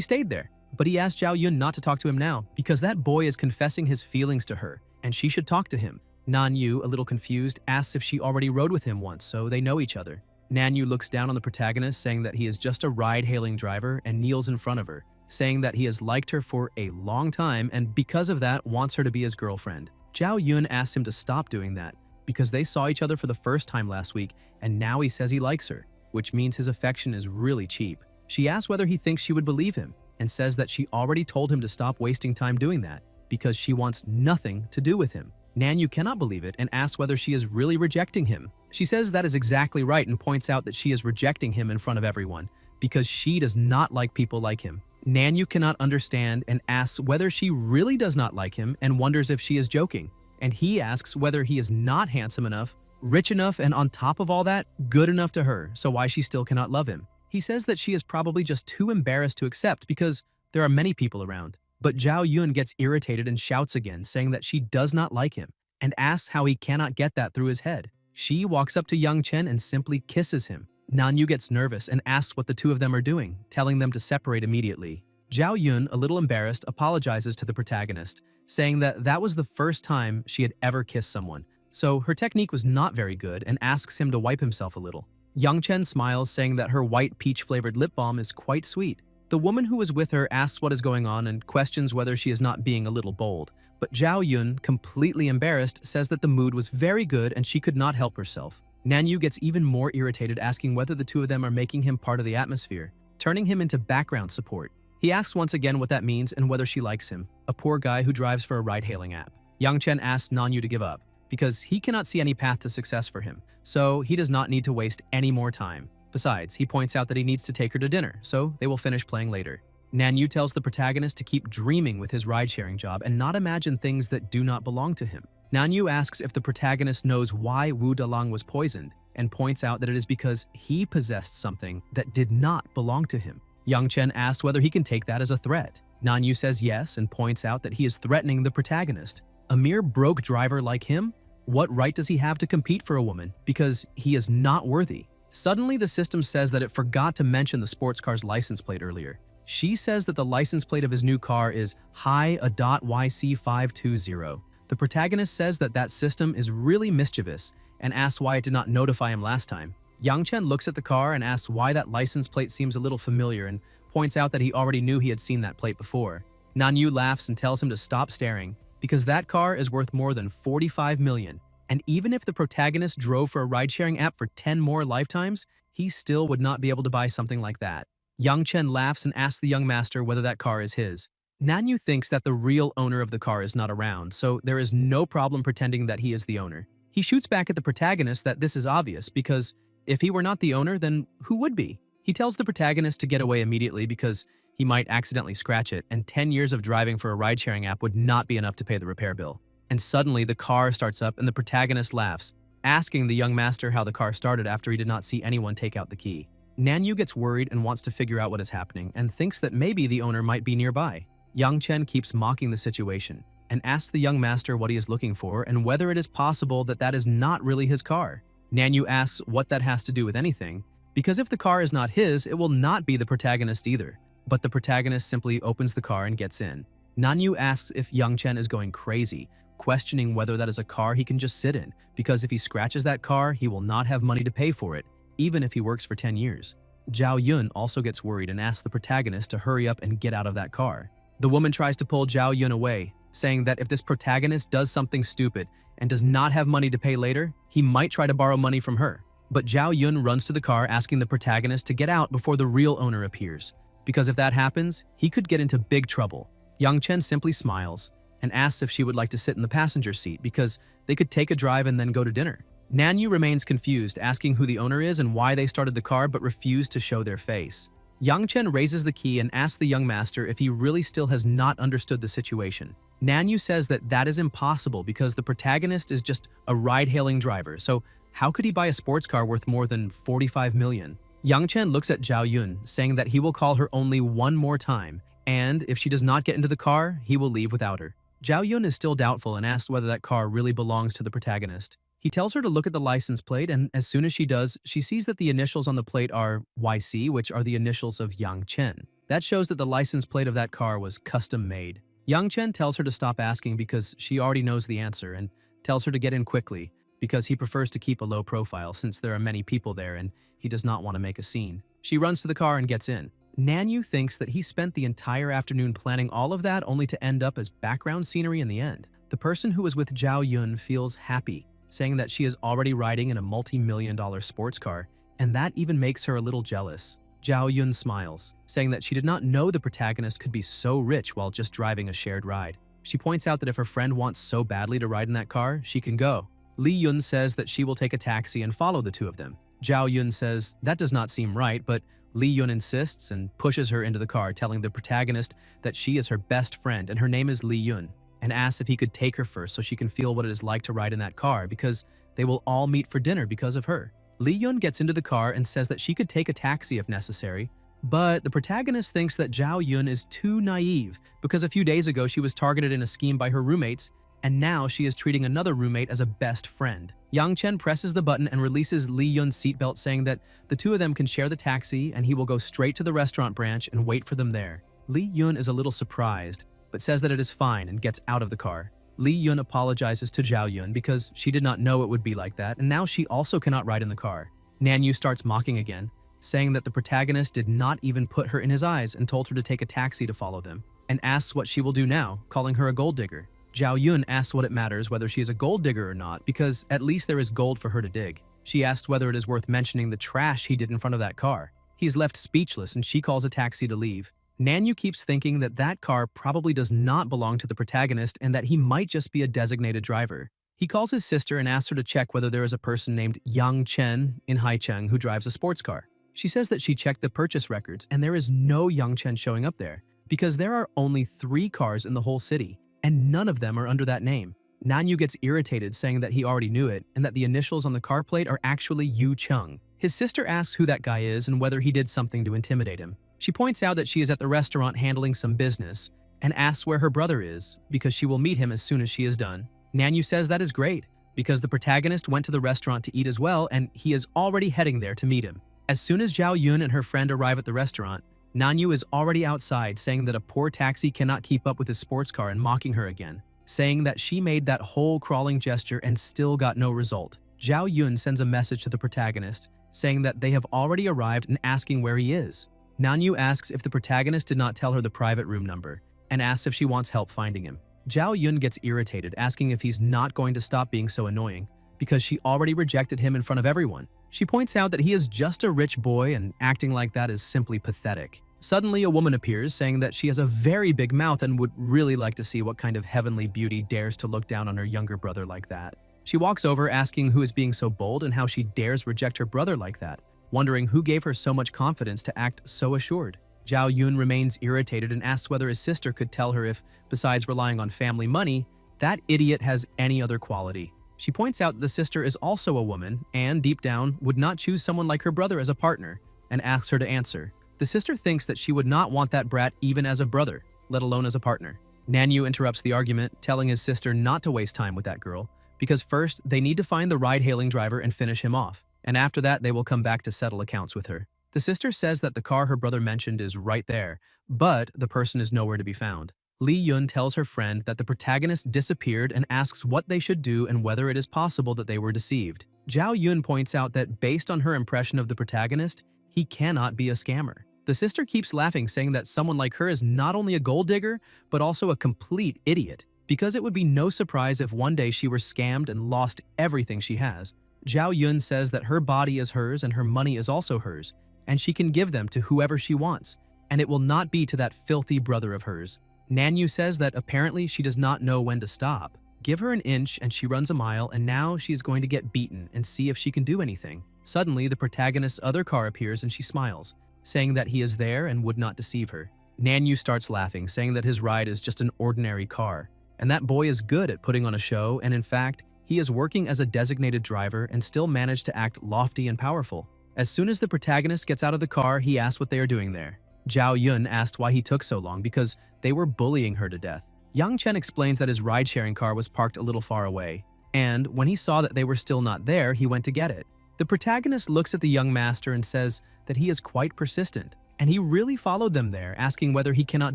stayed there. But he asked Zhao Yun not to talk to him now because that boy is confessing his feelings to her and she should talk to him. Nanyu, a little confused, asks if she already rode with him once, so they know each other. Nanyu looks down on the protagonist, saying that he is just a ride-hailing driver, and kneels in front of her, saying that he has liked her for a long time and because of that wants her to be his girlfriend. Zhao Yun asks him to stop doing that because they saw each other for the first time last week and now he says he likes her, which means his affection is really cheap. She asks whether he thinks she would believe him and says that she already told him to stop wasting time doing that because she wants nothing to do with him. Nanyu cannot believe it and asks whether she is really rejecting him. She says that is exactly right and points out that she is rejecting him in front of everyone because she does not like people like him. Nanyu cannot understand and asks whether she really does not like him and wonders if she is joking. And he asks whether he is not handsome enough, rich enough, and on top of all that, good enough to her, so why she still cannot love him. He says that she is probably just too embarrassed to accept because there are many people around. But Zhao Yun gets irritated and shouts again, saying that she does not like him, and asks how he cannot get that through his head. She walks up to Yang Chen and simply kisses him. Nanyu gets nervous and asks what the two of them are doing, telling them to separate immediately. Zhao Yun, a little embarrassed, apologizes to the protagonist, saying that that was the first time she had ever kissed someone, so her technique was not very good and asks him to wipe himself a little. Yang Chen smiles, saying that her white peach-flavored lip balm is quite sweet. The woman who is with her asks what is going on and questions whether she is not being a little bold, but Zhao Yun, completely embarrassed, says that the mood was very good and she could not help herself. Nanyu gets even more irritated, asking whether the two of them are making him part of the atmosphere, turning him into background support. He asks once again what that means and whether she likes him, a poor guy who drives for a ride-hailing app. Yang Chen asks Nanyu to give up, because he cannot see any path to success for him, so he does not need to waste any more time. Besides, he points out that he needs to take her to dinner, so they will finish playing later. Nanyu tells the protagonist to keep dreaming with his ride-sharing job and not imagine things that do not belong to him. Nanyu asks if the protagonist knows why Wu Dalang was poisoned, and points out that it is because he possessed something that did not belong to him. Yang Chen asks whether he can take that as a threat. Nanyu says yes and points out that he is threatening the protagonist. A mere broke driver like him? What right does he have to compete for a woman? Because he is not worthy. Suddenly, the system says that it forgot to mention the sports car's license plate earlier. She says that the license plate of his new car is HI.YC520. The protagonist says that that system is really mischievous and asks why it did not notify him last time. Yang Chen looks at the car and asks why that license plate seems a little familiar and points out that he already knew he had seen that plate before. Nanyu laughs and tells him to stop staring because that car is worth more than 45 million. And even if the protagonist drove for a ride-sharing app for 10 more lifetimes, he still would not be able to buy something like that. Yang Chen laughs and asks the young master whether that car is his. Nanyu thinks that the real owner of the car is not around, so there is no problem pretending that he is the owner. He shoots back at the protagonist that this is obvious because if he were not the owner, then who would be? He tells the protagonist to get away immediately because he might accidentally scratch it, and 10 years of driving for a ride-sharing app would not be enough to pay the repair bill. And suddenly, the car starts up and the protagonist laughs, asking the young master how the car started after he did not see anyone take out the key. Nanyu gets worried and wants to figure out what is happening and thinks that maybe the owner might be nearby. Yang Chen keeps mocking the situation and asks the young master what he is looking for and whether it is possible that that is not really his car. Nanyu asks what that has to do with anything, because if the car is not his, it will not be the protagonist either. But the protagonist simply opens the car and gets in. Nanyu asks if Yang Chen is going crazy, questioning whether that is a car he can just sit in, because if he scratches that car, he will not have money to pay for it, even if he works for 10 years. Zhao Yun also gets worried and asks the protagonist to hurry up and get out of that car. The woman tries to pull Zhao Yun away, saying that if this protagonist does something stupid and does not have money to pay later, he might try to borrow money from her. But Zhao Yun runs to the car asking the protagonist to get out before the real owner appears, because if that happens, he could get into big trouble. Yang Chen simply smiles and asks if she would like to sit in the passenger seat because they could take a drive and then go to dinner. Nanyu remains confused, asking who the owner is and why they started the car but refuse to show their face. Yang Chen raises the key and asks the young master if he really still has not understood the situation. Nanyu says that that is impossible because the protagonist is just a ride-hailing driver, so how could he buy a sports car worth more than 45 million? Yang Chen looks at Zhao Yun, saying that he will call her only one more time, and if she does not get into the car, he will leave without her. Zhao Yun is still doubtful and asks whether that car really belongs to the protagonist. He tells her to look at the license plate, and as soon as she does, she sees that the initials on the plate are YC, which are the initials of Yang Chen. That shows that the license plate of that car was custom-made. Yang Chen tells her to stop asking because she already knows the answer and tells her to get in quickly because he prefers to keep a low profile since there are many people there and he does not want to make a scene. She runs to the car and gets in. Nanyu thinks that he spent the entire afternoon planning all of that only to end up as background scenery in the end. The person who was with Zhao Yun feels happy, saying that she is already riding in a multi-million-dollar sports car, and that even makes her a little jealous. Zhao Yun smiles, saying that she did not know the protagonist could be so rich while just driving a shared ride. She points out that if her friend wants so badly to ride in that car, she can go. Li Yun says that she will take a taxi and follow the two of them. Zhao Yun says that does not seem right, but Li Yun insists and pushes her into the car, telling the protagonist that she is her best friend and her name is Li Yun, and asks if he could take her first so she can feel what it is like to ride in that car because they will all meet for dinner because of her. Li Yun gets into the car and says that she could take a taxi if necessary, but the protagonist thinks that Zhao Yun is too naive because a few days ago she was targeted in a scheme by her roommates, and now she is treating another roommate as a best friend. Yang Chen presses the button and releases Li Yun's seatbelt, saying that the two of them can share the taxi and he will go straight to the restaurant branch and wait for them there. Li Yun is a little surprised, but says that it is fine and gets out of the car. Li Yun apologizes to Zhao Yun because she did not know it would be like that, and now she also cannot ride in the car. Nanyu starts mocking again, saying that the protagonist did not even put her in his eyes and told her to take a taxi to follow them, and asks what she will do now, calling her a gold digger. Zhao Yun asks what it matters whether she is a gold digger or not because at least there is gold for her to dig. She asks whether it is worth mentioning the trash he did in front of that car. He is left speechless and she calls a taxi to leave. Nanyu keeps thinking that that car probably does not belong to the protagonist and that he might just be a designated driver. He calls his sister and asks her to check whether there is a person named Yang Chen in Haicheng who drives a sports car. She says that she checked the purchase records and there is no Yang Chen showing up there because there are only 3 cars in the whole city and none of them are under that name. Nanyu gets irritated, saying that he already knew it and that the initials on the car plate are actually Yu Cheng. His sister asks who that guy is and whether he did something to intimidate him. She points out that she is at the restaurant handling some business and asks where her brother is because she will meet him as soon as she is done. Nanyu says that is great because the protagonist went to the restaurant to eat as well and he is already heading there to meet him. As soon as Zhao Yun and her friend arrive at the restaurant, Nanyu is already outside saying that a poor taxi cannot keep up with his sports car and mocking her again, saying that she made that whole crawling gesture and still got no result. Zhao Yun sends a message to the protagonist saying that they have already arrived and asking where he is. Nanyu asks if the protagonist did not tell her the private room number and asks if she wants help finding him. Zhao Yun gets irritated, asking if he's not going to stop being so annoying because she already rejected him in front of everyone. She points out that he is just a rich boy and acting like that is simply pathetic. Suddenly, a woman appears saying that she has a very big mouth and would really like to see what kind of heavenly beauty dares to look down on her younger brother like that. She walks over asking who is being so bold and how she dares reject her brother like that, wondering who gave her so much confidence to act so assured. Zhao Yun remains irritated and asks whether his sister could tell her if, besides relying on family money, that idiot has any other quality. She points out that the sister is also a woman and, deep down, would not choose someone like her brother as a partner, and asks her to answer. The sister thinks that she would not want that brat even as a brother, let alone as a partner. Nanyu interrupts the argument, telling his sister not to waste time with that girl, because first they need to find the ride-hailing driver and finish him off, and after that they will come back to settle accounts with her. The sister says that the car her brother mentioned is right there, but the person is nowhere to be found. Li Yun tells her friend that the protagonist disappeared and asks what they should do and whether it is possible that they were deceived. Zhao Yun points out that based on her impression of the protagonist, he cannot be a scammer. The sister keeps laughing, saying that someone like her is not only a gold digger, but also a complete idiot, because it would be no surprise if one day she were scammed and lost everything she has. Zhao Yun says that her body is hers and her money is also hers, and she can give them to whoever she wants, and it will not be to that filthy brother of hers. Nanyu says that apparently she does not know when to stop. Give her an inch and she runs a mile, and now she is going to get beaten and see if she can do anything. Suddenly, the protagonist's other car appears and she smiles, saying that he is there and would not deceive her. Nanyu starts laughing, saying that his ride is just an ordinary car, and that boy is good at putting on a show, and in fact, he is working as a designated driver and still managed to act lofty and powerful. As soon as the protagonist gets out of the car, he asks what they are doing there. Zhao Yun asked why he took so long because they were bullying her to death. Yang Chen explains that his ride-sharing car was parked a little far away, and when he saw that they were still not there, he went to get it. The protagonist looks at the young master and says that he is quite persistent, and he really followed them there, asking whether he cannot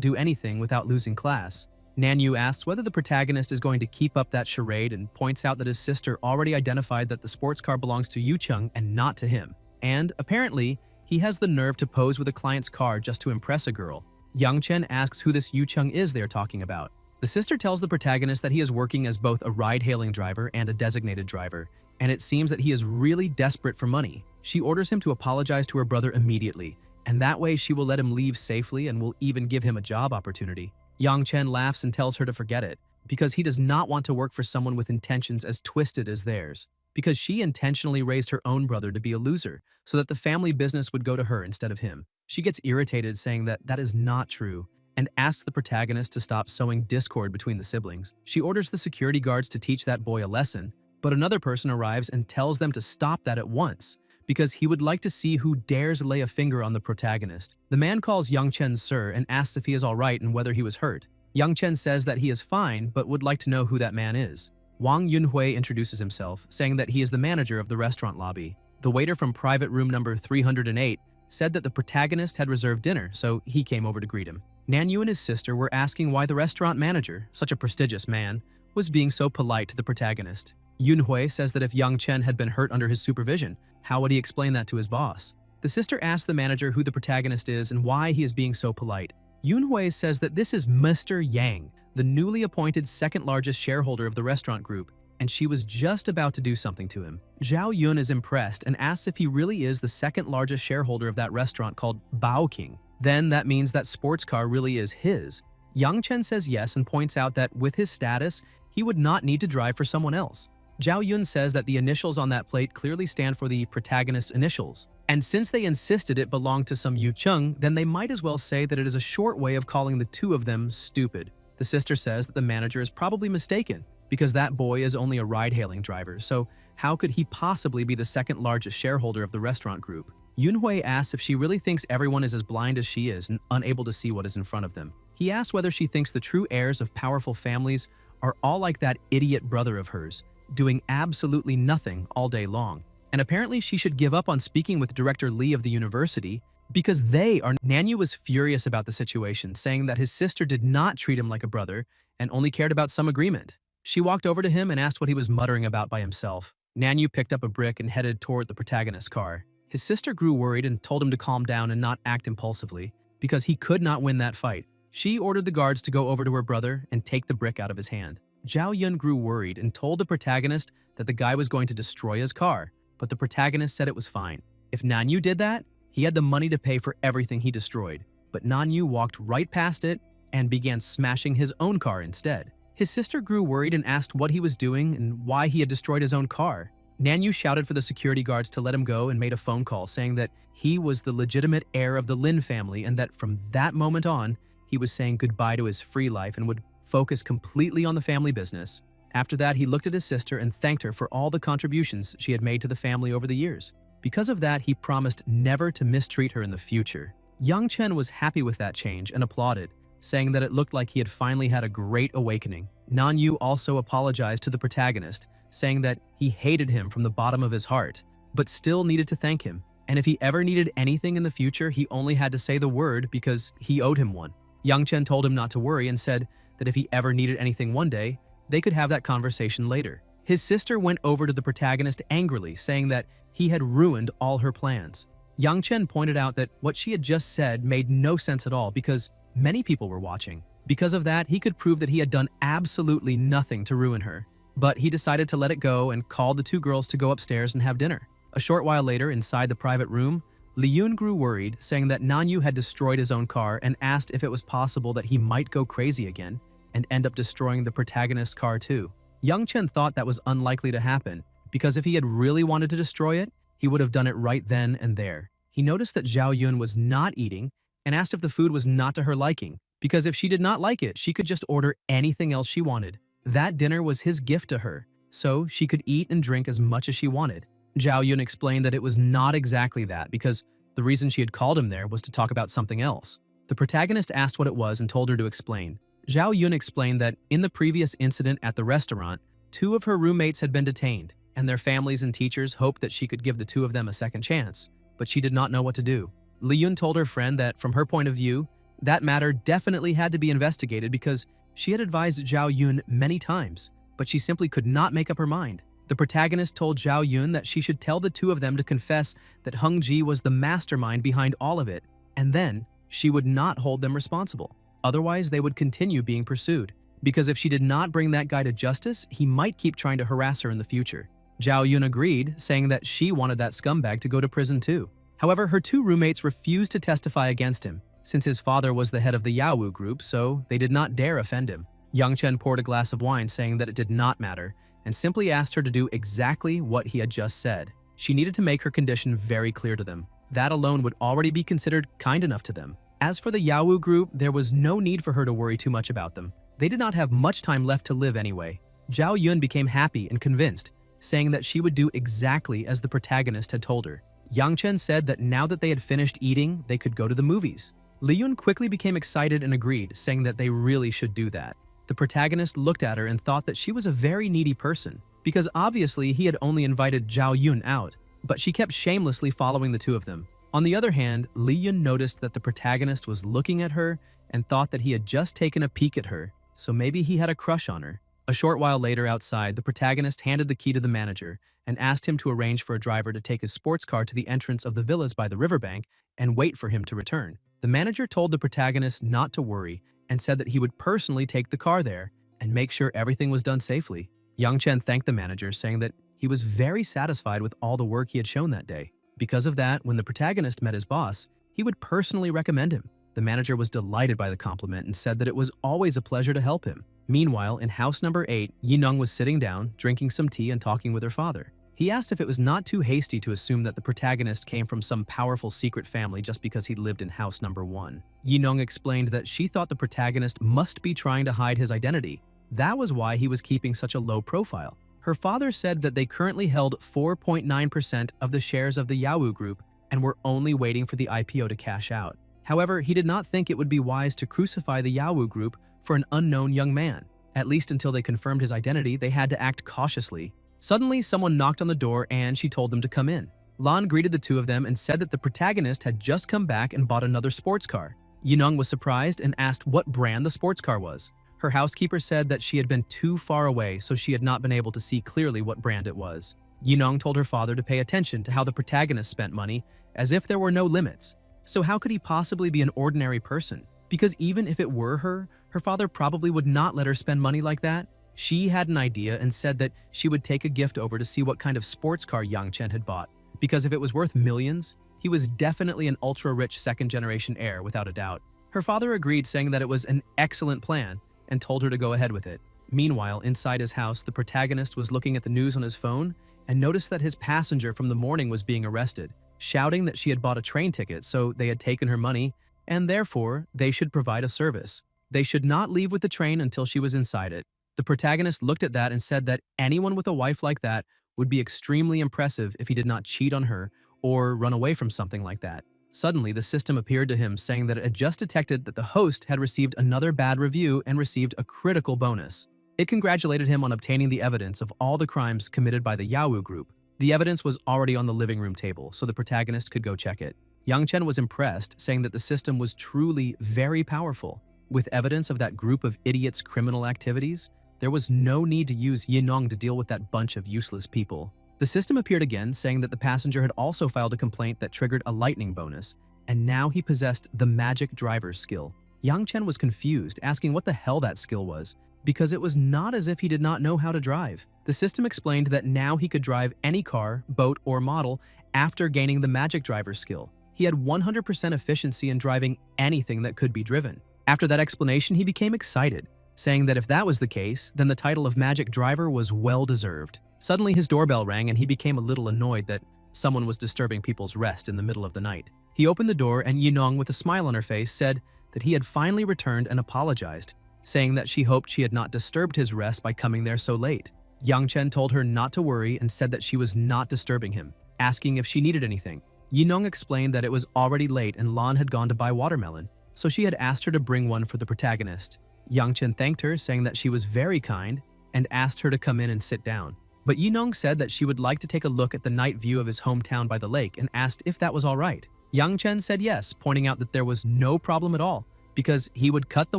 do anything without losing class. Nanyu asks whether the protagonist is going to keep up that charade and points out that his sister already identified that the sports car belongs to Yu Chung and not to him. And, apparently, he has the nerve to pose with a client's car just to impress a girl. Yang Chen asks who this Yu Chung is they are talking about. The sister tells the protagonist that he is working as both a ride-hailing driver and a designated driver, and it seems that he is really desperate for money. She orders him to apologize to her brother immediately, and that way she will let him leave safely and will even give him a job opportunity. Yang Chen laughs and tells her to forget it, because he does not want to work for someone with intentions as twisted as theirs, because she intentionally raised her own brother to be a loser, so that the family business would go to her instead of him. She gets irritated, saying that that is not true, and asks the protagonist to stop sowing discord between the siblings. She orders the security guards to teach that boy a lesson, but another person arrives and tells them to stop that at once, because he would like to see who dares lay a finger on the protagonist. The man calls Yang Chen sir and asks if he is alright and whether he was hurt. Yang Chen says that he is fine, but would like to know who that man is. Wang Yunhui introduces himself, saying that he is the manager of the restaurant lobby. The waiter from private room number 308 said that the protagonist had reserved dinner, so he came over to greet him. Nanyu and his sister were asking why the restaurant manager, such a prestigious man, was being so polite to the protagonist. Yunhui says that if Yang Chen had been hurt under his supervision, how would he explain that to his boss? The sister asks the manager who the protagonist is and why he is being so polite. Yunhui says that this is Mr. Yang, the newly appointed second-largest shareholder of the restaurant group, and she was just about to do something to him. Zhao Yun is impressed and asks if he really is the second-largest shareholder of that restaurant called Bao King. Then that means that sports car really is his. Yang Chen says yes and points out that with his status, he would not need to drive for someone else. Zhao Yun says that the initials on that plate clearly stand for the protagonist's initials, and since they insisted it belonged to some Yu Chung, then they might as well say that it is a short way of calling the two of them stupid. The sister says that the manager is probably mistaken, because that boy is only a ride-hailing driver, so how could he possibly be the second-largest shareholder of the restaurant group? Yunhui asks if she really thinks everyone is as blind as she is and unable to see what is in front of them. He asks whether she thinks the true heirs of powerful families are all like that idiot brother of hers, doing absolutely nothing all day long. And apparently she should give up on speaking with Director Lee of the university because they are. Nanyu was furious about the situation, saying that his sister did not treat him like a brother and only cared about some agreement. She walked over to him and asked what he was muttering about by himself. Nanyu picked up a brick and headed toward the protagonist's car. His sister grew worried and told him to calm down and not act impulsively, because he could not win that fight. She ordered the guards to go over to her brother and take the brick out of his hand. Zhao Yun grew worried and told the protagonist that the guy was going to destroy his car, but the protagonist said it was fine. If Nanyu did that, he had the money to pay for everything he destroyed. But Nanyu walked right past it and began smashing his own car instead. His sister grew worried and asked what he was doing and why he had destroyed his own car. Nanyu shouted for the security guards to let him go and made a phone call saying that he was the legitimate heir of the Lin family and that from that moment on, he was saying goodbye to his free life and would focus completely on the family business. After that, he looked at his sister and thanked her for all the contributions she had made to the family over the years. Because of that, he promised never to mistreat her in the future. Yang Chen was happy with that change and applauded, saying that it looked like he had finally had a great awakening. Nanyu also apologized to the protagonist, saying that he hated him from the bottom of his heart, but still needed to thank him. And if he ever needed anything in the future, he only had to say the word because he owed him one. Yang Chen told him not to worry and said that if he ever needed anything one day, they could have that conversation later. His sister went over to the protagonist angrily, saying that he had ruined all her plans. Yang Chen pointed out that what she had just said made no sense at all because many people were watching. Because of that, he could prove that he had done absolutely nothing to ruin her. but he decided to let it go and called the two girls to go upstairs and have dinner. A short while later, inside the private room, Lee-yoon grew worried, saying that Nanyu had destroyed his own car and asked if it was possible that he might go crazy again and end up destroying the protagonist's car too. Young-chen thought that was unlikely to happen, because if he had really wanted to destroy it, he would have done it right then and there. He noticed that Zhao Yun was not eating and asked if the food was not to her liking, because if she did not like it, she could just order anything else she wanted. That dinner was his gift to her, so she could eat and drink as much as she wanted. Zhao Yun explained that it was not exactly that, because the reason she had called him there was to talk about something else. The protagonist asked what it was and told her to explain. Zhao Yun explained that in the previous incident at the restaurant, 2 of her roommates had been detained, and their families and teachers hoped that she could give the 2 of them a second chance, but she did not know what to do. Lee-yoon told her friend that from her point of view, that matter definitely had to be investigated because she had advised Zhao Yun many times, but she simply could not make up her mind. The protagonist told Zhao Yun that she should tell the 2 of them to confess that Hung Ji was the mastermind behind all of it, and then she would not hold them responsible. Otherwise, they would continue being pursued, because if she did not bring that guy to justice, he might keep trying to harass her in the future. Zhao Yun agreed, saying that she wanted that scumbag to go to prison too. However, her 2 roommates refused to testify against him, since his father was the head of the Yawu group, so they did not dare offend him. Young Chen poured a glass of wine, saying that it did not matter, and simply asked her to do exactly what he had just said. She needed to make her condition very clear to them. That alone would already be considered kind enough to them. As for the Yawu group, there was no need for her to worry too much about them. They did not have much time left to live anyway. Zhao Yun became happy and convinced, saying that she would do exactly as the protagonist had told her. Yang Chen said that now that they had finished eating, they could go to the movies. Lee-yoon quickly became excited and agreed, saying that they really should do that. The protagonist looked at her and thought that she was a very needy person, because obviously he had only invited Zhao Yun out, but she kept shamelessly following the 2 of them. On the other hand, Lee-yoon noticed that the protagonist was looking at her and thought that he had just taken a peek at her, so maybe he had a crush on her. A short while later outside, the protagonist handed the key to the manager and asked him to arrange for a driver to take his sports car to the entrance of the villas by the riverbank and wait for him to return. The manager told the protagonist not to worry and said that he would personally take the car there and make sure everything was done safely. Yang Chen thanked the manager, saying that he was very satisfied with all the work he had shown that day. Because of that, when the protagonist met his boss, he would personally recommend him. The manager was delighted by the compliment and said that it was always a pleasure to help him. Meanwhile, in house number 8, Yi-nung was sitting down, drinking some tea and talking with her father. He asked if it was not too hasty to assume that the protagonist came from some powerful secret family just because he lived in house number 1. Yi-nung explained that she thought the protagonist must be trying to hide his identity. That was why he was keeping such a low profile. Her father said that they currently held 4.9% of the shares of the Yawu group and were only waiting for the IPO to cash out. However, he did not think it would be wise to crucify the Yawu group for an unknown young man. At least until they confirmed his identity, they had to act cautiously. Suddenly, someone knocked on the door and she told them to come in. Lan greeted the 2 of them and said that the protagonist had just come back and bought another sports car. Yi-nung was surprised and asked what brand the sports car was. Her housekeeper said that she had been too far away, so she had not been able to see clearly what brand it was. Yi-nung told her father to pay attention to how the protagonist spent money, as if there were no limits. So how could he possibly be an ordinary person? Because even if it were her father probably would not let her spend money like that. She had an idea and said that she would take a gift over to see what kind of sports car Yang Chen had bought, because if it was worth millions, he was definitely an ultra-rich second-generation heir without a doubt. Her father agreed, saying that it was an excellent plan and told her to go ahead with it. Meanwhile, inside his house, the protagonist was looking at the news on his phone and noticed that his passenger from the morning was being arrested, shouting that she had bought a train ticket, so they had taken her money, and therefore, they should provide a service. They should not leave with the train until she was inside it. The protagonist looked at that and said that anyone with a wife like that would be extremely impressive if he did not cheat on her or run away from something like that. Suddenly, the system appeared to him, saying that it had just detected that the host had received another bad review and received a critical bonus. It congratulated him on obtaining the evidence of all the crimes committed by the Yawu group. The evidence was already on the living room table, so the protagonist could go check it. Yang Chen was impressed, saying that the system was truly very powerful. With evidence of that group of idiots' criminal activities, there was no need to use Yi-nung to deal with that bunch of useless people. The system appeared again, saying that the passenger had also filed a complaint that triggered a lightning bonus, and now he possessed the magic driver's skill. Yang Chen was confused, asking what the hell that skill was, because it was not as if he did not know how to drive. The system explained that now he could drive any car, boat, or model after gaining the magic driver skill. He had 100% efficiency in driving anything that could be driven. After that explanation, he became excited, saying that if that was the case, then the title of magic driver was well-deserved. Suddenly, his doorbell rang and he became a little annoyed that someone was disturbing people's rest in the middle of the night. He opened the door and Yinong, with a smile on her face, said that he had finally returned and apologized, saying that she hoped she had not disturbed his rest by coming there so late. Yang Chen told her not to worry and said that she was not disturbing him, asking if she needed anything. Yinong explained that it was already late and Lan had gone to buy watermelon, so she had asked her to bring one for the protagonist. Yang Chen thanked her, saying that she was very kind, and asked her to come in and sit down. But Yinong said that she would like to take a look at the night view of his hometown by the lake and asked if that was all right. Yang Chen said yes, pointing out that there was no problem at all, because he would cut the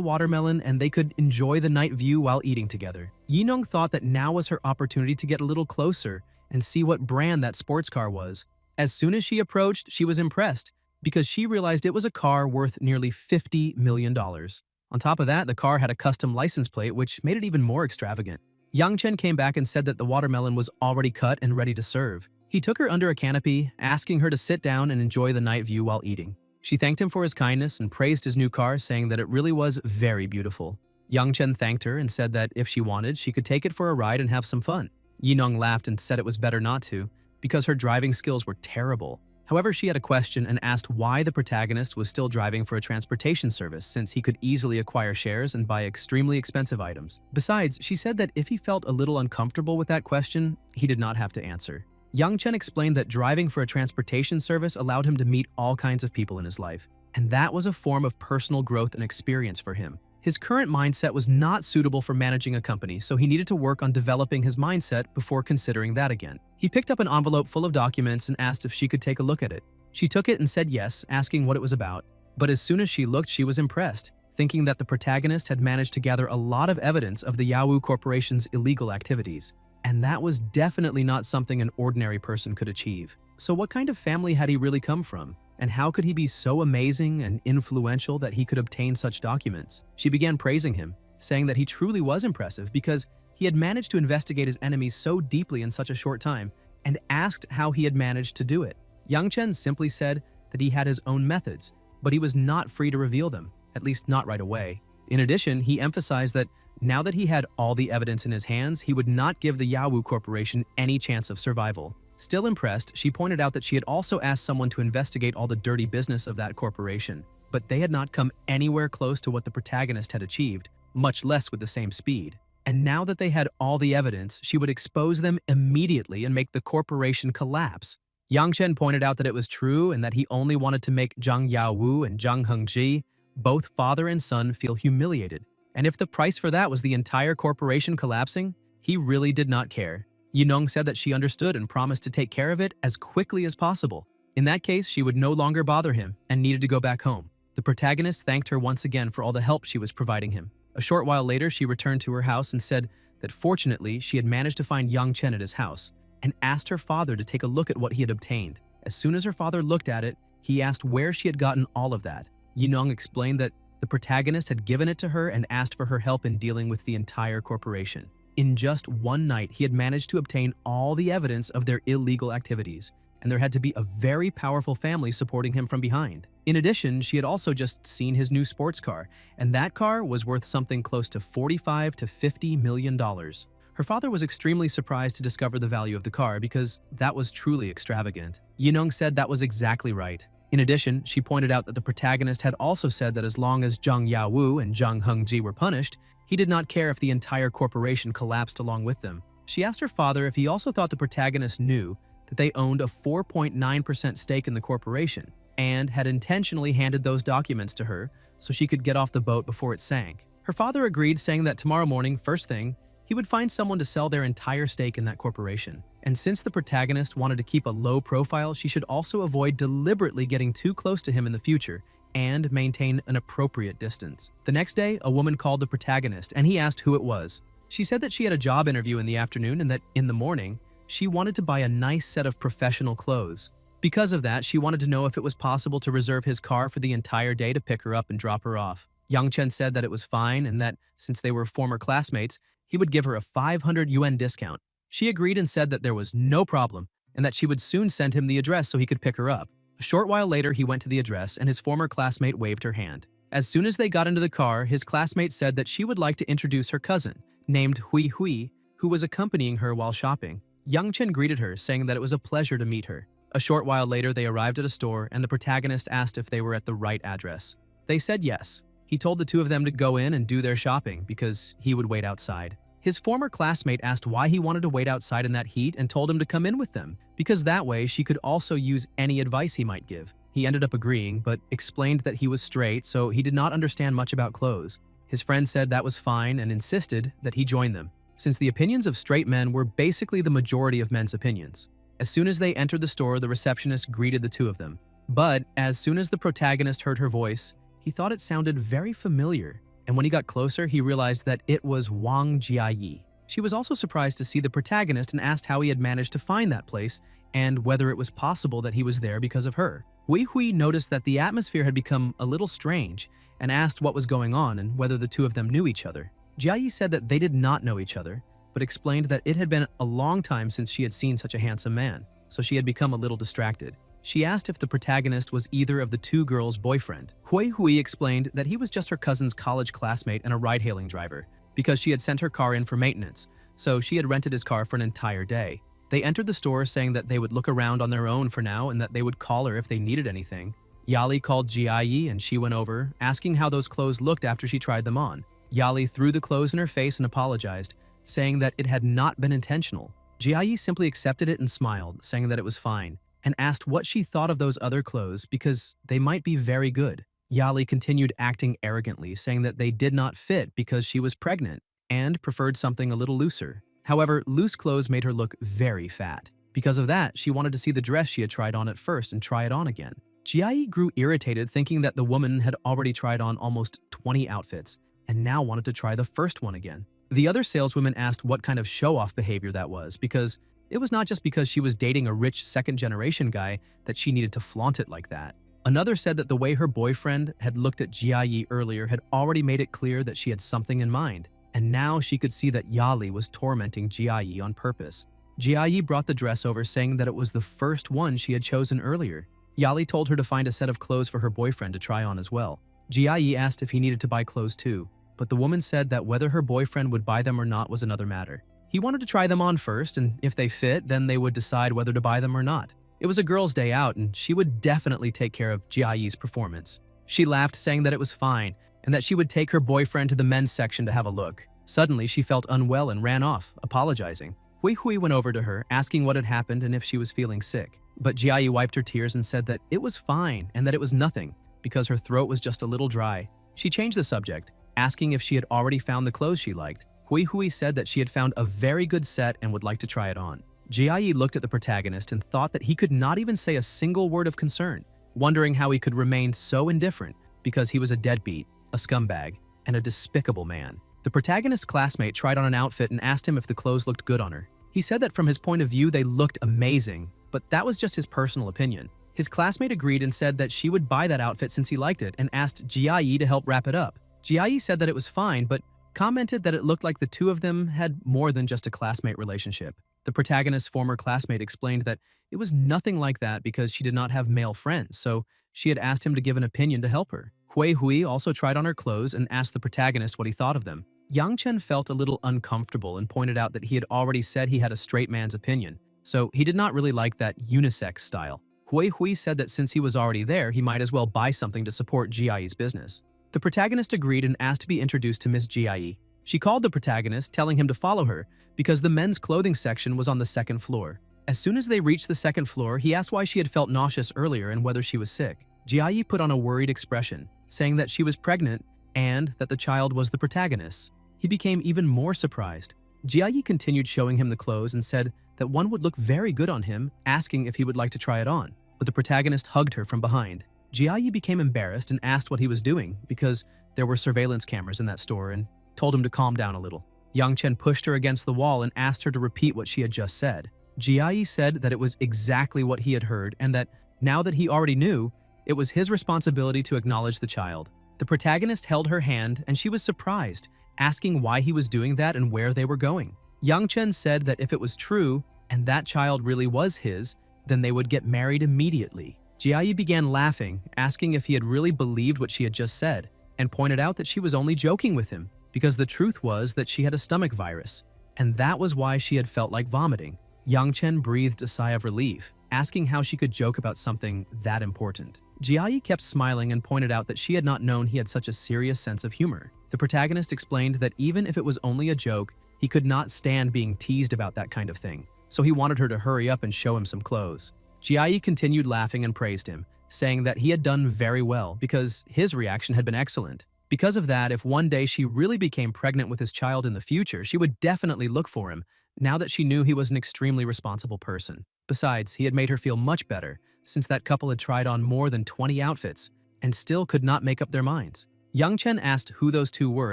watermelon and they could enjoy the night view while eating together. Yinong thought that now was her opportunity to get a little closer and see what brand that sports car was. As soon as she approached, she was impressed, because she realized it was a car worth nearly $50 million. On top of that, the car had a custom license plate, which made it even more extravagant. Yang Chen came back and said that the watermelon was already cut and ready to serve. He took her under a canopy, asking her to sit down and enjoy the night view while eating. She thanked him for his kindness and praised his new car, saying that it really was very beautiful. Yang Chen thanked her and said that if she wanted, she could take it for a ride and have some fun. Yinong laughed and said it was better not to, because her driving skills were terrible. However, she had a question and asked why the protagonist was still driving for a transportation service, since he could easily acquire shares and buy extremely expensive items. Besides, she said that if he felt a little uncomfortable with that question, he did not have to answer. Yang Chen explained that driving for a transportation service allowed him to meet all kinds of people in his life, and that was a form of personal growth and experience for him. His current mindset was not suitable for managing a company, so he needed to work on developing his mindset before considering that again. He picked up an envelope full of documents and asked if she could take a look at it. She took it and said yes, asking what it was about. But as soon as she looked, she was impressed, thinking that the protagonist had managed to gather a lot of evidence of the Yahoo Corporation's illegal activities. And that was definitely not something an ordinary person could achieve. So what kind of family had he really come from? And how could he be so amazing and influential that he could obtain such documents? She began praising him, saying that he truly was impressive because he had managed to investigate his enemies so deeply in such a short time, and asked how he had managed to do it. Yang Chen simply said that he had his own methods, but he was not free to reveal them, at least not right away. In addition, he emphasized that now that he had all the evidence in his hands, he would not give the Yahoo Corporation any chance of survival. Still impressed, she pointed out that she had also asked someone to investigate all the dirty business of that corporation, but they had not come anywhere close to what the protagonist had achieved, much less with the same speed. And now that they had all the evidence, she would expose them immediately and make the corporation collapse. Yang Chen pointed out that it was true and that he only wanted to make Zhang Yaowu and Zhang Hengji, both father and son, feel humiliated. And if the price for that was the entire corporation collapsing, he really did not care. Yinong said that she understood and promised to take care of it as quickly as possible. In that case, she would no longer bother him and needed to go back home. The protagonist thanked her once again for all the help she was providing him. A short while later, she returned to her house and said that fortunately, she had managed to find Yang Chen at his house and asked her father to take a look at what he had obtained. As soon as her father looked at it, he asked where she had gotten all of that. Yinong explained that the protagonist had given it to her and asked for her help in dealing with the entire corporation. In just one night, he had managed to obtain all the evidence of their illegal activities, and there had to be a very powerful family supporting him from behind. In addition, she had also just seen his new sports car, and that car was worth something close to $45 to $50 million. Her father was extremely surprised to discover the value of the car because that was truly extravagant. Yinong said that was exactly right. In addition, she pointed out that the protagonist had also said that as long as Zhang Yaowu and Zhang Hengji were punished, he did not care if the entire corporation collapsed along with them. She asked her father if he also thought the protagonist knew that they owned a 4.9% stake in the corporation and had intentionally handed those documents to her so she could get off the boat before it sank. Her father agreed, saying that tomorrow morning, first thing, he would find someone to sell their entire stake in that corporation. And since the protagonist wanted to keep a low profile, she should also avoid deliberately getting too close to him in the future and maintain an appropriate distance. The next day, a woman called the protagonist and he asked who it was. She said that she had a job interview in the afternoon and that in the morning, she wanted to buy a nice set of professional clothes. Because of that, she wanted to know if it was possible to reserve his car for the entire day to pick her up and drop her off. Yang Chen said that it was fine and that, since they were former classmates, he would give her a 500 yuan discount. She agreed and said that there was no problem and that she would soon send him the address so he could pick her up. A short while later, he went to the address and his former classmate waved her hand. As soon as they got into the car, his classmate said that she would like to introduce her cousin, named Hui Hui, who was accompanying her while shopping. Yang Chen greeted her, saying that it was a pleasure to meet her. A short while later, they arrived at a store and the protagonist asked if they were at the right address. They said yes. He told the two of them to go in and do their shopping because he would wait outside. His former classmate asked why he wanted to wait outside in that heat and told him to come in with them, because that way she could also use any advice he might give. He ended up agreeing, but explained that he was straight, so he did not understand much about clothes. His friend said that was fine and insisted that he join them, since the opinions of straight men were basically the majority of men's opinions. As soon as they entered the store, the receptionist greeted the two of them. But as soon as the protagonist heard her voice, he thought it sounded very familiar, and when he got closer, he realized that it was Wang Jiayi. She was also surprised to see the protagonist and asked how he had managed to find that place and whether it was possible that he was there because of her. Hui Hui noticed that the atmosphere had become a little strange and asked what was going on and whether the two of them knew each other. Jiayi said that they did not know each other, but explained that it had been a long time since she had seen such a handsome man, so she had become a little distracted. She asked if the protagonist was either of the two girls' boyfriend. Hui Hui explained that he was just her cousin's college classmate and a ride-hailing driver, because she had sent her car in for maintenance, so she had rented his car for an entire day. They entered the store saying that they would look around on their own for now and that they would call her if they needed anything. Yali called Jiayi and she went over, asking how those clothes looked after she tried them on. Yali threw the clothes in her face and apologized, saying that it had not been intentional. Jiayi simply accepted it and smiled, saying that it was fine, and asked what she thought of those other clothes because they might be very good. Yali continued acting arrogantly, saying that they did not fit because she was pregnant and preferred something a little looser. However, loose clothes made her look very fat. Because of that, she wanted to see the dress she had tried on at first and try it on again. Jiayi grew irritated, thinking that the woman had already tried on almost 20 outfits and now wanted to try the first one again. The other saleswomen asked what kind of show-off behavior that was, because it was not just because she was dating a rich second-generation guy that she needed to flaunt it like that. Another said that the way her boyfriend had looked at Jiayi earlier had already made it clear that she had something in mind, and now she could see that Yali was tormenting Jiayi on purpose. Jiayi brought the dress over, saying that it was the first one she had chosen earlier. Yali told her to find a set of clothes for her boyfriend to try on as well. Jiayi asked if he needed to buy clothes too, but the woman said that whether her boyfriend would buy them or not was another matter. He wanted to try them on first, and if they fit, then they would decide whether to buy them or not. It was a girl's day out, and she would definitely take care of Jiayi's performance. She laughed, saying that it was fine, and that she would take her boyfriend to the men's section to have a look. Suddenly, she felt unwell and ran off, apologizing. Hui Hui went over to her, asking what had happened and if she was feeling sick. But Jiayi wiped her tears and said that it was fine and that it was nothing, because her throat was just a little dry. She changed the subject, asking if she had already found the clothes she liked. Hui Hui said that she had found a very good set and would like to try it on. Jiayi looked at the protagonist and thought that he could not even say a single word of concern, wondering how he could remain so indifferent because he was a deadbeat, a scumbag, and a despicable man. The protagonist's classmate tried on an outfit and asked him if the clothes looked good on her. He said that from his point of view they looked amazing, but that was just his personal opinion. His classmate agreed and said that she would buy that outfit since he liked it and asked Jiayi to help wrap it up. Jiayi said that it was fine, but commented that it looked like the two of them had more than just a classmate relationship. The protagonist's former classmate explained that it was nothing like that because she did not have male friends, so she had asked him to give an opinion to help her. Hui Hui also tried on her clothes and asked the protagonist what he thought of them. Yang Chen felt a little uncomfortable and pointed out that he had already said he had a straight man's opinion, so he did not really like that unisex style. Hui Hui said that since he was already there, he might as well buy something to support Jiayi's business. The protagonist agreed and asked to be introduced to Miss Jiayi. She called the protagonist, telling him to follow her, because the men's clothing section was on the second floor. As soon as they reached the second floor, he asked why she had felt nauseous earlier and whether she was sick. Jiayi put on a worried expression, saying that she was pregnant and that the child was the protagonist. He became even more surprised. Jiayi continued showing him the clothes and said that one would look very good on him, asking if he would like to try it on. But the protagonist hugged her from behind. Jiayi became embarrassed and asked what he was doing because there were surveillance cameras in that store and told him to calm down a little. Yang Chen pushed her against the wall and asked her to repeat what she had just said. Jiayi said that it was exactly what he had heard and that now that he already knew, it was his responsibility to acknowledge the child. The protagonist held her hand and she was surprised, asking why he was doing that and where they were going. Yang Chen said that if it was true, and that child really was his, then they would get married immediately. Jiayi began laughing, asking if he had really believed what she had just said, and pointed out that she was only joking with him, because the truth was that she had a stomach virus, and that was why she had felt like vomiting. Yang Chen breathed a sigh of relief, asking how she could joke about something that important. Jiayi kept smiling and pointed out that she had not known he had such a serious sense of humor. The protagonist explained that even if it was only a joke, he could not stand being teased about that kind of thing, so he wanted her to hurry up and show him some clothes. Jiayi continued laughing and praised him, saying that he had done very well because his reaction had been excellent. Because of that, if one day she really became pregnant with his child in the future, she would definitely look for him, now that she knew he was an extremely responsible person. Besides, he had made her feel much better, since that couple had tried on more than 20 outfits and still could not make up their minds. Yang Chen asked who those two were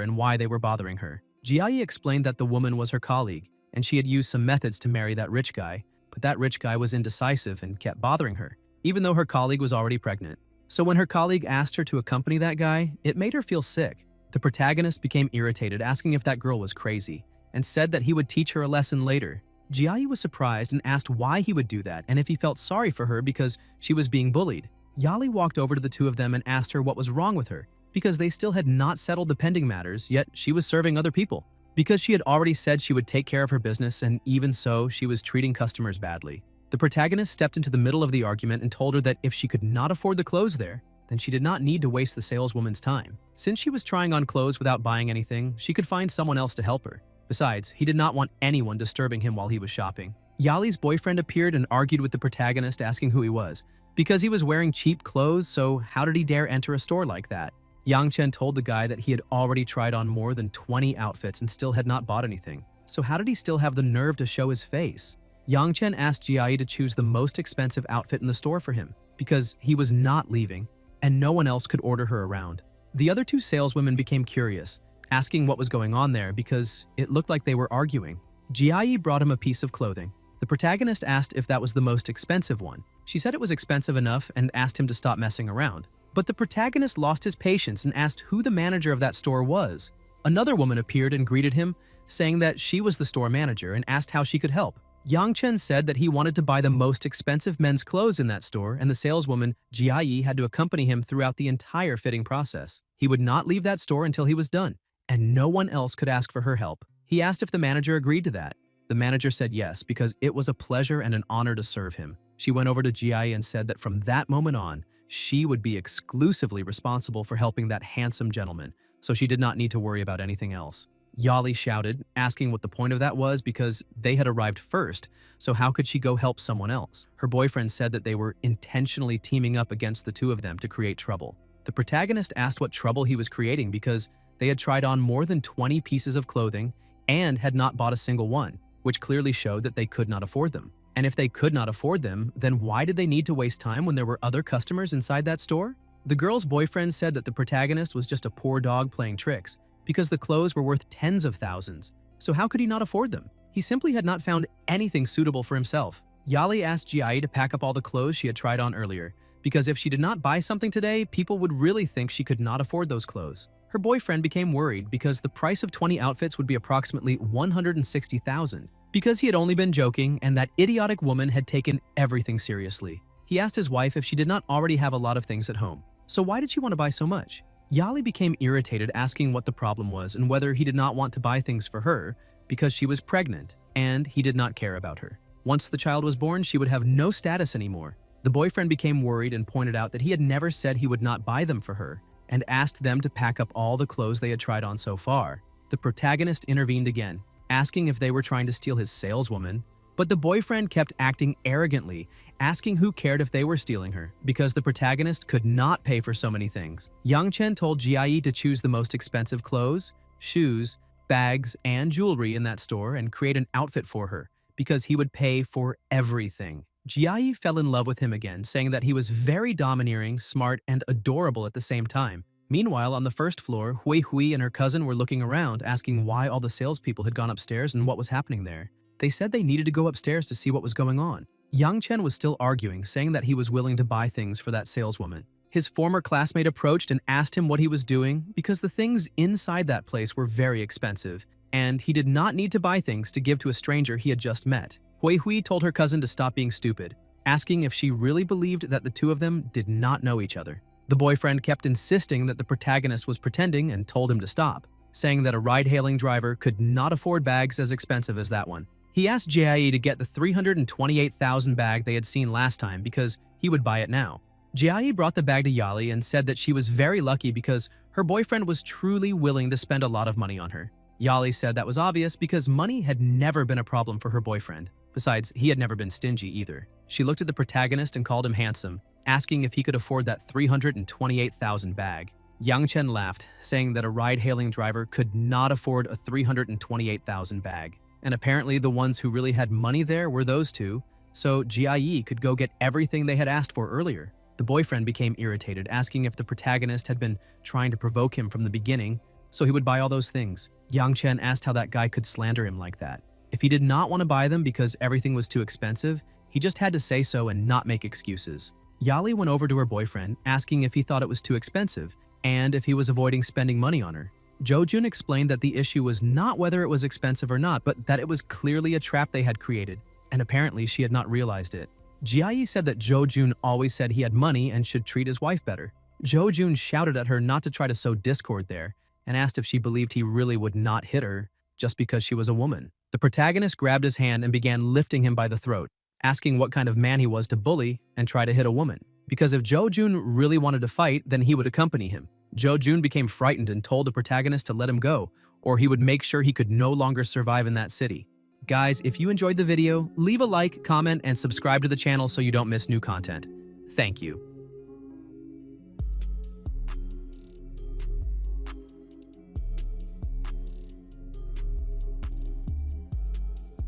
and why they were bothering her. Jiayi explained that the woman was her colleague, and she had used some methods to marry that rich guy, but that rich guy was indecisive and kept bothering her, even though her colleague was already pregnant. So when her colleague asked her to accompany that guy, it made her feel sick. The protagonist became irritated, asking if that girl was crazy, and said that he would teach her a lesson later. Jiayi was surprised and asked why he would do that and if he felt sorry for her because she was being bullied. Yali walked over to the two of them and asked her what was wrong with her, because they still had not settled the pending matters, yet she was serving other people. Because she had already said she would take care of her business, and even so, she was treating customers badly. The protagonist stepped into the middle of the argument and told her that if she could not afford the clothes there, then she did not need to waste the saleswoman's time. Since she was trying on clothes without buying anything, she could find someone else to help her. Besides, he did not want anyone disturbing him while he was shopping. Yali's boyfriend appeared and argued with the protagonist, asking who he was. Because he was wearing cheap clothes, so how did he dare enter a store like that? Yang Chen told the guy that he had already tried on more than 20 outfits and still had not bought anything. So how did he still have the nerve to show his face? Yang Chen asked Jiayi to choose the most expensive outfit in the store for him, because he was not leaving, and no one else could order her around. The other two saleswomen became curious, asking what was going on there because it looked like they were arguing. Jiayi brought him a piece of clothing. The protagonist asked if that was the most expensive one. She said it was expensive enough and asked him to stop messing around. But the protagonist lost his patience and asked who the manager of that store was. Another woman appeared and greeted him, saying that she was the store manager and asked how she could help. Yang Chen said that he wanted to buy the most expensive men's clothes in that store, and the saleswoman, Jiayi, had to accompany him throughout the entire fitting process. He would not leave that store until he was done, and no one else could ask for her help. He asked if the manager agreed to that. The manager said yes, because it was a pleasure and an honor to serve him. She went over to Jiayi and said that from that moment on, she would be exclusively responsible for helping that handsome gentleman, so she did not need to worry about anything else. Yali shouted, asking what the point of that was because they had arrived first, so how could she go help someone else? Her boyfriend said that they were intentionally teaming up against the two of them to create trouble. The protagonist asked what trouble he was creating because they had tried on more than 20 pieces of clothing and had not bought a single one, which clearly showed that they could not afford them. And if they could not afford them, then why did they need to waste time when there were other customers inside that store? The girl's boyfriend said that the protagonist was just a poor dog playing tricks, because the clothes were worth tens of thousands. So how could he not afford them? He simply had not found anything suitable for himself. Yali asked Jiayi to pack up all the clothes she had tried on earlier, because if she did not buy something today, people would really think she could not afford those clothes. Her boyfriend became worried because the price of 20 outfits would be approximately 160,000. Because he had only been joking and that idiotic woman had taken everything seriously. He asked his wife if she did not already have a lot of things at home. So why did she want to buy so much? Yali became irritated, asking what the problem was and whether he did not want to buy things for her because she was pregnant and he did not care about her. Once the child was born, she would have no status anymore. The boyfriend became worried and pointed out that he had never said he would not buy them for her and asked them to pack up all the clothes they had tried on so far. The protagonist intervened again, asking if they were trying to steal his saleswoman, but the boyfriend kept acting arrogantly, asking who cared if they were stealing her, because the protagonist could not pay for so many things. Yang Chen told Jiayi to choose the most expensive clothes, shoes, bags, and jewelry in that store and create an outfit for her, because he would pay for everything. Jiayi fell in love with him again, saying that he was very domineering, smart, and adorable at the same time. Meanwhile, on the first floor, Hui Hui and her cousin were looking around, asking why all the salespeople had gone upstairs and what was happening there. They said they needed to go upstairs to see what was going on. Yang Chen was still arguing, saying that he was willing to buy things for that saleswoman. His former classmate approached and asked him what he was doing because the things inside that place were very expensive, and he did not need to buy things to give to a stranger he had just met. Hui Hui told her cousin to stop being stupid, asking if she really believed that the two of them did not know each other. The boyfriend kept insisting that the protagonist was pretending and told him to stop, saying that a ride-hailing driver could not afford bags as expensive as that one. He asked Jie to get the 328,000 bag they had seen last time because he would buy it now. Jie brought the bag to Yali and said that she was very lucky because her boyfriend was truly willing to spend a lot of money on her. Yali said that was obvious because money had never been a problem for her boyfriend. Besides, he had never been stingy either. She looked at the protagonist and called him handsome, asking if he could afford that 328,000 bag. Yang Chen laughed, saying that a ride-hailing driver could not afford a 328,000 bag. And apparently the ones who really had money there were those two, so Jie could go get everything they had asked for earlier. The boyfriend became irritated, asking if the protagonist had been trying to provoke him from the beginning, so he would buy all those things. Yang Chen asked how that guy could slander him like that. If he did not want to buy them because everything was too expensive, he just had to say so and not make excuses. Yali went over to her boyfriend, asking if he thought it was too expensive, and if he was avoiding spending money on her. Jo-jun explained that the issue was not whether it was expensive or not, but that it was clearly a trap they had created, and apparently she had not realized it. Jie said that Jo-jun always said he had money and should treat his wife better. Jo-jun shouted at her not to try to sow discord there, and asked if she believed he really would not hit her just because she was a woman. The protagonist grabbed his hand and began lifting him by the throat, asking what kind of man he was to bully and try to hit a woman. Because if Jo-jun really wanted to fight, then he would accompany him. Jo-jun became frightened and told the protagonist to let him go, or he would make sure he could no longer survive in that city. Guys, if you enjoyed the video, leave a like, comment, and subscribe to the channel so you don't miss new content. Thank you.